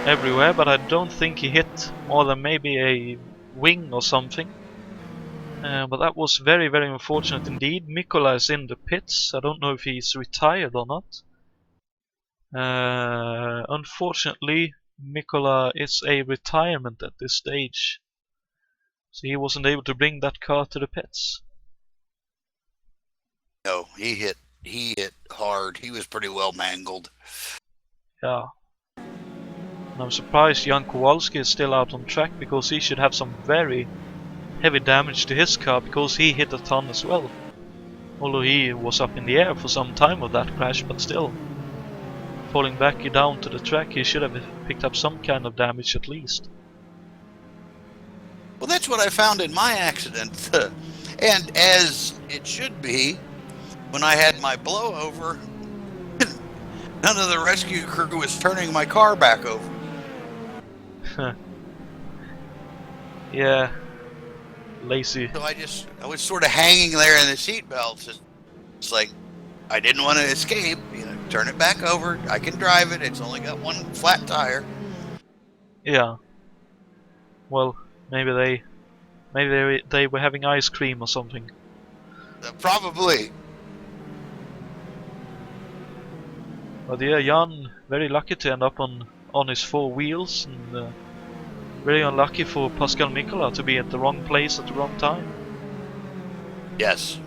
everywhere, but I don't think he hit more than maybe a wing or something. But that was very, very unfortunate indeed. Mikola is in the pits. I don't know if he's retired or not. Unfortunately, Mikola is a retirement at this stage, so he wasn't able to bring that car to the pits. No, he hit hard. He was pretty well mangled. Yeah. And I'm surprised Jan Kowalski is still out on track, because he should have some very heavy damage to his car, because he hit a ton as well. Although he was up in the air for some time of that crash, but still. Falling back down to the track, he should have picked up some kind of damage at least. Well, that's what I found in my accident. And as it should be, when I had my blowover, none of the rescue crew was turning my car back over. Yeah. Lazy. So I was sort of hanging there in the seat belts. It's like, I didn't want to escape. You know, turn it back over. I can drive it. It's only got 1 flat tire. Yeah. Well, maybe they were having ice cream or something. Probably. But yeah, Jan very lucky to end up on his 4 wheels, and very unlucky for Pascal Mikola to be at the wrong place at the wrong time. Yes.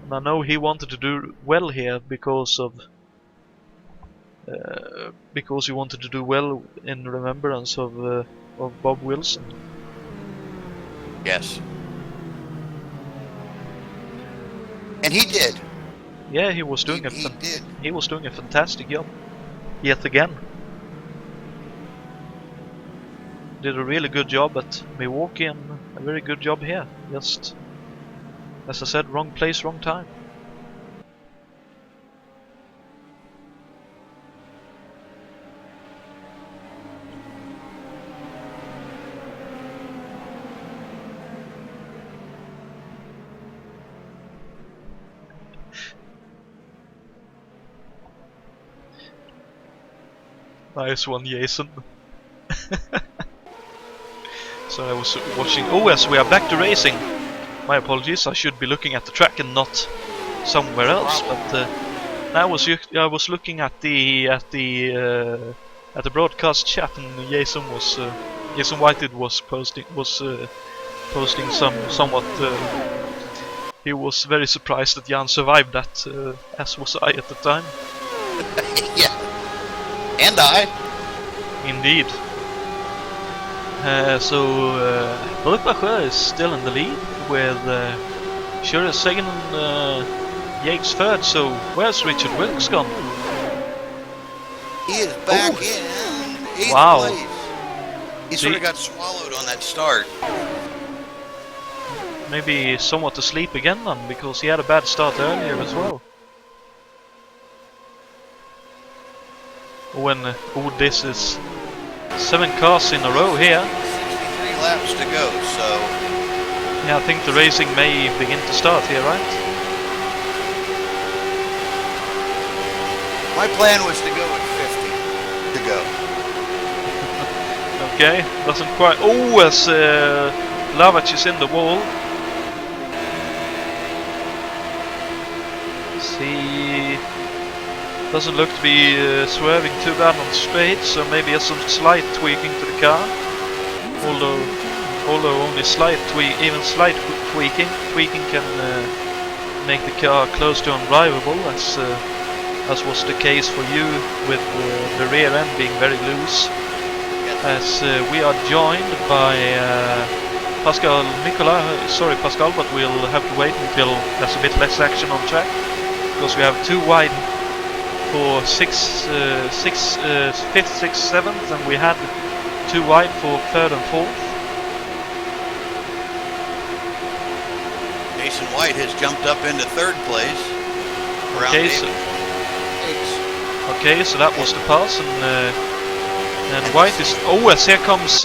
And I know he wanted to do well here because he wanted to do well in remembrance of Bob Wilson. Yes. And he did. Yeah, he was doing he was doing a fantastic job yet again. Did a really good job at Milwaukee and a very good job here. Just, as I said, wrong place, wrong time. Nice one, Jason. So I was watching. Oh, yes, we are back to racing. My apologies, I should be looking at the track and not somewhere else. But I was looking at the broadcast chat, and Jason Whitehead was posting somewhat. He was very surprised that Jan survived that, as was I at the time. Yeah. And I. Indeed. Brukbachö is still in the lead with Shure second and Yates third. So where's Richard Wilkes gone? He is back in 8th place. He sort of got swallowed on that start. Maybe somewhat asleep again then, because he had a bad start earlier as well. This is 7 cars in a row here. 63 laps to go, so... Yeah, I think the racing may begin to start here, right? My plan was to go at 50 to go. Okay, doesn't quite... Oh, as Lavach is in the wall. He doesn't look to be swerving too bad on the straight, so maybe has some slight tweaking to the car. Although only slight tweaking can make the car close to undrivable, as was the case for you with the rear end being very loose. As we are joined by Pascal Nicola. Sorry Pascal, but we'll have to wait until there's a bit less action on track, because we have 2 wide for 5th, 6th, 7th, and we had 2 wide for 3rd and 4th. Jason White has jumped up into 3rd place. Okay, so that was the pass, and White is... Oh, as here comes...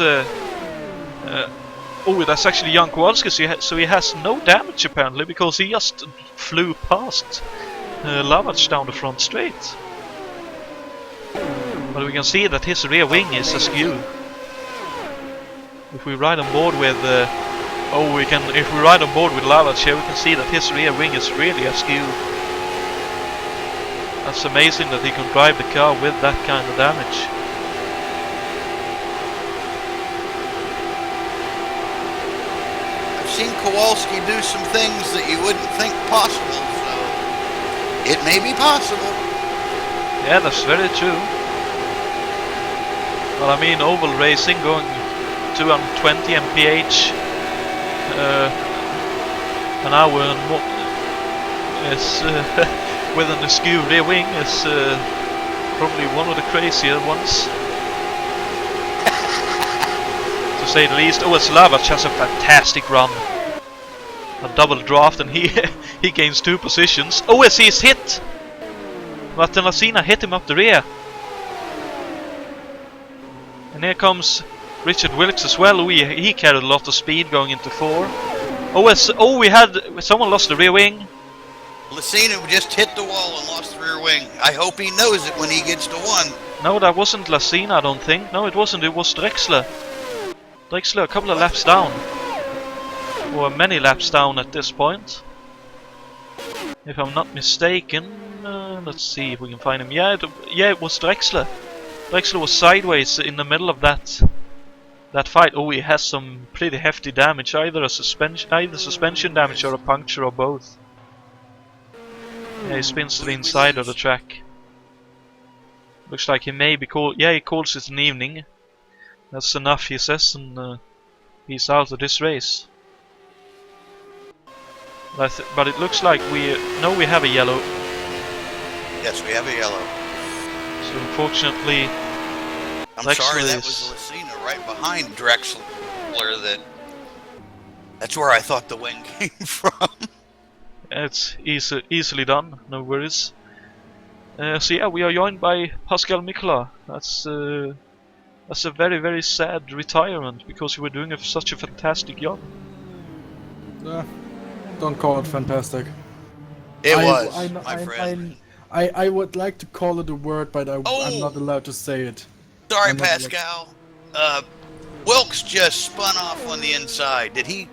oh, that's actually Jan Kowalski, so he has no damage apparently, because he just flew past Lavach down the front straight. But we can see that his rear wing is askew. If we ride on board with if we ride on board with Lavach here, we can see that his rear wing is really askew. That's amazing that he can drive the car with that kind of damage. I've seen Kowalski do some things that you wouldn't think possible, so it may be possible. Yeah, that's very true. Well, I mean, oval racing going 220 mph an hour and more is with an askew rear wing is probably one of the crazier ones, to say the least. Oh, Lavach has a fantastic run, a double draft, and he gains 2 positions. Oh, as he is hit, but Lasina hit him up the rear. And here comes Richard Wilkes as well. He carried a lot of speed going into 4. We had someone lost the rear wing. Lasina just hit the wall and lost the rear wing. I hope he knows it when he gets to 1. No, that wasn't Lasina, I don't think. No, it wasn't. It was Drexler. Drexler, a couple of laps down, or many laps down at this point, if I'm not mistaken. Let's see if we can find him. Yeah, it was Drexler. Drexler was sideways in the middle of that fight. Oh, he has some pretty hefty damage, either suspension damage or a puncture or both. Yeah, he spins to the inside of the track. Looks like he may be called. Yeah, he calls it an evening. That's enough, he says, and he's out of this race. But it looks like we have a yellow. Yes, we have a yellow. So unfortunately, I'm Drexler sorry, that was Lasina right behind Drexler. That's where I thought the wing came from. It's easily done, no worries. So yeah, we are joined by Pascal Nicola. That's a very, very sad retirement, because you were doing such a fantastic job. Don't call it fantastic. It was, my friend. I would like to call it a word, but I'm not allowed to say it. Sorry, Pascal. Wilkes just spun off on the inside. Did he?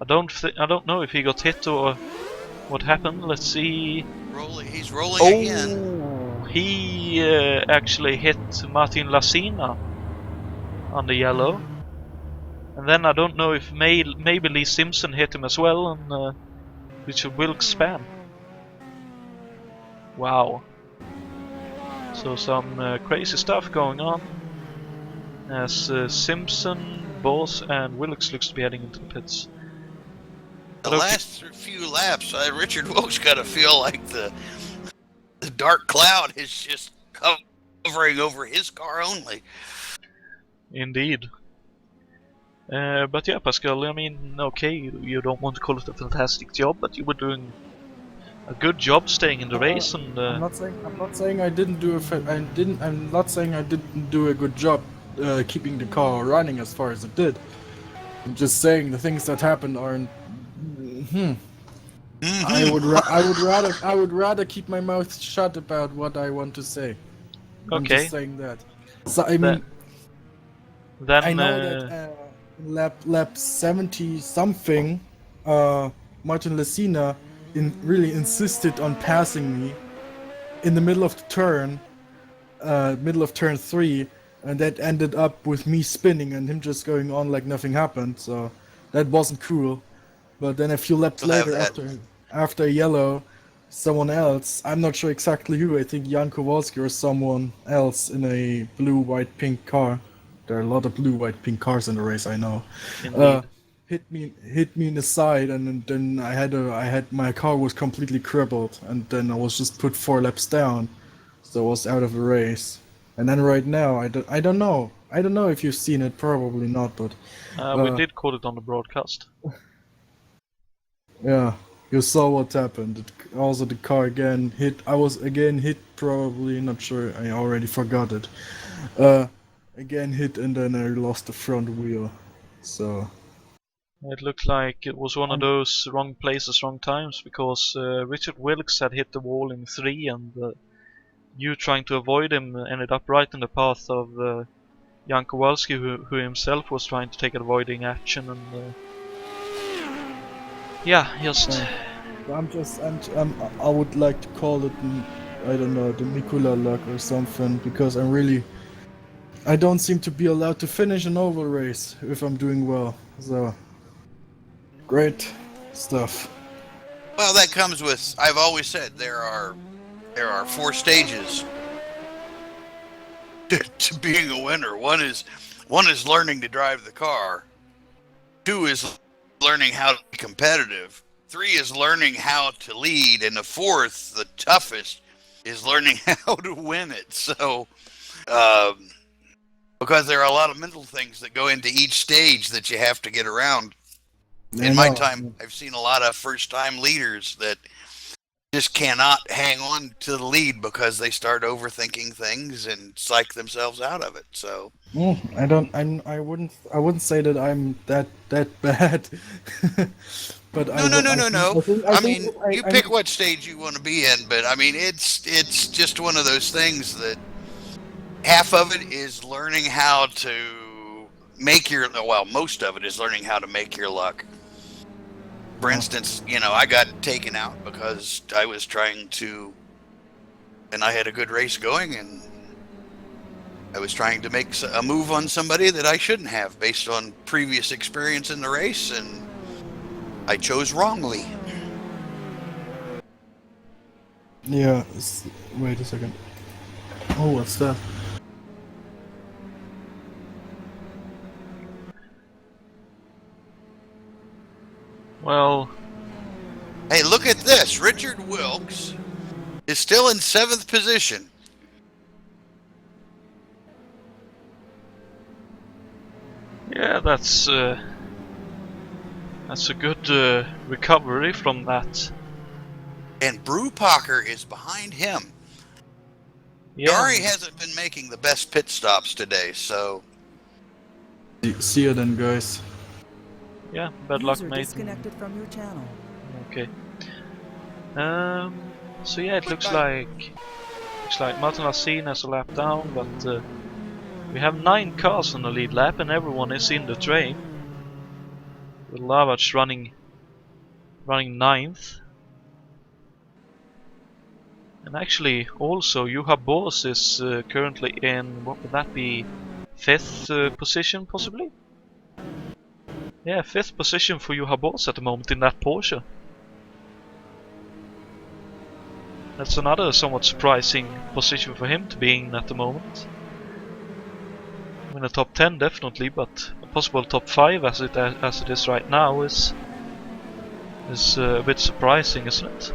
I don't know if he got hit or What happened? Let's see. He's rolling again. Oh, he actually hit Martin Lasina on the yellow. And then I don't know if maybe Lee Simpson hit him as well on Richard Wilkes' span. Wow. So some crazy stuff going on. As Simpson, Bose and Wilkes looks to be heading into the pits. The last few laps, Richard Wilkes got to feel like the dark cloud is just hovering over his car only. Indeed. But yeah, Pascal, I mean, okay, you don't want to call it a fantastic job, but you were doing a good job staying in the race, and I'm not saying I didn't do I'm not saying I didn't do a good job keeping the car running as far as it did. I'm just saying the things that happened aren't. I would rather keep my mouth shut about what I want to say. I'm okay. just saying that. So I mean, then I know that lap 70 something, Martin Lasina really insisted on passing me in the middle of the turn, middle of turn 3, and that ended up with me spinning and him just going on like nothing happened. So that wasn't cool. But then a few laps later, after yellow, someone else, I'm not sure exactly who, I think Jan Kowalski or someone else in a blue, white, pink car. There are a lot of blue, white, pink cars in the race, I know. Hit me in the side, and then my car was completely crippled, and then I was just put 4 laps down, so I was out of the race. And then right now, I don't know if you've seen it, probably not, but we did call it on the broadcast. Yeah, you saw what happened. Also, the car again hit. I was again hit. Probably not sure. I already forgot it. Again hit, and then I lost the front wheel. So it looked like it was one of those wrong places, wrong times, because Richard Wilkes had hit the wall in 3, and you trying to avoid him ended up right in the path of Jan Kowalski, who himself was trying to take avoiding action, and yeah, just. I would like to call it, I don't know, the Mikula luck or something, because I don't seem to be allowed to finish an oval race if I'm doing well. So great stuff. Well, that comes with. I've always said there are 4 stages to being a winner. One is learning to drive the car. 2 is learning how to be competitive. 3 is learning how to lead, and the 4th, the toughest, is learning how to win it. So, because there are a lot of mental things that go into each stage that you have to get around. In my time, I've seen a lot of first-time leaders that just cannot hang on to the lead because they start overthinking things and psych themselves out of it. So I wouldn't say that I'm that bad. But no. I mean, you pick what stage you want to be in, but I mean, it's just one of those things that half of it is learning how to most of it is learning how to make your luck. For instance, I got taken out because I was trying to, and I had a good race going, and I was trying to make a move on somebody that I shouldn't have based on previous experience in the race, and I chose wrongly. Yeah, wait a second. Oh, what's that? Well, hey, look at this. Richard Wilkes is still in 7th position. yeah, that's a good recovery from that. And Brewpacker is behind him. Yeah. Dari hasn't been making the best pit stops today, so. See you then, guys. Yeah, bad luck, User mate. disconnected from your channel. Okay. So yeah, it looks like Martin Lassin has a lap down, but we have 9 cars on the lead lap, and everyone is in the train. With Lavach running 9th. And actually, also, Juha Bors is currently in, what would that be, 5th position, possibly? Yeah, 5th position for Juha Bors at the moment in that Porsche. That's another somewhat surprising position for him to be in at the moment. I mean, a top 10 definitely, but a possible top 5 as it is right now is a bit surprising, isn't it?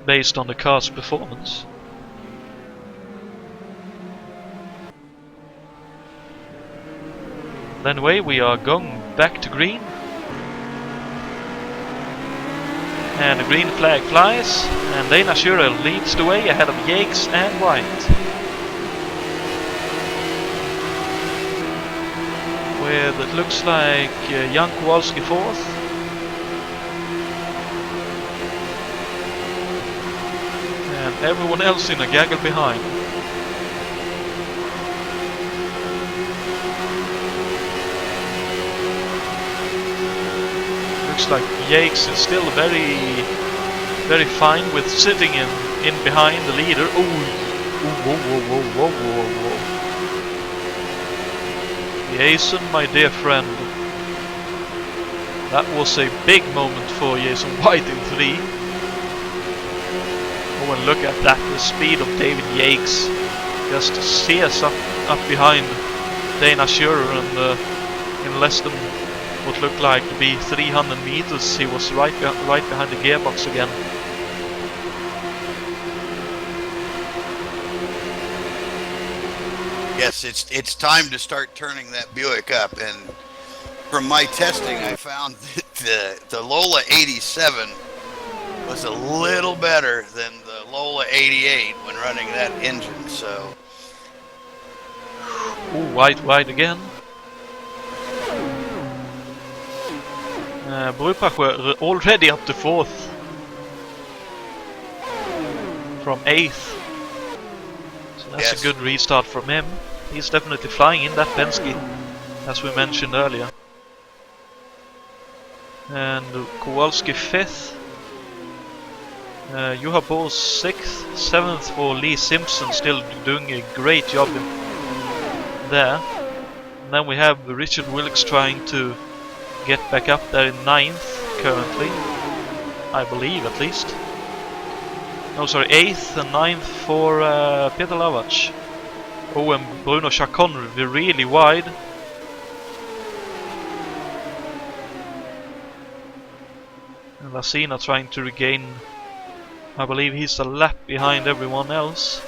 Based on the car's performance. Anyway, we are going back to green. And the green flag flies, and Dana Schürrle leads the way ahead of Yakes and White. With, it looks like, Jan Kowalski 4th. And everyone else in a gaggle behind. Looks like Yakes is still very fine with sitting in behind the leader. Oh, whoa. Jason, my dear friend. That was a big moment for Jason White in 3. Oh, and look at that, the speed of David Yakes. Just sears up behind Dana Schürrle, and in less than what looked like to be 300 meters, he was right behind the gearbox again. Yes, it's time to start turning that Buick up, and from my testing I found that the Lola 87 was a little better than the Lola 88 when running that engine, so... Ooh, wide again. Brupacher already up to 4th. From 8th. So that's yes. A good restart from him. He's definitely flying in that Penske, as we mentioned earlier. And Kowalski 5th. Juha Bors 6th. 7th for Lee Simpson, still doing a great job there. And then we have Richard Wilkes trying to get back up there in 9th currently, I believe at least. No, sorry, 8th and 9th for Peter Lavac. Oh, and Bruno Chacon really wide. And Lassina trying to regain, I believe he's a lap behind everyone else.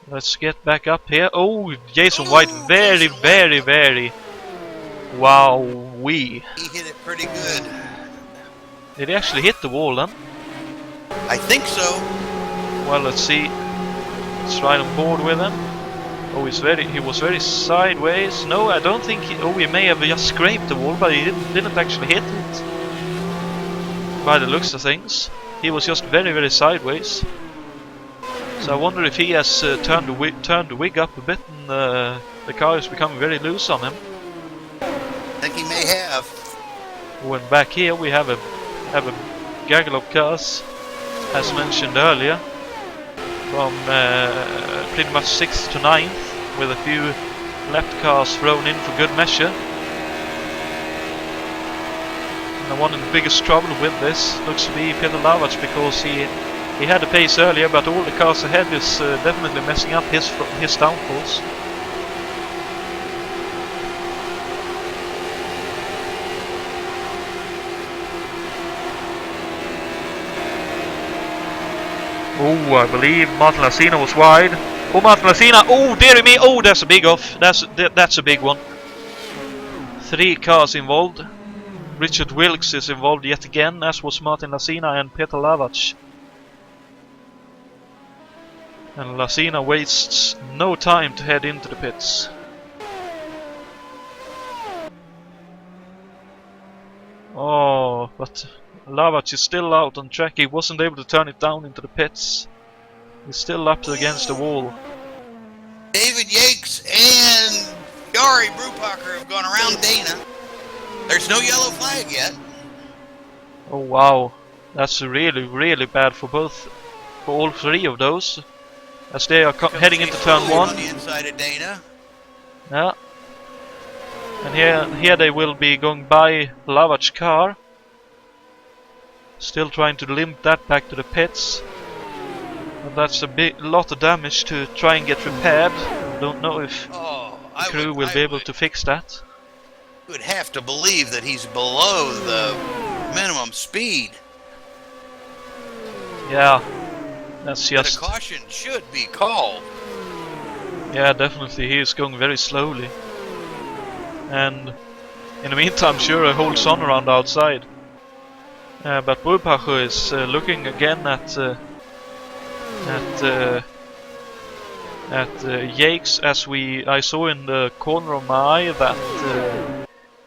Let's get back up here. Oh, Jason White, very wow-wee. He hit it pretty good. Did he actually hit the wall then? I think so. Well, let's see. Let's ride on board with him. Oh, he was very sideways. No, I don't think he may have just scraped the wall, but he didn't actually hit it. By the looks of things. He was just very sideways. So I wonder if he has turned the wig up a bit, and the car is becoming very loose on him. I think he may have. When back here we have a gaggle of cars, as mentioned earlier, from pretty much 6th to 9th, with a few left cars thrown in for good measure. And the one in the biggest trouble with this looks to be Peter Lavac, because he had the pace earlier, but all the cars ahead is definitely messing up his downforce. Oh, I believe Martin Lassina was wide. Oh, Martin Lassina! Oh, dearie me! Oh, that's a big off. That's a big one. 3 cars involved. Richard Wilkes is involved yet again, as was Martin Lassina and Peter Lavac. And Lassina wastes no time to head into the pits. Oh, but Lavac is still out on track. He wasn't able to turn it down into the pits. He's still up against the wall. David Yakes and Jari Brupacher have gone around Dana. There's no yellow flag yet. Oh wow. That's really, really bad for all three of those, as they are heading into turn one. On the inside of Dana. Yeah. And here they will be going by Lavac's car. Still trying to limp that back to the pits. And that's a lot of damage to try and get repaired. I don't know if the crew will be able to fix that. You would have to believe that he's below the minimum speed. Yeah, that's just... But a caution should be called. Yeah, definitely. He is going very slowly. And in the meantime, Shure holds on around the outside. But Brubacher is looking again at Yakes, as I saw in the corner of my eye that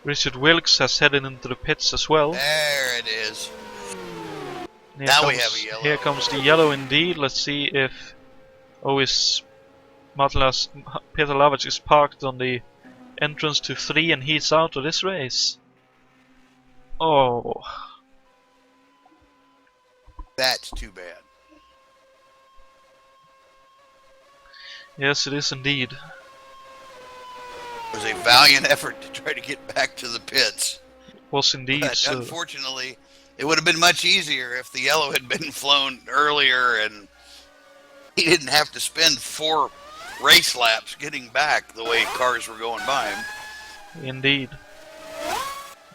Richard Wilkes has headed into the pits as well. There it is. Now we have a yellow. Here comes the yellow indeed. Let's see if Peter Lavac is parked on the entrance to 3 and he's out of this race. Oh. That's too bad. Yes, it is indeed. It was a valiant effort to try to get back to the pits. Was indeed. But unfortunately, it would have been much easier if the yellow had been flown earlier and he didn't have to spend 4 race laps getting back the way cars were going by him. Indeed.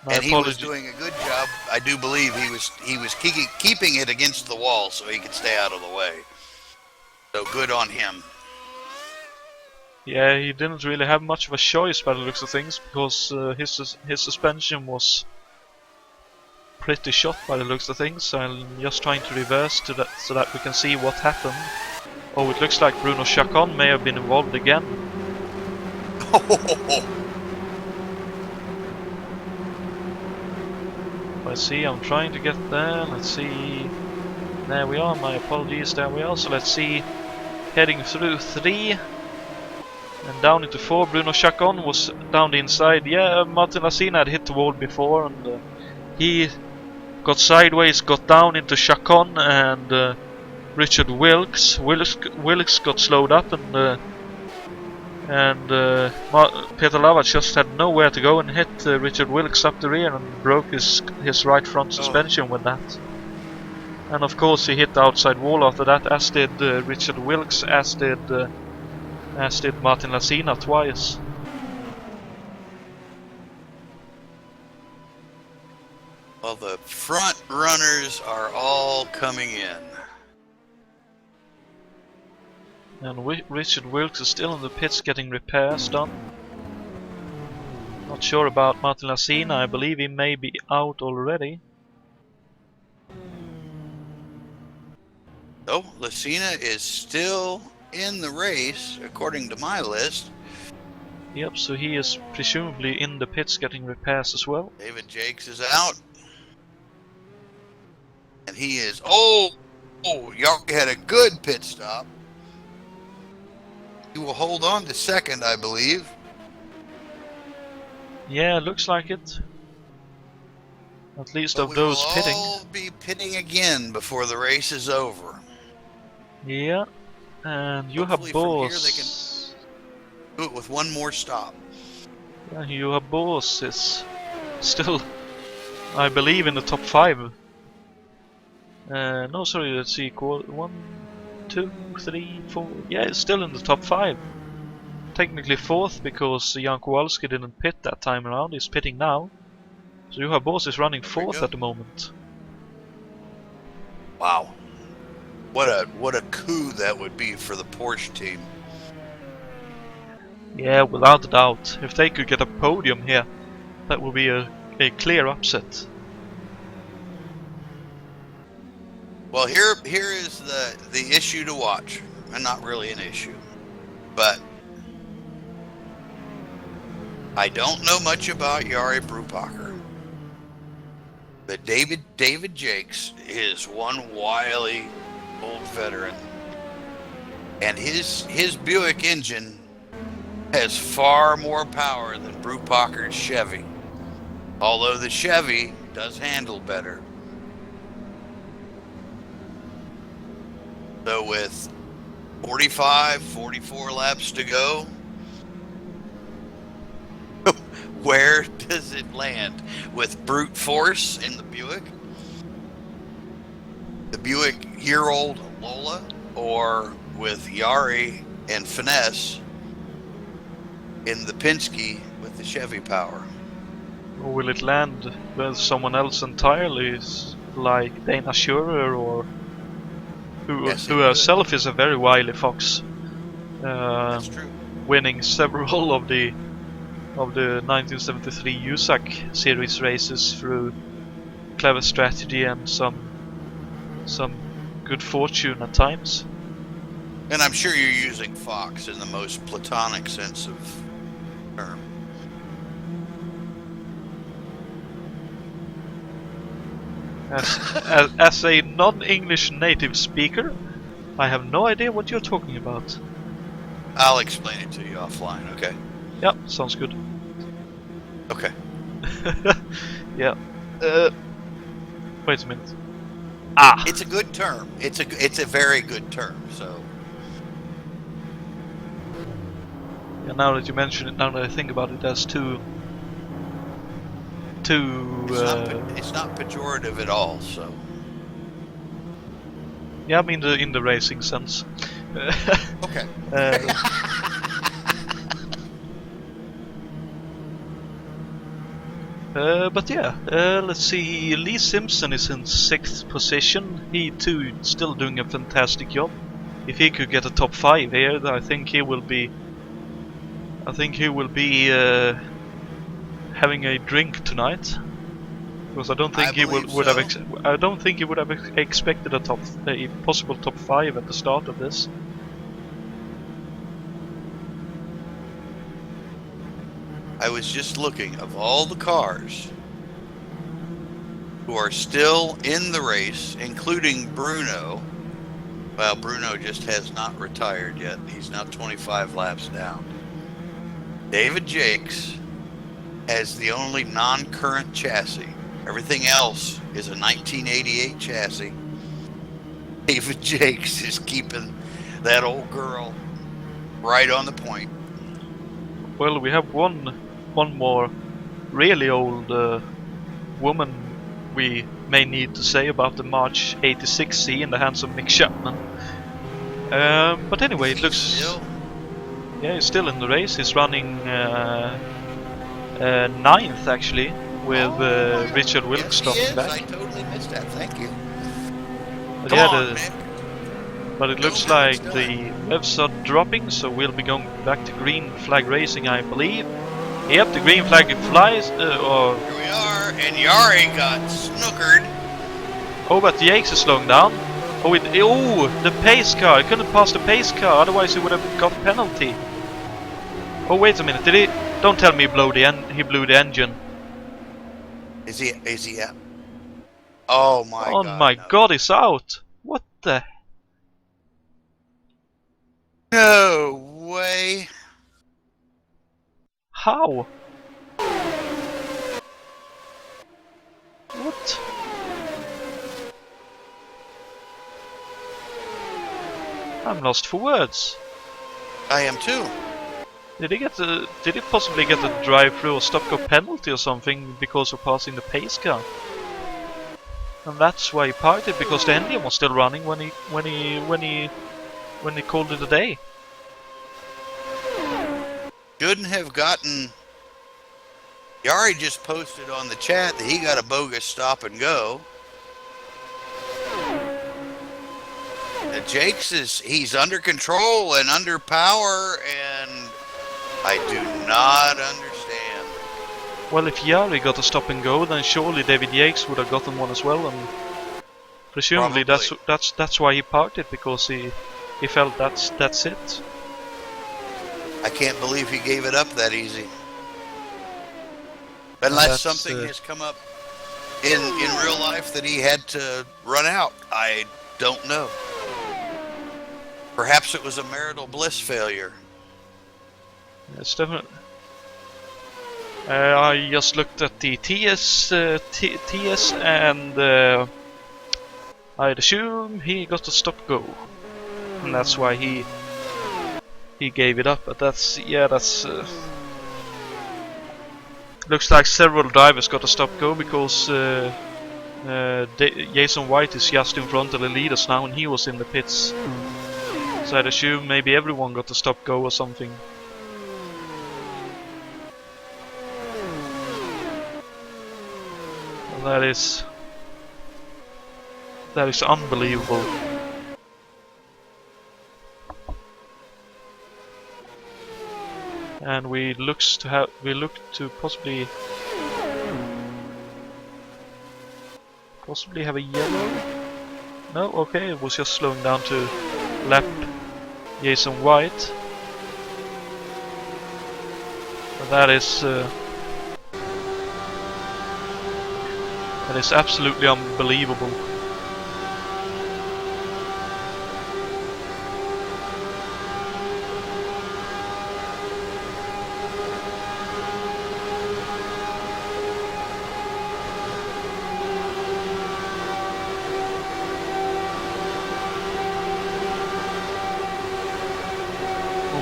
And he was doing a good job. I do believe he was keeping it against the wall so he could stay out of the way. So good on him. Yeah, he didn't really have much of a choice by the looks of things, because his suspension was pretty shot by the looks of things. I'm just trying to reverse to that so that we can see what happened. Oh, it looks like Bruno Chacon may have been involved again. Let's see, I'm trying to get there. Let's see. There we are, my apologies, there we are. So let's see, heading through 3 and down into 4. Bruno Chacon was down the inside. Yeah, Martin Lassina had hit the wall before, and he got sideways, got down into Chacon and Richard Wilkes. Wilkes got slowed up, and Peter Lavac just had nowhere to go and hit Richard Wilkes up the rear and broke his right front suspension with that. And of course he hit the outside wall after that, as did Richard Wilkes, as did Martin Lassina twice. Well, the front runners are all coming in. And Richard Wilkes is still in the pits getting repairs done. Not sure about Martin Lassina, I believe he may be out already. Oh, Lassina is still in the race, according to my list. Yep, so he is presumably in the pits getting repairs as well. David Jakes is out. And he is... Oh, Yark had a good pit stop. He will hold on to second, I believe. Yeah, looks like it. At least but of those pitting. We will all be pitting again before the race is over. Yeah, and Juha Boos. Do it with one more stop. Yeah, Juha Boos is still, I believe, in the top 5. No, sorry, let's see. 1, 2, 3, 4. Yeah, it's still in the top 5. Technically 4th because Jan Kowalski didn't pit that time around. He's pitting now. So Juha Boos is running 4th at the moment. Wow. What a coup that would be for the Porsche team. Yeah, without a doubt. If they could get a podium here, that would be a clear upset. Well, here is the issue to watch, and not really an issue, but I don't know much about Jari Brubacher, but David Jakes is one wily old veteran, and his Buick engine has far more power than Brubacher's Chevy, although the Chevy does handle better. So with 45, 44 laps to go, where does it land? With brute force in the Buick? The Buick year-old Lola? Or with Yari and finesse in the Penske with the Chevy power? Or will it land with someone else entirely, like Dana Schurer, or who herself is a very wily fox, That's true. winning several of the 1973 USAC series races through clever strategy and some good fortune at times. And I'm sure you're using fox in the most platonic sense of term. As a non-English native speaker, I have no idea what you're talking about. I'll explain it to you offline, okay? Yeah, sounds good. Okay. Yeah. Wait a minute. It's a good term. It's a very good term, so. Yeah, now that you mention it, now that I think about it, there's two. It's not pejorative at all, so. Yeah, I mean in the racing sense. Okay. But yeah, let's see. Lee Simpson is in 6th position. He too still doing a fantastic job. If he could get a top 5 here, I think he will be. Having a drink tonight, because I don't think he would have. I don't think he would have expected a possible top 5 at the start of this. I was just looking of all the cars who are still in the race, including Bruno. Well, Bruno just has not retired yet. He's now 25 laps down. David Jakes has the only non-current chassis. Everything else is a 1988 chassis. David Jakes is keeping that old girl right on the point. Well, we have one more really old woman we may need to say about the March 86C in the hands of Mick Chapman. But anyway, it looks... Yeah, he's still in the race. He's running 9th actually, with Richard Wilkes stopping back. I totally missed that. Thank you. But it looks like the revs are dropping, so we'll be going back to green flag racing, I believe. Yep, the green flag flies. Here we are, and Yari got snookered. Oh, but Jakes is slowing down. Oh, the pace car! I couldn't pass the pace car, otherwise he would have got penalty. Oh, wait a minute! Did he? Don't tell me he blew the engine. Is he? Oh my God! Oh my God! He's out! What the? No way! How? What? I'm lost for words. I am too. Did he possibly get a drive-through or stop-go penalty or something because of passing the pace car? And that's why he parked it, because the engine was still running when he called it a day. Shouldn't have gotten. Yari just posted on the chat that he got a bogus stop and go. Jakes he's under control and under power, and I do not understand. Well, if Yari got a stop and go, then surely David Jakes would have gotten one as well, and presumably that's why he parked it, because he felt that's it. I can't believe he gave it up that easy. Unless something has come up in real life that he had to run out. I don't know. Perhaps it was a marital bliss failure. It's definitely. I just looked at the TS and I'd assume he got a stop go. and that's why he gave it up. But that's looks like several drivers got to stop go because Jason White is just in front of the leaders now, and he was in the pits. So I'd assume maybe everyone got to stop go or something. Well, that is unbelievable. And we look to possibly have a yellow. No, okay, it was just slowing down to lap Jason White. But that is absolutely unbelievable.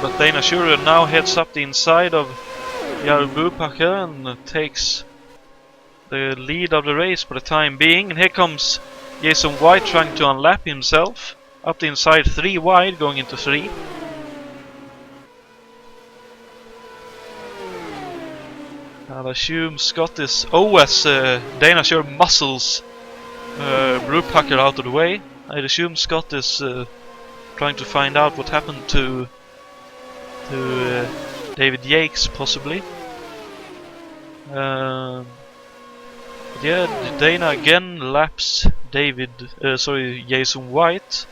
But Dana Schurer now heads up the inside of Jarl Brupacher and takes the lead of the race for the time being. And here comes Jason White trying to unlap himself. Up the inside 3 wide, going into 3. I'll assume Scott is... Oh, as Dana Schurer muscles Brupacher out of the way. I'd assume Scott is trying to find out what happened to David Yates, possibly. But yeah, Dana again laps Jason White.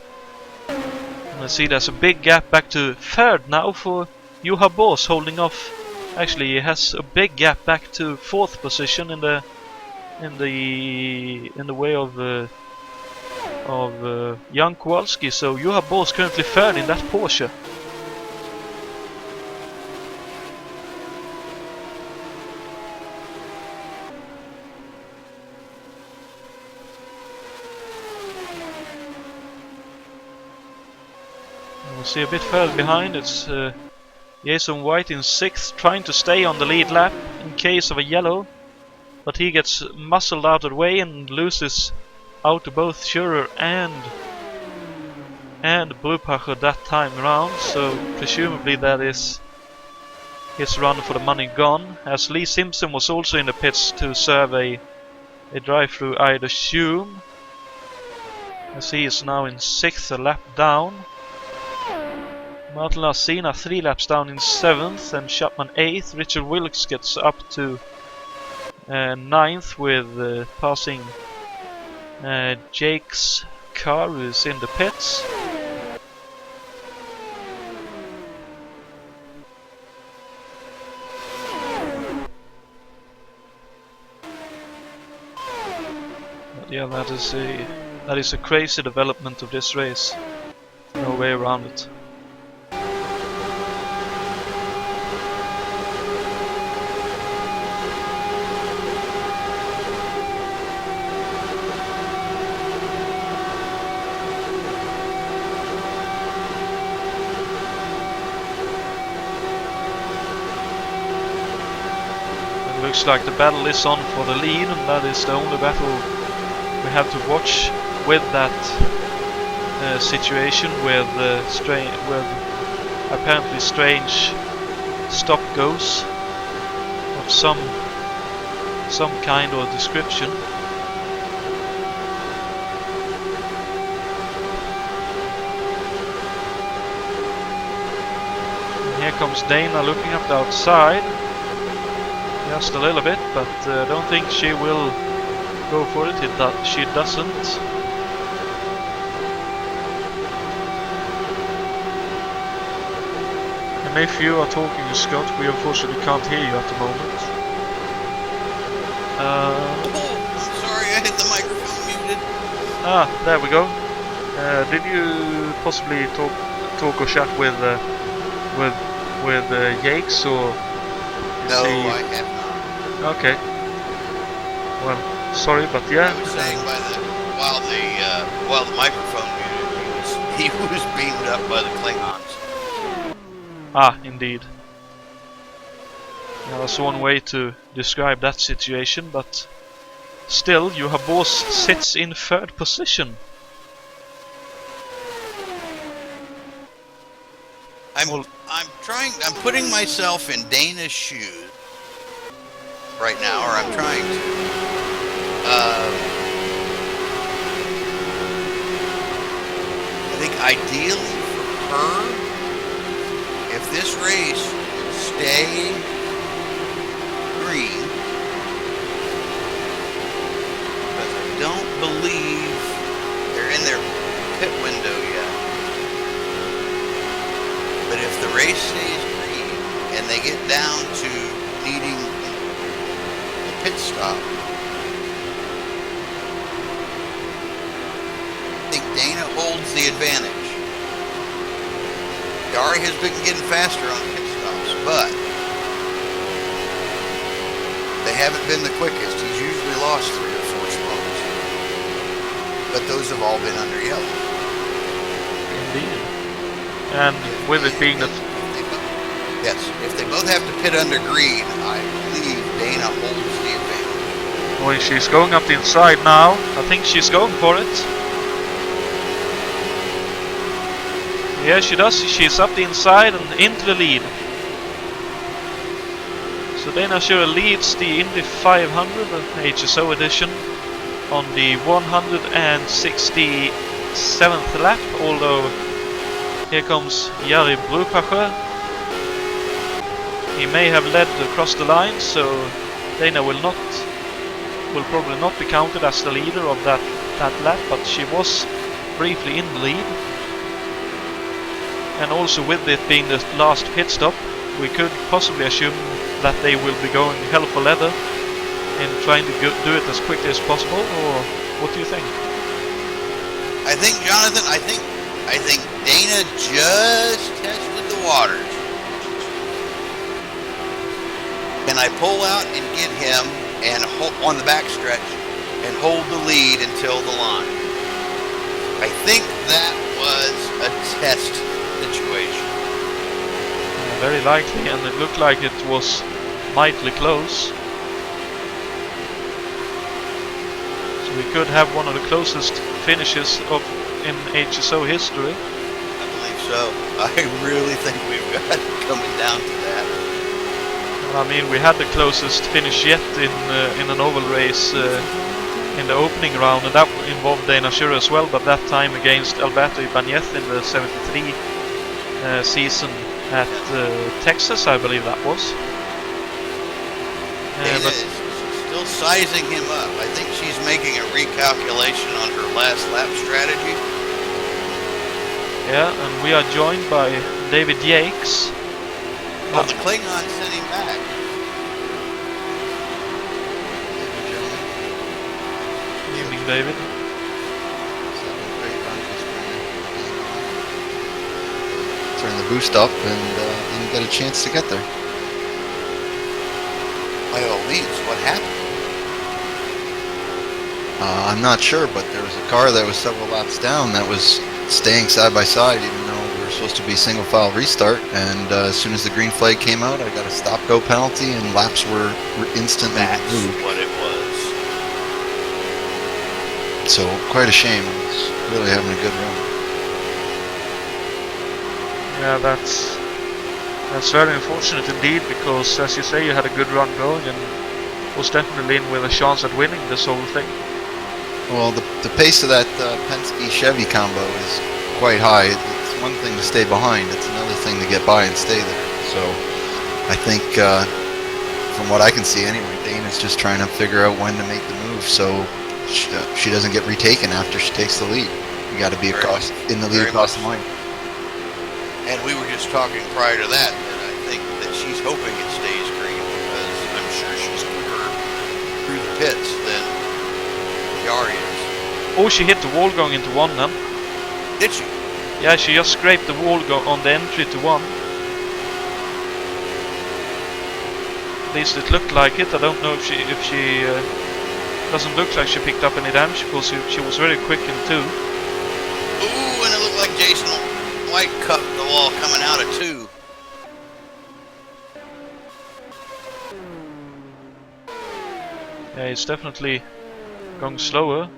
And I see there's a big gap back to third now for Juha Boos, holding off. Actually, he has a big gap back to 4th position in the way of Jan Kowalski. So Juha Boos currently 3rd in that Porsche. We'll see a bit further behind, it's Jason White in 6th, trying to stay on the lead lap in case of a yellow, but he gets muscled out of the way and loses out to both Schurer and Brupacher that time around, so presumably that is his run for the money gone, as Lee Simpson was also in the pits to serve a drive-through, I'd assume, as he is now in 6th, a lap down. Martin Larsina 3 laps down in 7th, and Chapman 8th. Richard Wilkes gets up to 9th with passing Jake's car, who is in the pits. But yeah, that is a crazy development of this race. No way around it. Looks like the battle is on for the lead, and that is the only battle we have to watch with that situation with apparently strange stop goes of some kind or description. And here comes Dana looking up the outside. Just a little bit, but I don't think she will go for it. She doesn't. And if you are talking, Scott, we unfortunately can't hear you at the moment. Sorry, I hit the microphone muted. There we go. Did you possibly talk or chat with Yakes, or? No, I have not. Okay. Well, sorry, but yeah. I was saying while the microphone muted, he he was beamed up by the Klingons. Ah, indeed. Yeah, that's one way to describe that situation, but still, your boss sits in 3rd position. I'm putting myself in Dana's shoes right now, or I'm trying to. I think ideally for her, if this race would stay green, because I don't believe they're in their pit window yet. But if the race stays green and they get down to needing a pit stop, I think Dana holds the advantage. Yari has been getting faster on pit stops, but they haven't been the quickest. He's usually lost 3 or 4 spots. But those have all been under yellow. Indeed. And with it being that... Yes, if they both have to pit under green, I believe Dana holds the advantage. Well, she's going up the inside now. I think she's going for it. Yeah, she does. She's up the inside and into the lead. So Dana Shure leads the Indy 500 HSO edition on the 167th lap, although here comes Jari Brupacher. He may have led across the line, so Dana will probably not be counted as the leader of that lap, but she was briefly in the lead. And also with it being the last pit stop, we could possibly assume that they will be going hell for leather in trying to do it as quickly as possible, or what do you think? I think, Jonathan, I think Dana just tested the waters. Can I pull out and get him and on the backstretch and hold the lead until the line? I think that was a test situation. Yeah, very likely, and it looked like it was mightily close. So we could have one of the closest finishes in HSO history. I believe so. I really think we've got it coming down to that. I mean, we had the closest finish yet in an oval race in the opening round, and that involved Dana Shure as well, but that time against Alberto Ibanez in the 73 season at Texas, I believe that was. Dana is still sizing him up. I think she's making a recalculation on her last lap strategy. Yeah, and we are joined by David Yakes. Well, the Klingon sent him back. Evening, David. Turn the boost up and didn't get a chance to get there. By all means, what happened? I'm not sure, but there was a car that was several laps down that was staying side by side, even though we were supposed to be single file restart. And as soon as the green flag came out, I got a stop-go penalty, and laps were instantly removed. That's what it was. So quite a shame. I was really having a good run. Yeah, that's very unfortunate indeed, because as you say, you had a good run going and was definitely in with a chance at winning this whole thing. Well, the pace of that Penske-Chevy combo is quite high. It's one thing to stay behind, it's another thing to get by and stay there. So I think, from what I can see anyway, Dana's just trying to figure out when to make the move so she doesn't get retaken after she takes the lead. You got to be in the lead across the line. And we were just talking prior to that, and I think that she's hoping it stays green, because I'm sure she's quicker through the pits than Yari is. Oh, she hit the wall going into one then. Did she? Yeah, she just scraped the wall on the entry to one. At least it looked like it. I don't know if she doesn't look like she picked up any damage, because she was very quick in two. Ooh, and it looked like Jason White cut the wall coming out of 2. Yeah, it's definitely going slower.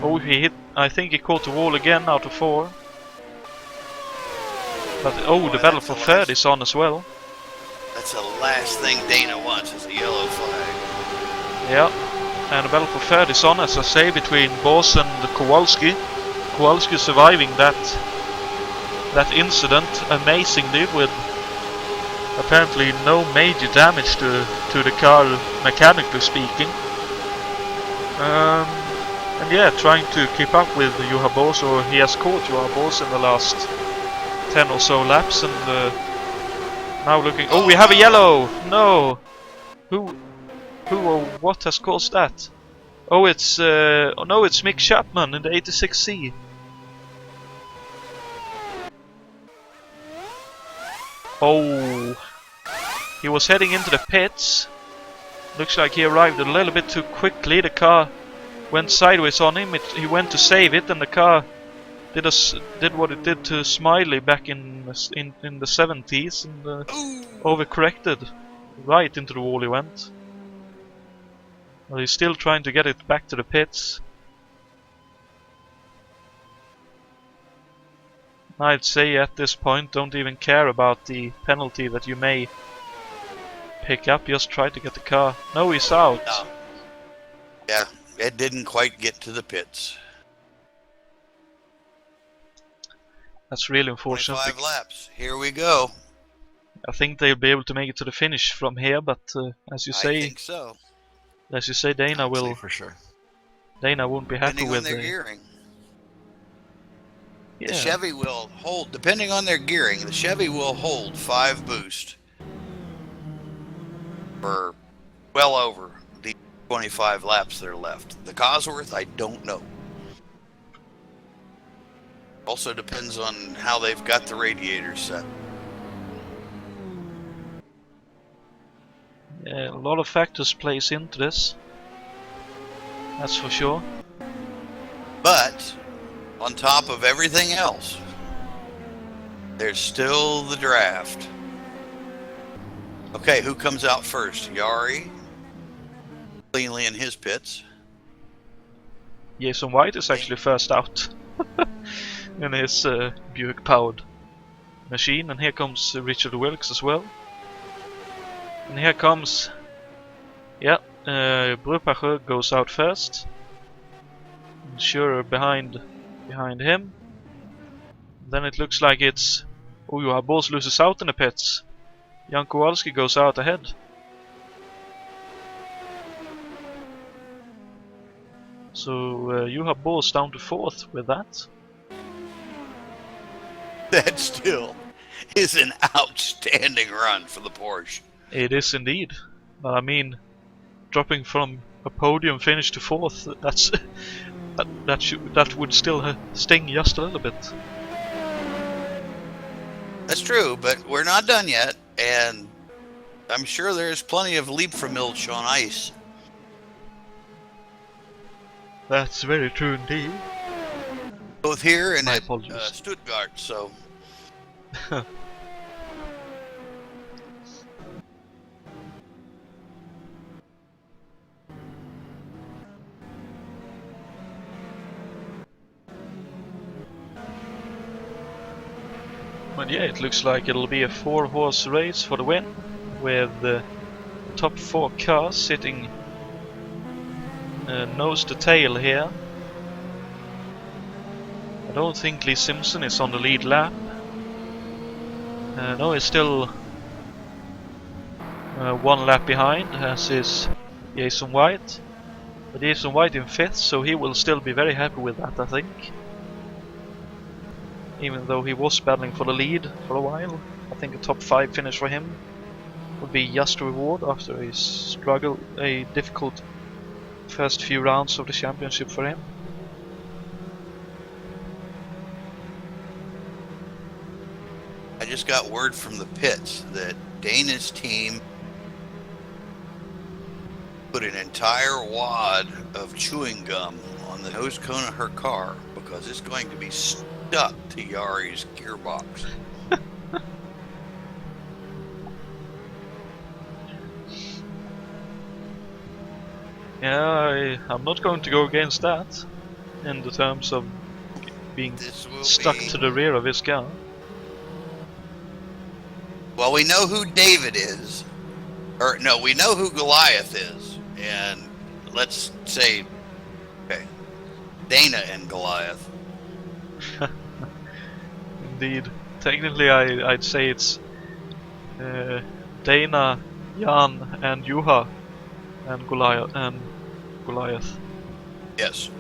Oh, he hit. I think he caught the wall again out of 4. But oh, the battle for third is on as well. That's the last thing Dana wants is a yellow flag. Yeah, and the battle for third is on, as I say, between Boss and Kowalski. Kowalski surviving that incident amazingly with apparently no major damage to the car, mechanically speaking. And yeah, trying to keep up with Juha Boss, or he has caught Juha Boss in the last 10 or so laps, and now looking. Oh, we have a yellow! No! Who or what has caused that? Oh, it's oh no, it's Mick Chapman in the 86C. Oh, he was heading into the pits. Looks like he arrived a little bit too quickly. The car went sideways on him. He went to save it, and the car did what it did to Smiley back in the 70s, and overcorrected. Right into the wall he went. Well, he's still trying to get it back to the pits. I'd say at this point, don't even care about the penalty that you may pick up. Just try to get the car. No, he's out. No. Yeah, it didn't quite get to the pits. That's really unfortunate. 25 laps. Here we go. I think they'll be able to make it to the finish from here, but as you say, I think so. As you say, Dana will. For sure. Dana won't be happy Depending with on their gearing. Yeah. The Chevy will hold, depending on their gearing, the Chevy will hold 5 boost for well over the 25 laps that are left. The Cosworth, I don't know. Also depends on how they've got the radiators set. Yeah, a lot of factors plays into this. That's for sure. But on top of everything else, there's still the draft. Okay, who comes out first? Yari, cleanly in his pits. Jason White is actually first out in his Buick powered machine, and here comes Richard Wilkes as well. And here comes, yeah, Brupacher goes out first. And Schurer behind him. Then it looks like it's Juha Boss loses out in the pits. Jan Kowalski goes out ahead. So Juha Boss down to 4th with that. That still is an outstanding run for the Porsche. It is indeed. But I mean, dropping from a podium finish to 4th, that would still sting just a little bit. That's true, but we're not done yet, and I'm sure there's plenty of Liebfraumilch on ice. That's very true indeed. Both here and My at apologies. Stuttgart, so... But yeah, it looks like it'll be a 4-horse race for the win, with the top 4 cars sitting nose to tail here. I don't think Lee Simpson is on the lead lap. No, he's still 1 lap behind, as is Jason White. But Jason White in 5th, so he will still be very happy with that, I think. Even though he was battling for the lead for a while. I think a top 5 finish for him would be just a reward after his struggle, a difficult first few rounds of the championship for him. I just got word from the pits that Dana's team put an entire wad of chewing gum on the nose cone of her car because it's going to be stuck to Yari's gearbox. Yeah, I'm not going to go against that in the terms of being stuck to the rear of his car. Well, we know who David is. Or, no, we know who Goliath is. And let's say, okay, Dana and Goliath. Indeed. Technically, I'd say it's Dana, Jan, and Juha, and Goliath. Yes.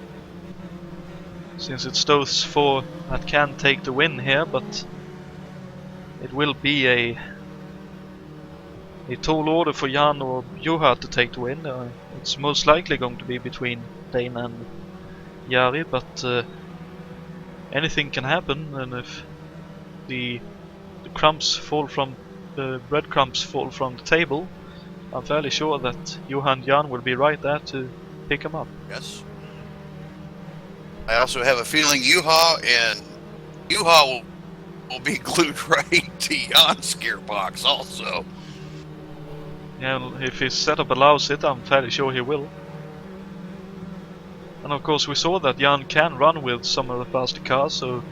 Since it's those four that can take the win here, but it will be a tall order for Jan or Juha to take the win. It's most likely going to be between Dana and Jari, but anything can happen, and if the crumbs fall from the breadcrumbs fall from the table, I'm fairly sure that Juha and Jan will be right there to pick them up. Yes. I also have a feeling Juha will be glued right to Jan's gearbox also. Yeah, if his setup allows it, I'm fairly sure he will. And of course we saw that Jan can run with some of the faster cars, so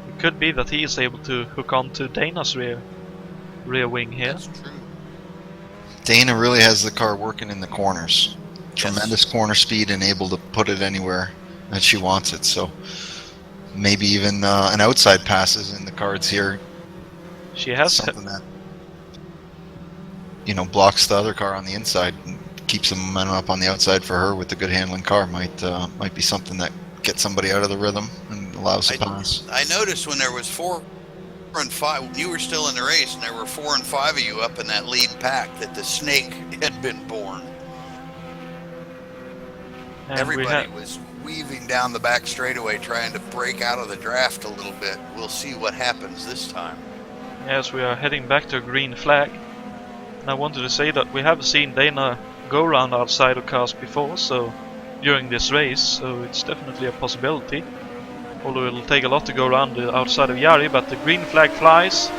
it could be that he is able to hook on to Dana's rear wing here. That's true. Dana really has the car working in the corners. Tremendous corner speed and able to put it anywhere that she wants it. So maybe even an outside pass is in the cards here. She has something that, you know, blocks the other car on the inside and keeps the momentum up on the outside for her with the good handling car. Might be something that gets somebody out of the rhythm and allows the pass. I noticed when there was 4 and 5, when you were still in the race, and there were 4 and 5 of you up in that lead pack, that the snake had been born. And everybody was weaving down the back straightaway trying to break out of the draft a little bit. We'll see what happens this time. Yes, we are heading back to a green flag. And I wanted to say that we have seen Dana go around outside of cars before, so during this race, so it's definitely a possibility. Although it'll take a lot to go around the outside of Jari, but the green flag flies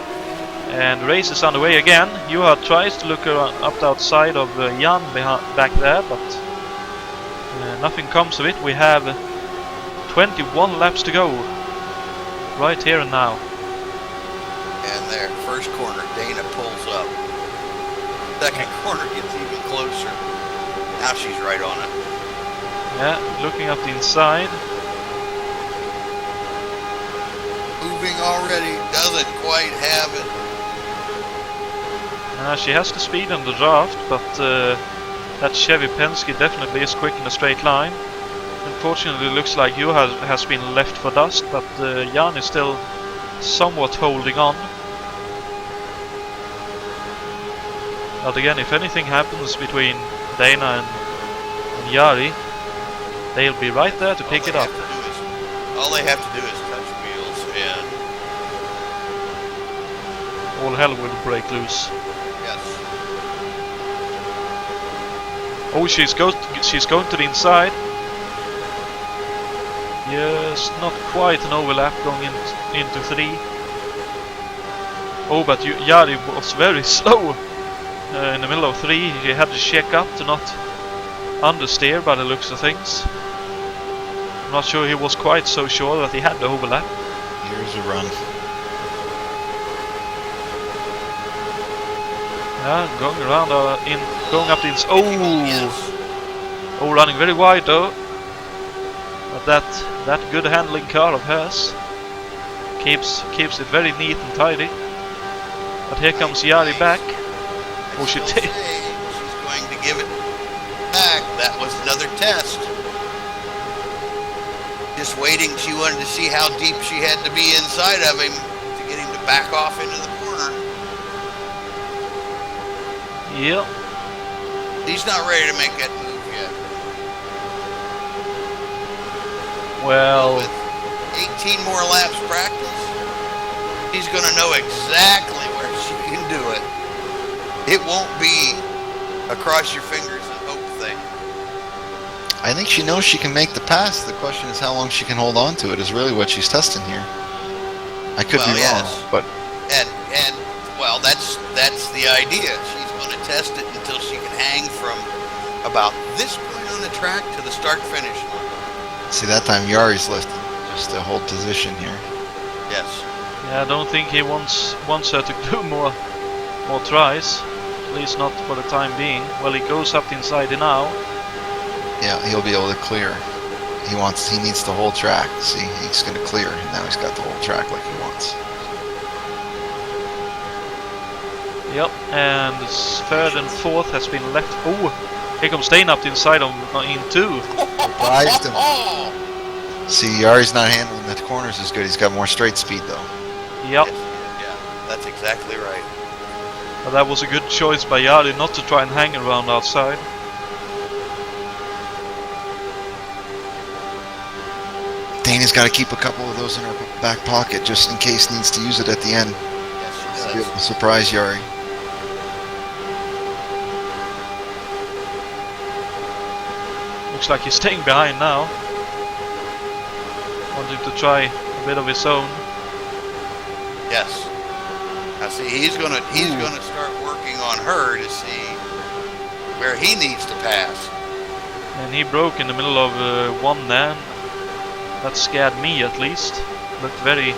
and the race is underway again. Juha tries to look around, up the outside of Jan back there, but nothing comes of it. We have 21 laps to go, right here and now. And there, first corner, Dana pulls up. Second corner gets even closer. Now she's right on it. Yeah, looking up the inside. Moving already, doesn't quite have it. She has the speed in the draft, but that Chevy Penske definitely is quick in a straight line. Unfortunately, it looks like Juha has been left for dust, but Jan is still somewhat holding on. But again, if anything happens between Dana and Jari, they'll be right there to pick it up. All they have to do is touch wheels and all hell will break loose. Yes. Oh, she's going to the inside. Yes, not quite an overlap going into 3. Oh, but Jari was very slow in the middle of 3. He had to check up to not understeer by the looks of things. I'm not sure he was quite so sure that he had the overlap. Here's a run. Yeah, going around going up the inside. Oh, running very wide though. But that good handling car of hers keeps it very neat and tidy. But here comes Jari back. Oh, she's going to give it back. That was another test. Just waiting. She wanted to see how deep she had to be inside of him to get him to back off into the corner. Yep. He's not ready to make that move yet. Well, with 18 more laps practice, he's going to know exactly where she can do it. It won't be a cross your fingers and hope thing. I think she knows she can make the pass. The question is how long she can hold on to it is really what she's testing here. I could be wrong, but and well, that's the idea. She's going to test it until she can hang from about this point on the track to the start-finish line. see that time Yari's lifting just to hold position here. Yes. Yeah, I don't think he wants her to do more tries. At least not for the time being. Well, he goes up inside now. Yeah, he'll be able to clear. He needs the whole track. See, he's going to clear, and now he's got the whole track like he wants. Yep, and third and fourth has been left. Oh, here comes Dane up inside in two. Surprised him. See, Yari's not handling the corners as good. He's got more straight speed, though. Yep. Yeah, that's exactly right. But that was a good choice by Yari not to try and hang around outside. Dana's got to keep a couple of those in her back pocket just in case needs to use it at the end. Yes, she Be does. able to surprise Yari. Looks like he's staying behind now. Wanting to try a bit of his own. Yes. Now see, he's gonna start working on her to see where he needs to pass. And he broke in the middle of one there. That scared me at least. Looked very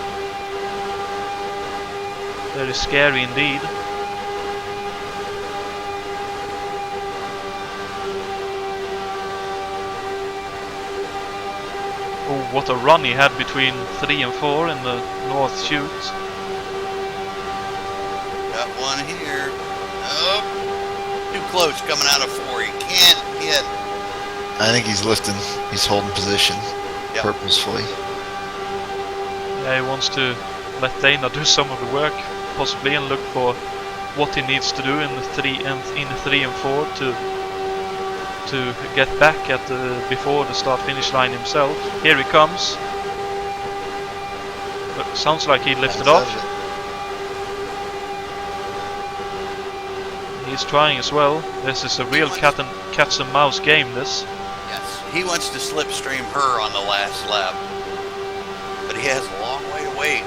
scary indeed. Oh, what a run he had between 3 and 4 in the North Chute. Got one here. Oh, too close coming out of 4. He can't hit. I think he's lifting. He's holding position purposefully. Yeah, he wants to let Dana do some of the work, possibly, and look for what he needs to do in the 3 and 4 to get back at before the start-finish line himself. Here he comes. But sounds like he lifted off. He's trying as well. This is a real cat and mouse game, this. Yes, he wants to slipstream her on the last lap, but he has a long way to wait.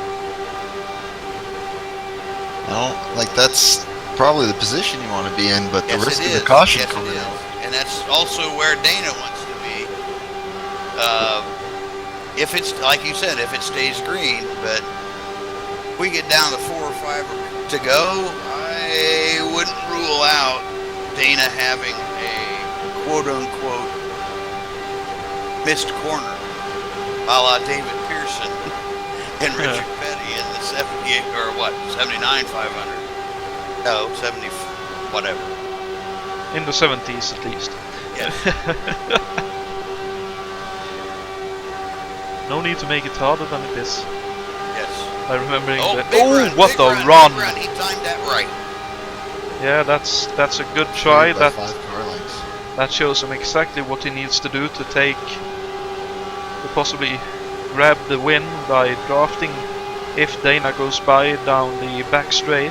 Well, like that's probably the position you want to be in, but Yes, the risk it of the is. caution Yes, coming it is. out. And that's also where Dana wants to be. If it's, like you said, if it stays green, but if we get down to 4 or 5 to go, I wouldn't rule out Dana having a quote-unquote missed corner, a la David Pearson and Richard Petty in the 78, or what, 79 500. No, 70, whatever. In the 70s at least. Yes. No need to make it harder than it is. Yes. By remembering that. Big Oh, run, what big a run, run! big run. He timed that right. Yeah, that's a good try. By That 5 car lengths. that shows him exactly what he needs to do to possibly grab the win by drafting if Dana goes by down the back straight.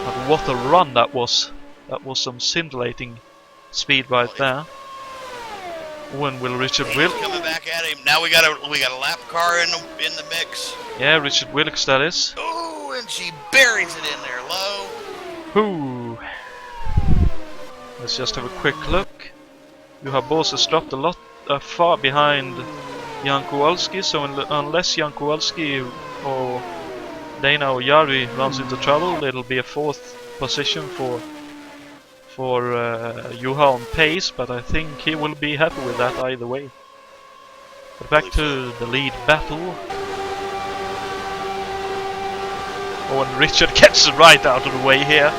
But what a run that was! That was some scintillating speed right there. When will Richard He's Wilkes? coming back at him. Now we got a lap car in the mix. Yeah, Richard Wilkes that is. Oh, and she buries it in there low. Whoo! Let's just have a quick look. Juha Boos has dropped a lot far behind Jan Kowalski, so unless Jan Kowalski or Dana or Jari runs into trouble, it'll be a 4th position for Juha on pace, but I think he will be happy with that either way. But back to the lead battle. Oh, and Richard gets right out of the way here.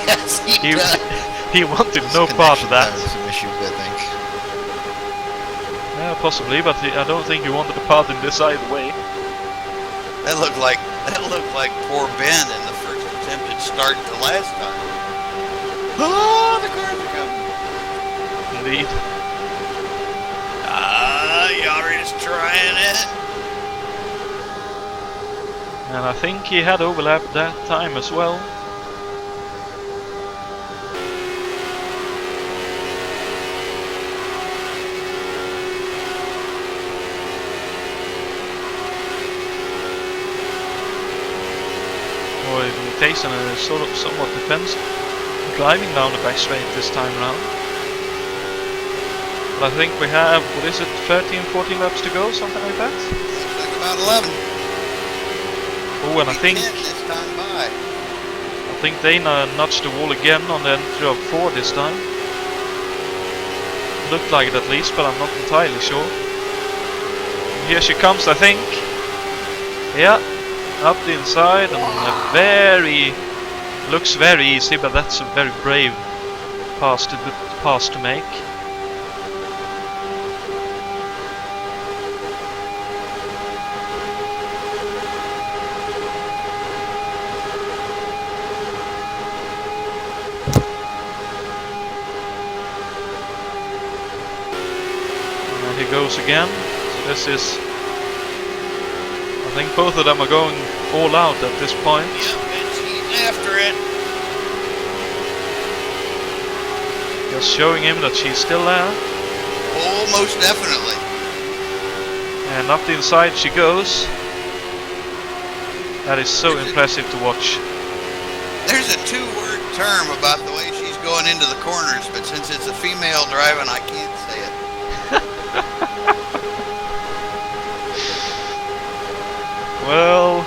Yes, he does. He wanted His no part of connection that. time was some issues, I think. Yeah, possibly, but I don't think he wanted a part in this either way. That looked like poor Ben in the first attempted start the last time. Oh, the cars are coming. Indeed. Yari's trying it. And I think he had overlap that time as well. or even takes in a sort of somewhat defense, driving down the back straight this time around. But I think we have, what is it, 13, 14 laps to go, something like that? Looks like about 11. Oh, and I think This time by. Dana nudged the wall again on the entry of 4 this time. Looked like it at least, but I'm not entirely sure. Here she comes, I think. Yeah, up the inside, and looks very easy, but that's a very brave pass to make. And he goes again. So this is, I think both of them are going all out at this point. Yep, and she's after it. Just showing him that she's still there. Almost definitely. And up the inside she goes. That is so impressive to watch. There's a 2-word term about the way she's going into the corners, but since it's a female driving, I can't say it. Well,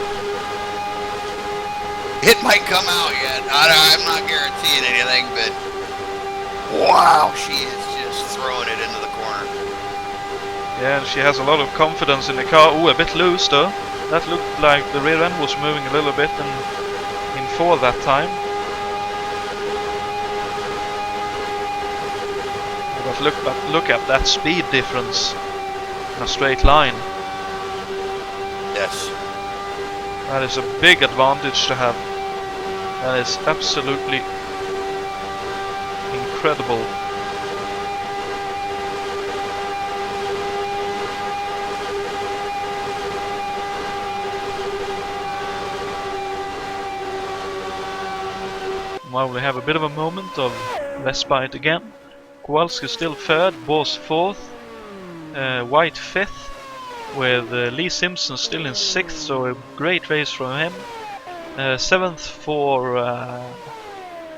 it might come out yet. I'm not guaranteeing anything, but wow, she is just throwing it into the corner. yeah, and she has a lot of confidence in the car. Ooh, a bit loose though. That looked like the rear end was moving a little bit in 4 that time. But look at that speed difference in a straight line. Yes. That is a big advantage to have. That is absolutely incredible. While we have a bit of a moment of respite again. Kowalski still 3rd, Bors 4th, White 5th, with Lee Simpson still in 6th, so a great race from him. 7th for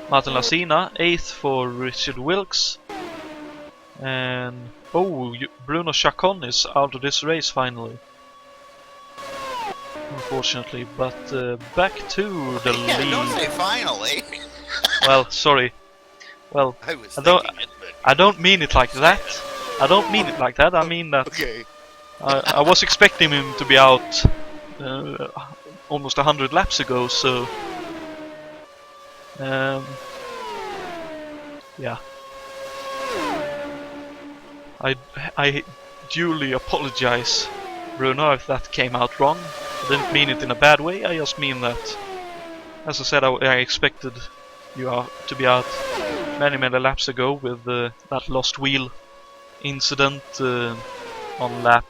Martin Lasina, 8th for Richard Wilkes, and Bruno Chacon is out of this race finally, unfortunately. But back to the lead. Don't say finally. Well, sorry. Well, I don't mean it like that. I don't mean it like that. I mean that. Okay. I was expecting him to be out almost 100 laps ago, so yeah. I duly apologize, Bruno, if that came out wrong. I didn't mean it in a bad way. I just mean that, as I said, I expected you to be out many laps ago with that lost wheel incident on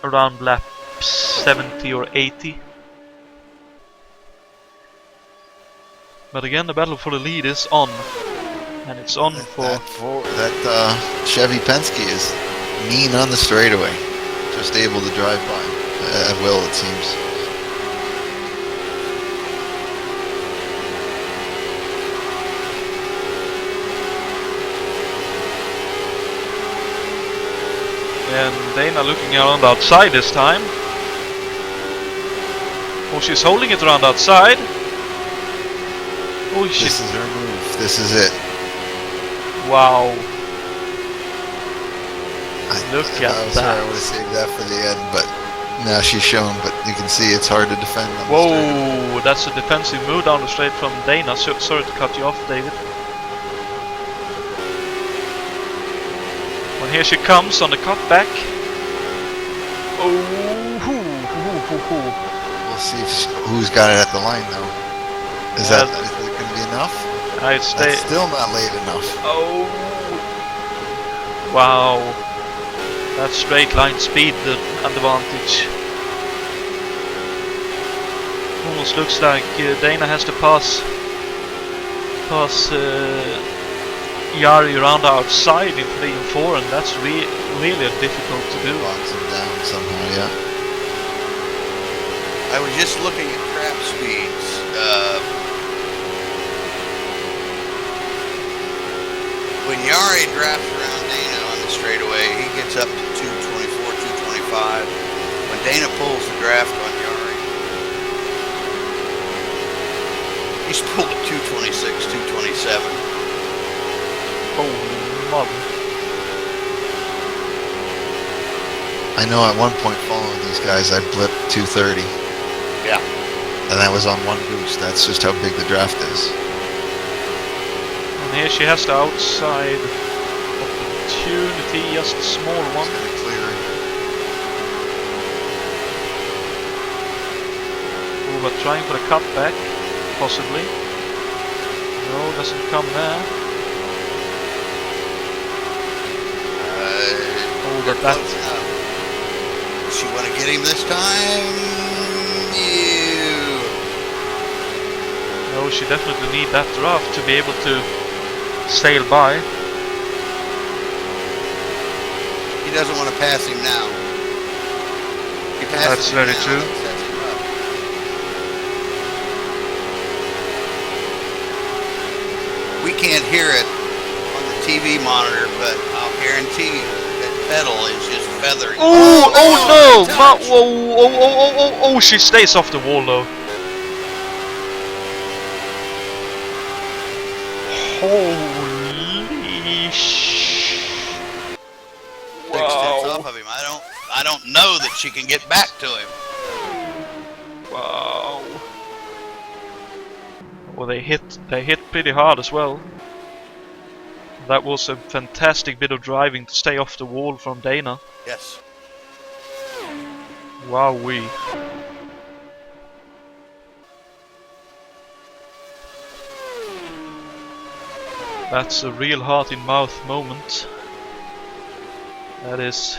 around lap 70 or 80. But again, the battle for the lead is on, and it's on that Chevy Penske is mean on the straightaway, just able to drive by at will, it seems. And Dana looking around outside this time. Oh, she's holding it around outside. Oh, this is her move. This is it. Wow. Look at I that. I would have saved that for the end, but now she's shown. But you can see it's hard to defend. On Whoa, that's a defensive move down the straight from Dana. Sorry to cut you off, David. Well, here she comes on the cutback. Oh, We'll see who's got it at the line, though. Is it going to be enough? That's still not late enough. Oh, wow. That straight line speed advantage. Almost looks like Dana has to pass Jari around outside in 3 and 4, and that's really difficult to do. Locks him down somehow, yeah. I was just looking at trap speeds. When Yari drafts around Dana on the straightaway, he gets up to 224, 225. When Dana pulls the draft on Yari, he's pulled at 226, 227. Holy mother. I know at one point following these guys, I blipped 230. Yeah. And that was on one boost. That's just how big the draft is. And here she has the outside opportunity, just a small one. It's gonna clear it. Oh, but trying for the cutback, possibly. No, doesn't come there. Oh, but that... Does she want to get him this time? No, she definitely need that draft to be able to sail by. He doesn't want to pass him now. He passes That's him very now, true. that sets him up. We can't hear it on the TV monitor, but I'll guarantee you that pedal is just feathering. Oh, oh no! Touch. Oh, she stays off the wall though. Holy sh! 6 tenths off of him. I don't know that she can get back to him. Wow. Well, they hit pretty hard as well. That was a fantastic bit of driving to stay off the wall from Dana. Yes. Wowee. That's a real heart-in-mouth moment. That is.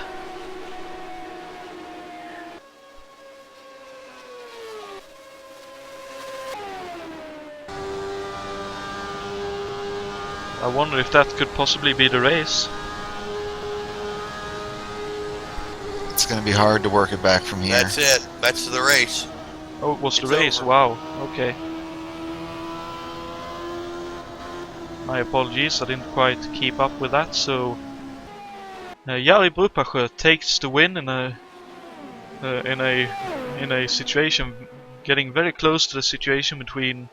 I wonder if that could possibly be the race. It's going to be hard to work it back from here. That's it. That's the race. Oh, it was the It's race. over. Wow. Okay. My apologies. I didn't quite keep up with that. So, Jari Brupacher takes the win in a situation getting very close to the situation between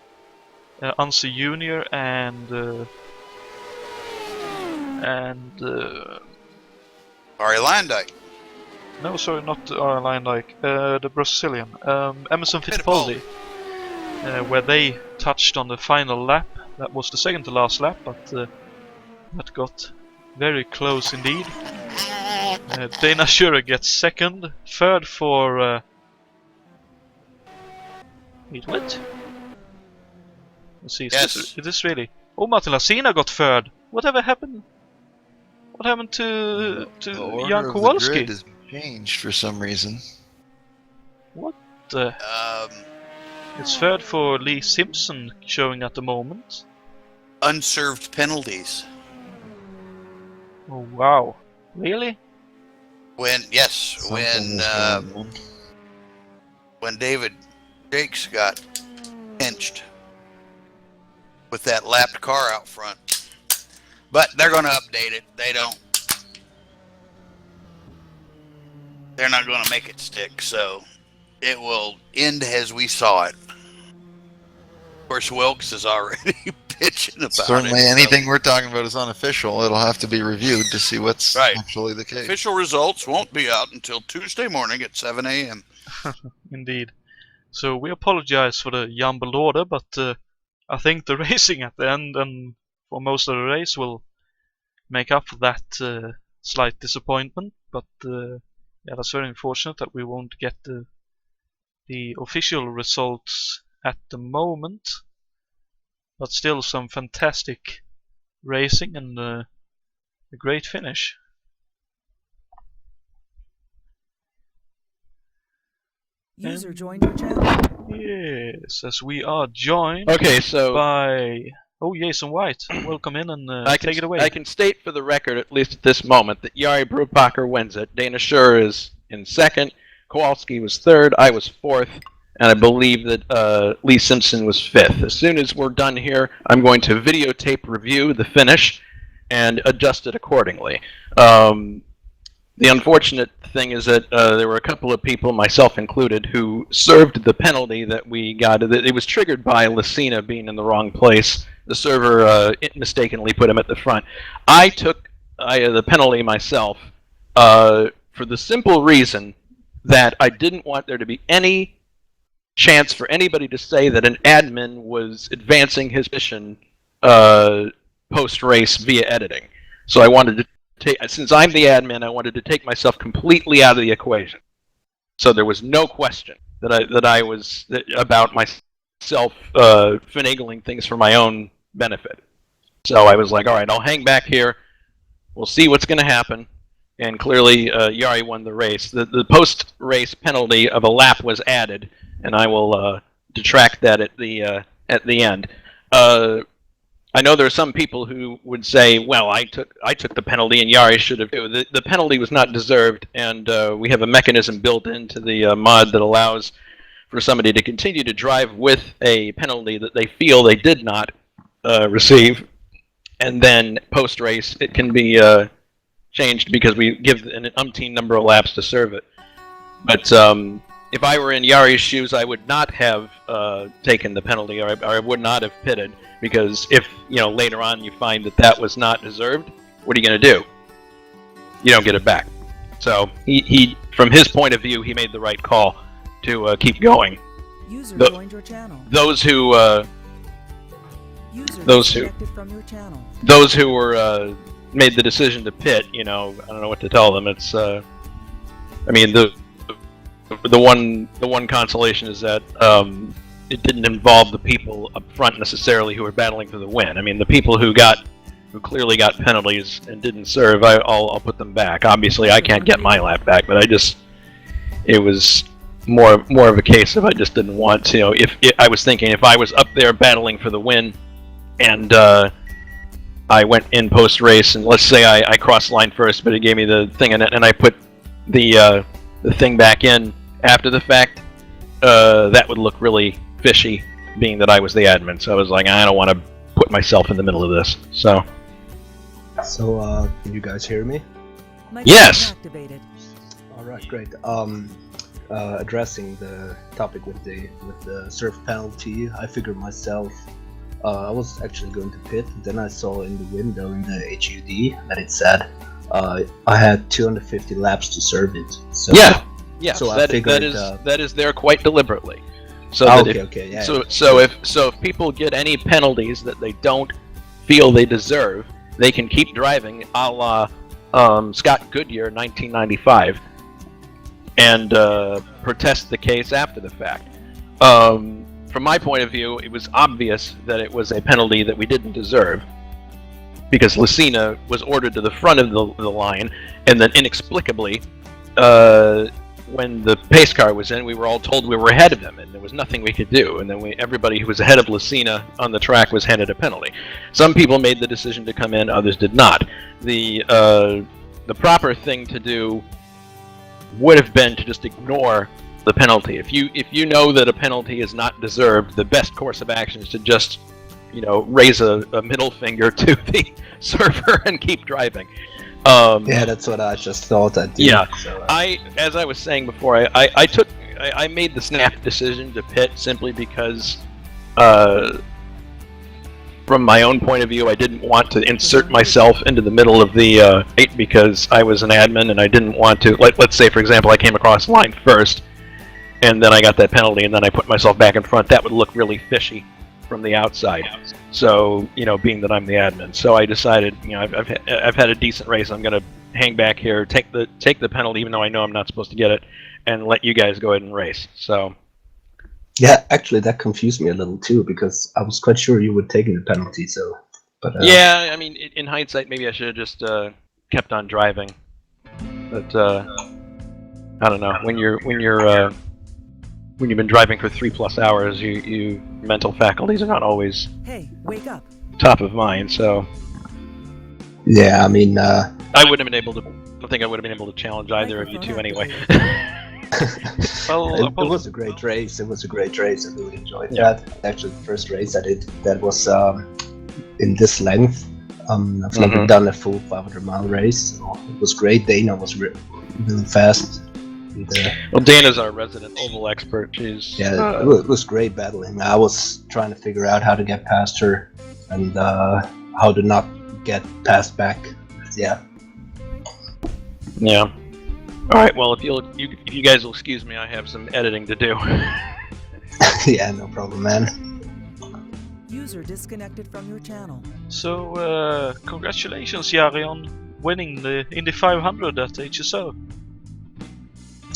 Anse Junior and Ari Landike. no, sorry, not Line like the Brazilian Emerson Fittipaldi, where they touched on the final lap. That was the second to last lap, but that got very close indeed. Dana Schurer gets second, third for wait, what? Let's see, is this really? Oh, Martin Lasina got third. Whatever happened? What happened to The order Jan of the Kowalski? grid has changed for some reason. What the? It's third for Lee Simpson showing at the moment. Unserved penalties. Oh wow, really? When Something was going on. when David Jakes got pinched with that lapped car out front. But they're going to update it. They're not going to make it stick, so it will end as we saw it. Of course, Wilkes is already bitching about Certainly it. anything we're talking about is unofficial. It'll have to be reviewed to see what's Right. actually the case. Official results won't be out until Tuesday morning at 7 a.m. Indeed. So we apologize for the jumbled order, but I think the racing at the end and for most of the race will make up for that slight disappointment. But yeah, that's very unfortunate that we won't get the official results at the moment. But still some fantastic racing and a great finish. User joined your channel. Yes, as we are joined Okay, so by Jason White. Welcome in and take it away. I can state for the record, at least at this moment, that Jari Brubacher wins it. Dana Schurer is in second. Kowalski was third. I was fourth. and I believe that Lee Simpson was 5th. As soon as we're done here, I'm going to videotape review the finish and adjust it accordingly. The unfortunate thing is that there were a couple of people, myself included, who served the penalty that we got. It was triggered by Lucina being in the wrong place. The server mistakenly put him at the front. I took the penalty myself for the simple reason that I didn't want there to be any chance for anybody to say that an admin was advancing his mission post-race via editing. So I wanted to since I'm the admin, I wanted to take myself completely out of the equation. So there was no question about myself finagling things for my own benefit. So I was like, all right, I'll hang back here. We'll see what's going to happen. And clearly, Yari won the race. The post-race penalty of a lap was added, and I will detract that at the end. I know there are some people who would say, well, I took the penalty and Yari should have too. The penalty was not deserved, and we have a mechanism built into the mod that allows for somebody to continue to drive with a penalty that they feel they did not receive, and then post-race it can be changed because we give an umpteen number of laps to serve it. But if I were in Yari's shoes, I would not have taken the penalty, or I would not have pitted. Because if, later on you find that was not deserved, what are you going to do? You don't get it back. So he, from his point of view, he made the right call to keep going. User joined your channel. Those who were made the decision to pit, I don't know what to tell them. It's the one consolation is that it didn't involve the people up front necessarily who were battling for the win. I mean, the people who clearly got penalties and didn't serve, I'll put them back. Obviously, I can't get my lap back, but it was more of a case of I just didn't want to. I was thinking if I was up there battling for the win, and I went in post race, and let's say I crossed line first, but it gave me the thing in it, and I put the thing back in after the fact, that would look really fishy, being that I was the admin. So I was like, I don't want to put myself in the middle of this. So can you guys hear me? Yes. Activated. All right, great. Addressing the topic with the serve penalty, I figured myself. I was actually going to pit. Then I saw in the window in the HUD that it said I had 250 laps to serve it. So yeah. So that is there quite deliberately. So if people get any penalties that they don't feel they deserve, they can keep driving, a la Scott Goodyear 1995, and protest the case after the fact. From my point of view, it was obvious that it was a penalty that we didn't deserve, because Lucina was ordered to the front of the line, and then inexplicably, when the pace car was in, we were all told we were ahead of him, and there was nothing we could do. And then everybody who was ahead of Lucina on the track was handed a penalty. Some people made the decision to come in, others did not. The proper thing to do would have been to just ignore the penalty. If you know that a penalty is not deserved, the best course of action is to just raise a middle finger to the server and keep driving. Yeah, that's what I just thought I'd do. Yeah, so, as I was saying before, I made the snap decision to pit simply because, from my own point of view, I didn't want to insert myself into the middle of the fight because I was an admin and I didn't want to. Let's say, for example, I came across line first, and then I got that penalty, and then I put myself back in front. That would look really fishy from the outside. So, being that I'm the admin, so I decided, I've had a decent race. I'm going to hang back here, take the penalty, even though I know I'm not supposed to get it, and let you guys go ahead and race. So, yeah, actually, that confused me a little too, because I was quite sure you were taking the penalty. So, but yeah, I mean, in hindsight, maybe I should have just kept on driving. But I don't know. When you've been driving for 3+ hours, you mental faculties are not always wake up. Top of mind. So yeah, I mean, I wouldn't have been able to. I don't think I would have been able to challenge either of you two anyway. Well, It was a great race. It was a great race. I really enjoyed Yeah. that. Actually, the first race I did that was in this length. I've never done a full 500-mile race. So it was great. Dana was really fast. And, Well, Dana's our resident oval expert. She's yeah, it was great battling. I was trying to figure out how to get past her and how to not get passed back. Yeah. yeah. All right. Well, if you guys will excuse me, I have some editing to do. Yeah, no problem, man. User disconnected from your channel. So, congratulations, Jari, on winning the Indy 500 at HSO.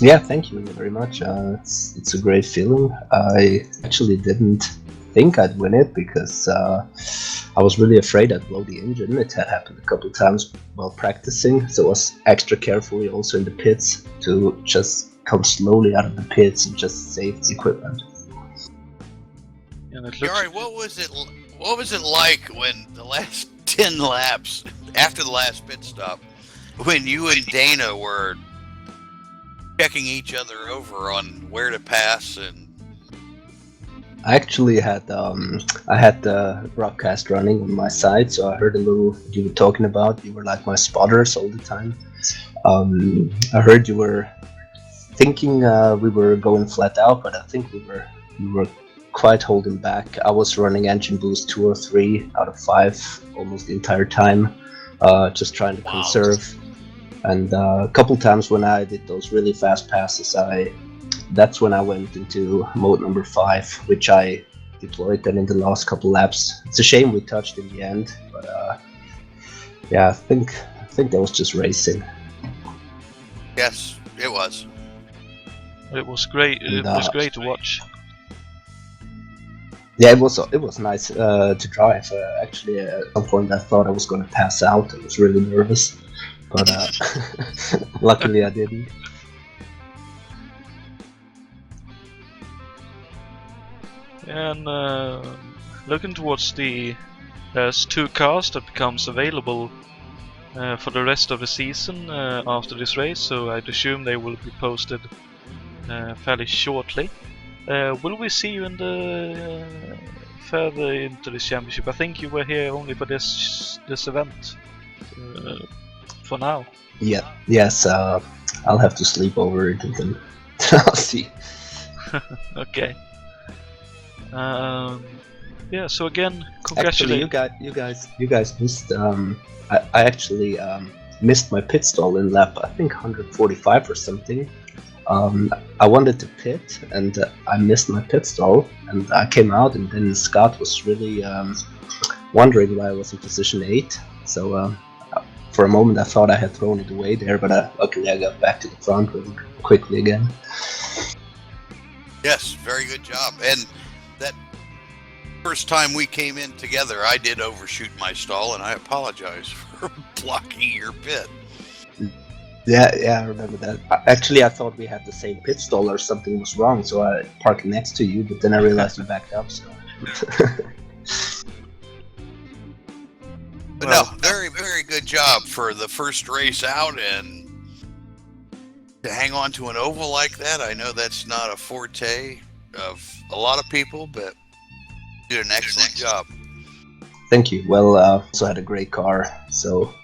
Yeah, thank you very much. It's a great feeling. I actually didn't think I'd win it because I was really afraid I'd blow the engine. It had happened a couple of times while practicing, so I was extra carefully also in the pits to just come slowly out of the pits and just save the equipment. And it looks Yari, what was it like when the last 10 laps after the last pit stop, when you and Dana were checking each other over on where to pass? And I actually had the broadcast running on my side, so I heard a little what you were talking about. You were like my spotters all the time. I heard you were thinking we were going flat out, but I think we were quite holding back. I was running engine boost 2 or 3 out of 5 almost the entire time, just trying to conserve. And a couple times when I did those really fast passes, that's when I went into mode number 5, which I deployed then in the last couple laps. It's a shame we touched in the end, but yeah, I think that was just racing. yes, it was. It was great. It was great to watch. Yeah, it was nice to drive. Actually, at some point I thought I was going to pass out. I was really nervous, but luckily I didn't. And looking towards there's 2 cars that becomes available for the rest of the season after this race, so I'd assume they will be posted fairly shortly. Will we see you in the further into this championship? I think you were here only for this event for now. Yeah. Yes. I'll have to sleep over it and then I'll see. Okay. Yeah. So again, congratulations. Actually, you guys missed. I actually missed my pit stall in lap, I think 145 or something. I wanted to pit and I missed my pit stall, and I came out, and then Scott was really wondering why I was in position 8. So for a moment I thought I had thrown it away there, but luckily I got back to the front really quickly again. Yes, very good job. And that first time we came in together, I did overshoot my stall, and I apologize for blocking your pit. Yeah, I remember that. Actually, I thought we had the same pit stall or something was wrong, so I parked next to you, but then I realized you backed up, so... But no, very, very good job for the first race out, and to hang on to an oval like that. I know that's not a forte of a lot of people, but you did an excellent job. Thank you. Well, also had a great car, so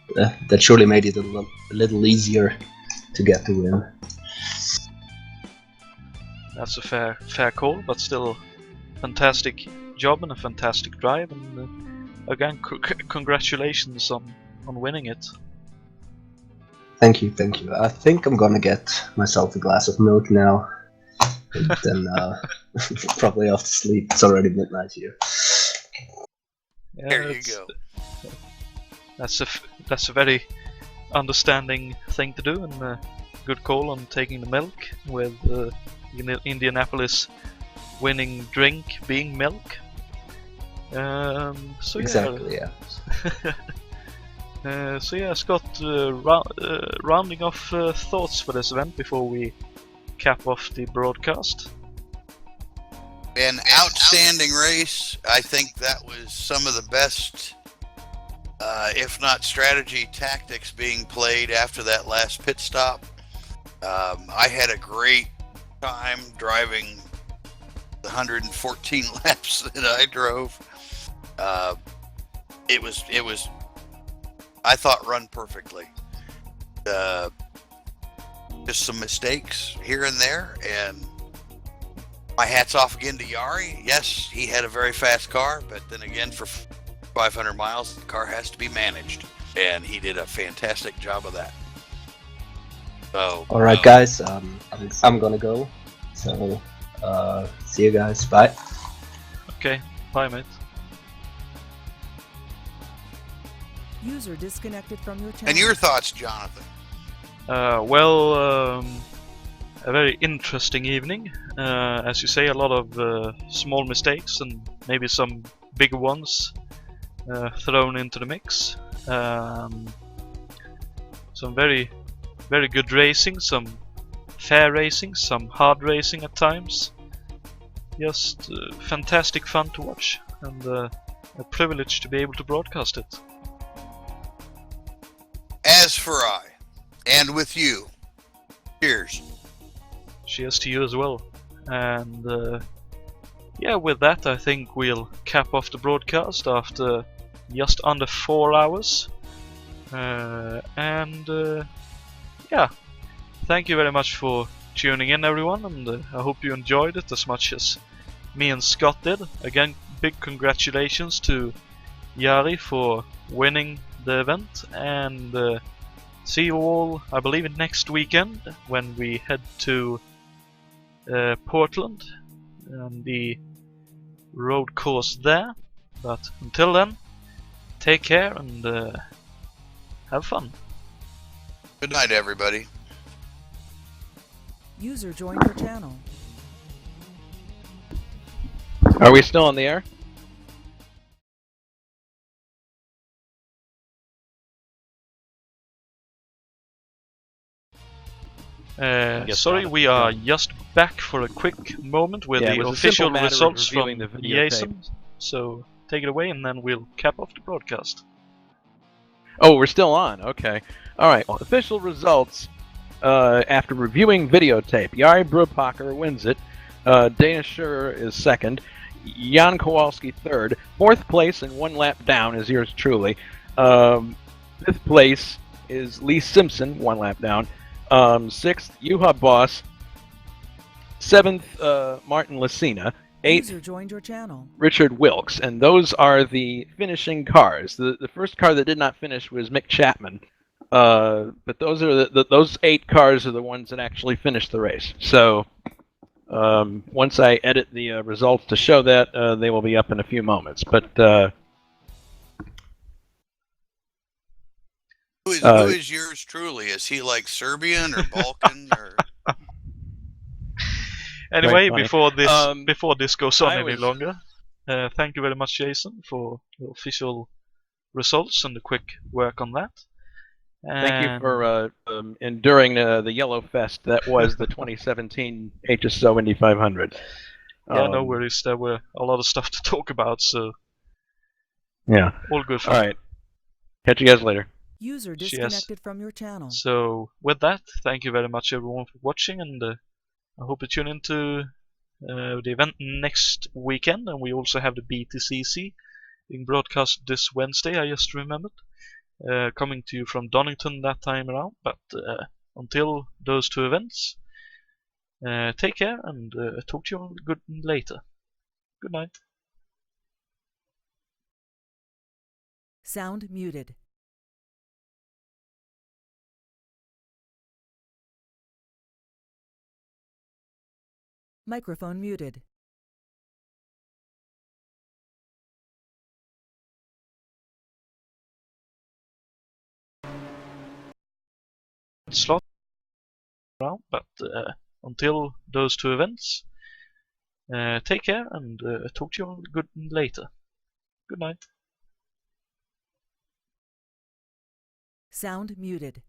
that surely made it a little easier to get the win. That's a fair call, but still fantastic job and a fantastic drive, and again, congratulations on winning it. Thank you. I think I'm gonna get myself a glass of milk now, and then probably off to sleep. It's already midnight here. Yeah, There you go. That's a very understanding thing to do, and a good call on taking the milk, with Indianapolis winning drink being milk. So exactly, yeah. So yeah, Scott, rounding off thoughts for this event before we cap off the broadcast. An outstanding race. I think that was some of the best, if not strategy, tactics being played after that last pit stop. I had a great time driving the 114 laps that I drove. It was, I thought, run perfectly. Just some mistakes here and there, and my hat's off again to Jari. Yes, he had a very fast car, but then again, for 500 miles, the car has to be managed, and he did a fantastic job of that. So, all right, guys, I'm gonna go. So, see you guys. Bye. Okay, bye, mate. User disconnected from your channel. and your thoughts, Jonathan? Well, a very interesting evening. As you say, a lot of small mistakes and maybe some bigger ones thrown into the mix. Some very good racing, some fair racing, some hard racing at times. Just fantastic fun to watch, and a privilege to be able to broadcast it. As for I, and with you, cheers. Cheers to you as well. And yeah, with that, I think we'll cap off the broadcast after just under 4 hours. Yeah, thank you very much for tuning in, everyone, and I hope you enjoyed it as much as me and Scott did. Again, big congratulations to Jari for winning the event, and see you all, I believe, next weekend when we head to Portland and the road course there. But until then, take care and have fun. Good night, everybody. User joined your channel. Are we still on the air? Sorry, not. we are just back for a quick moment with Yeah, it the was a simple official matter of results from reviewing the videotape. Jason. So take it away and then we'll cap off the broadcast. Oh, we're still on. Okay. All right. Well, official results after reviewing videotape. Jari Brubacher wins it. Dana Schurer is second. Jan Kowalski third. Fourth place and 1 lap down is yours truly. Fifth place is Lee Simpson, 1 lap down. Sixth, Juha Boss. Seventh, Martin Lacina. Eighth, User joined your channel. Richard Wilkes, and those are the finishing cars. The first car that did not finish was Mick Chapman, but those are those 8 cars are the ones that actually finished the race. So once I edit the results to show that, they will be up in a few moments. But Who is yours truly? Is he like Serbian or Balkan or? Anyway, funny. before this goes on I any was- longer, thank you very much, Jason, for the official results and the quick work on that. thank you And for enduring the yellow fest that was the 2017 HSO Indy 500. yeah, no worries. There were a lot of stuff to talk about, so Yeah. all good All fun. right. Catch you guys later. User Cheers. disconnected from your channel. So with that, thank you very much, everyone, for watching, and I hope you tune into the event next weekend. And we also have the BTCC being broadcast this Wednesday. I just remembered, coming to you from Donington that time around. But until those 2 events, take care and talk to you good later. Good night. Sound muted. Microphone muted. Slot around, but until those 2 events, take care and talk to you good later. Good night. Sound muted.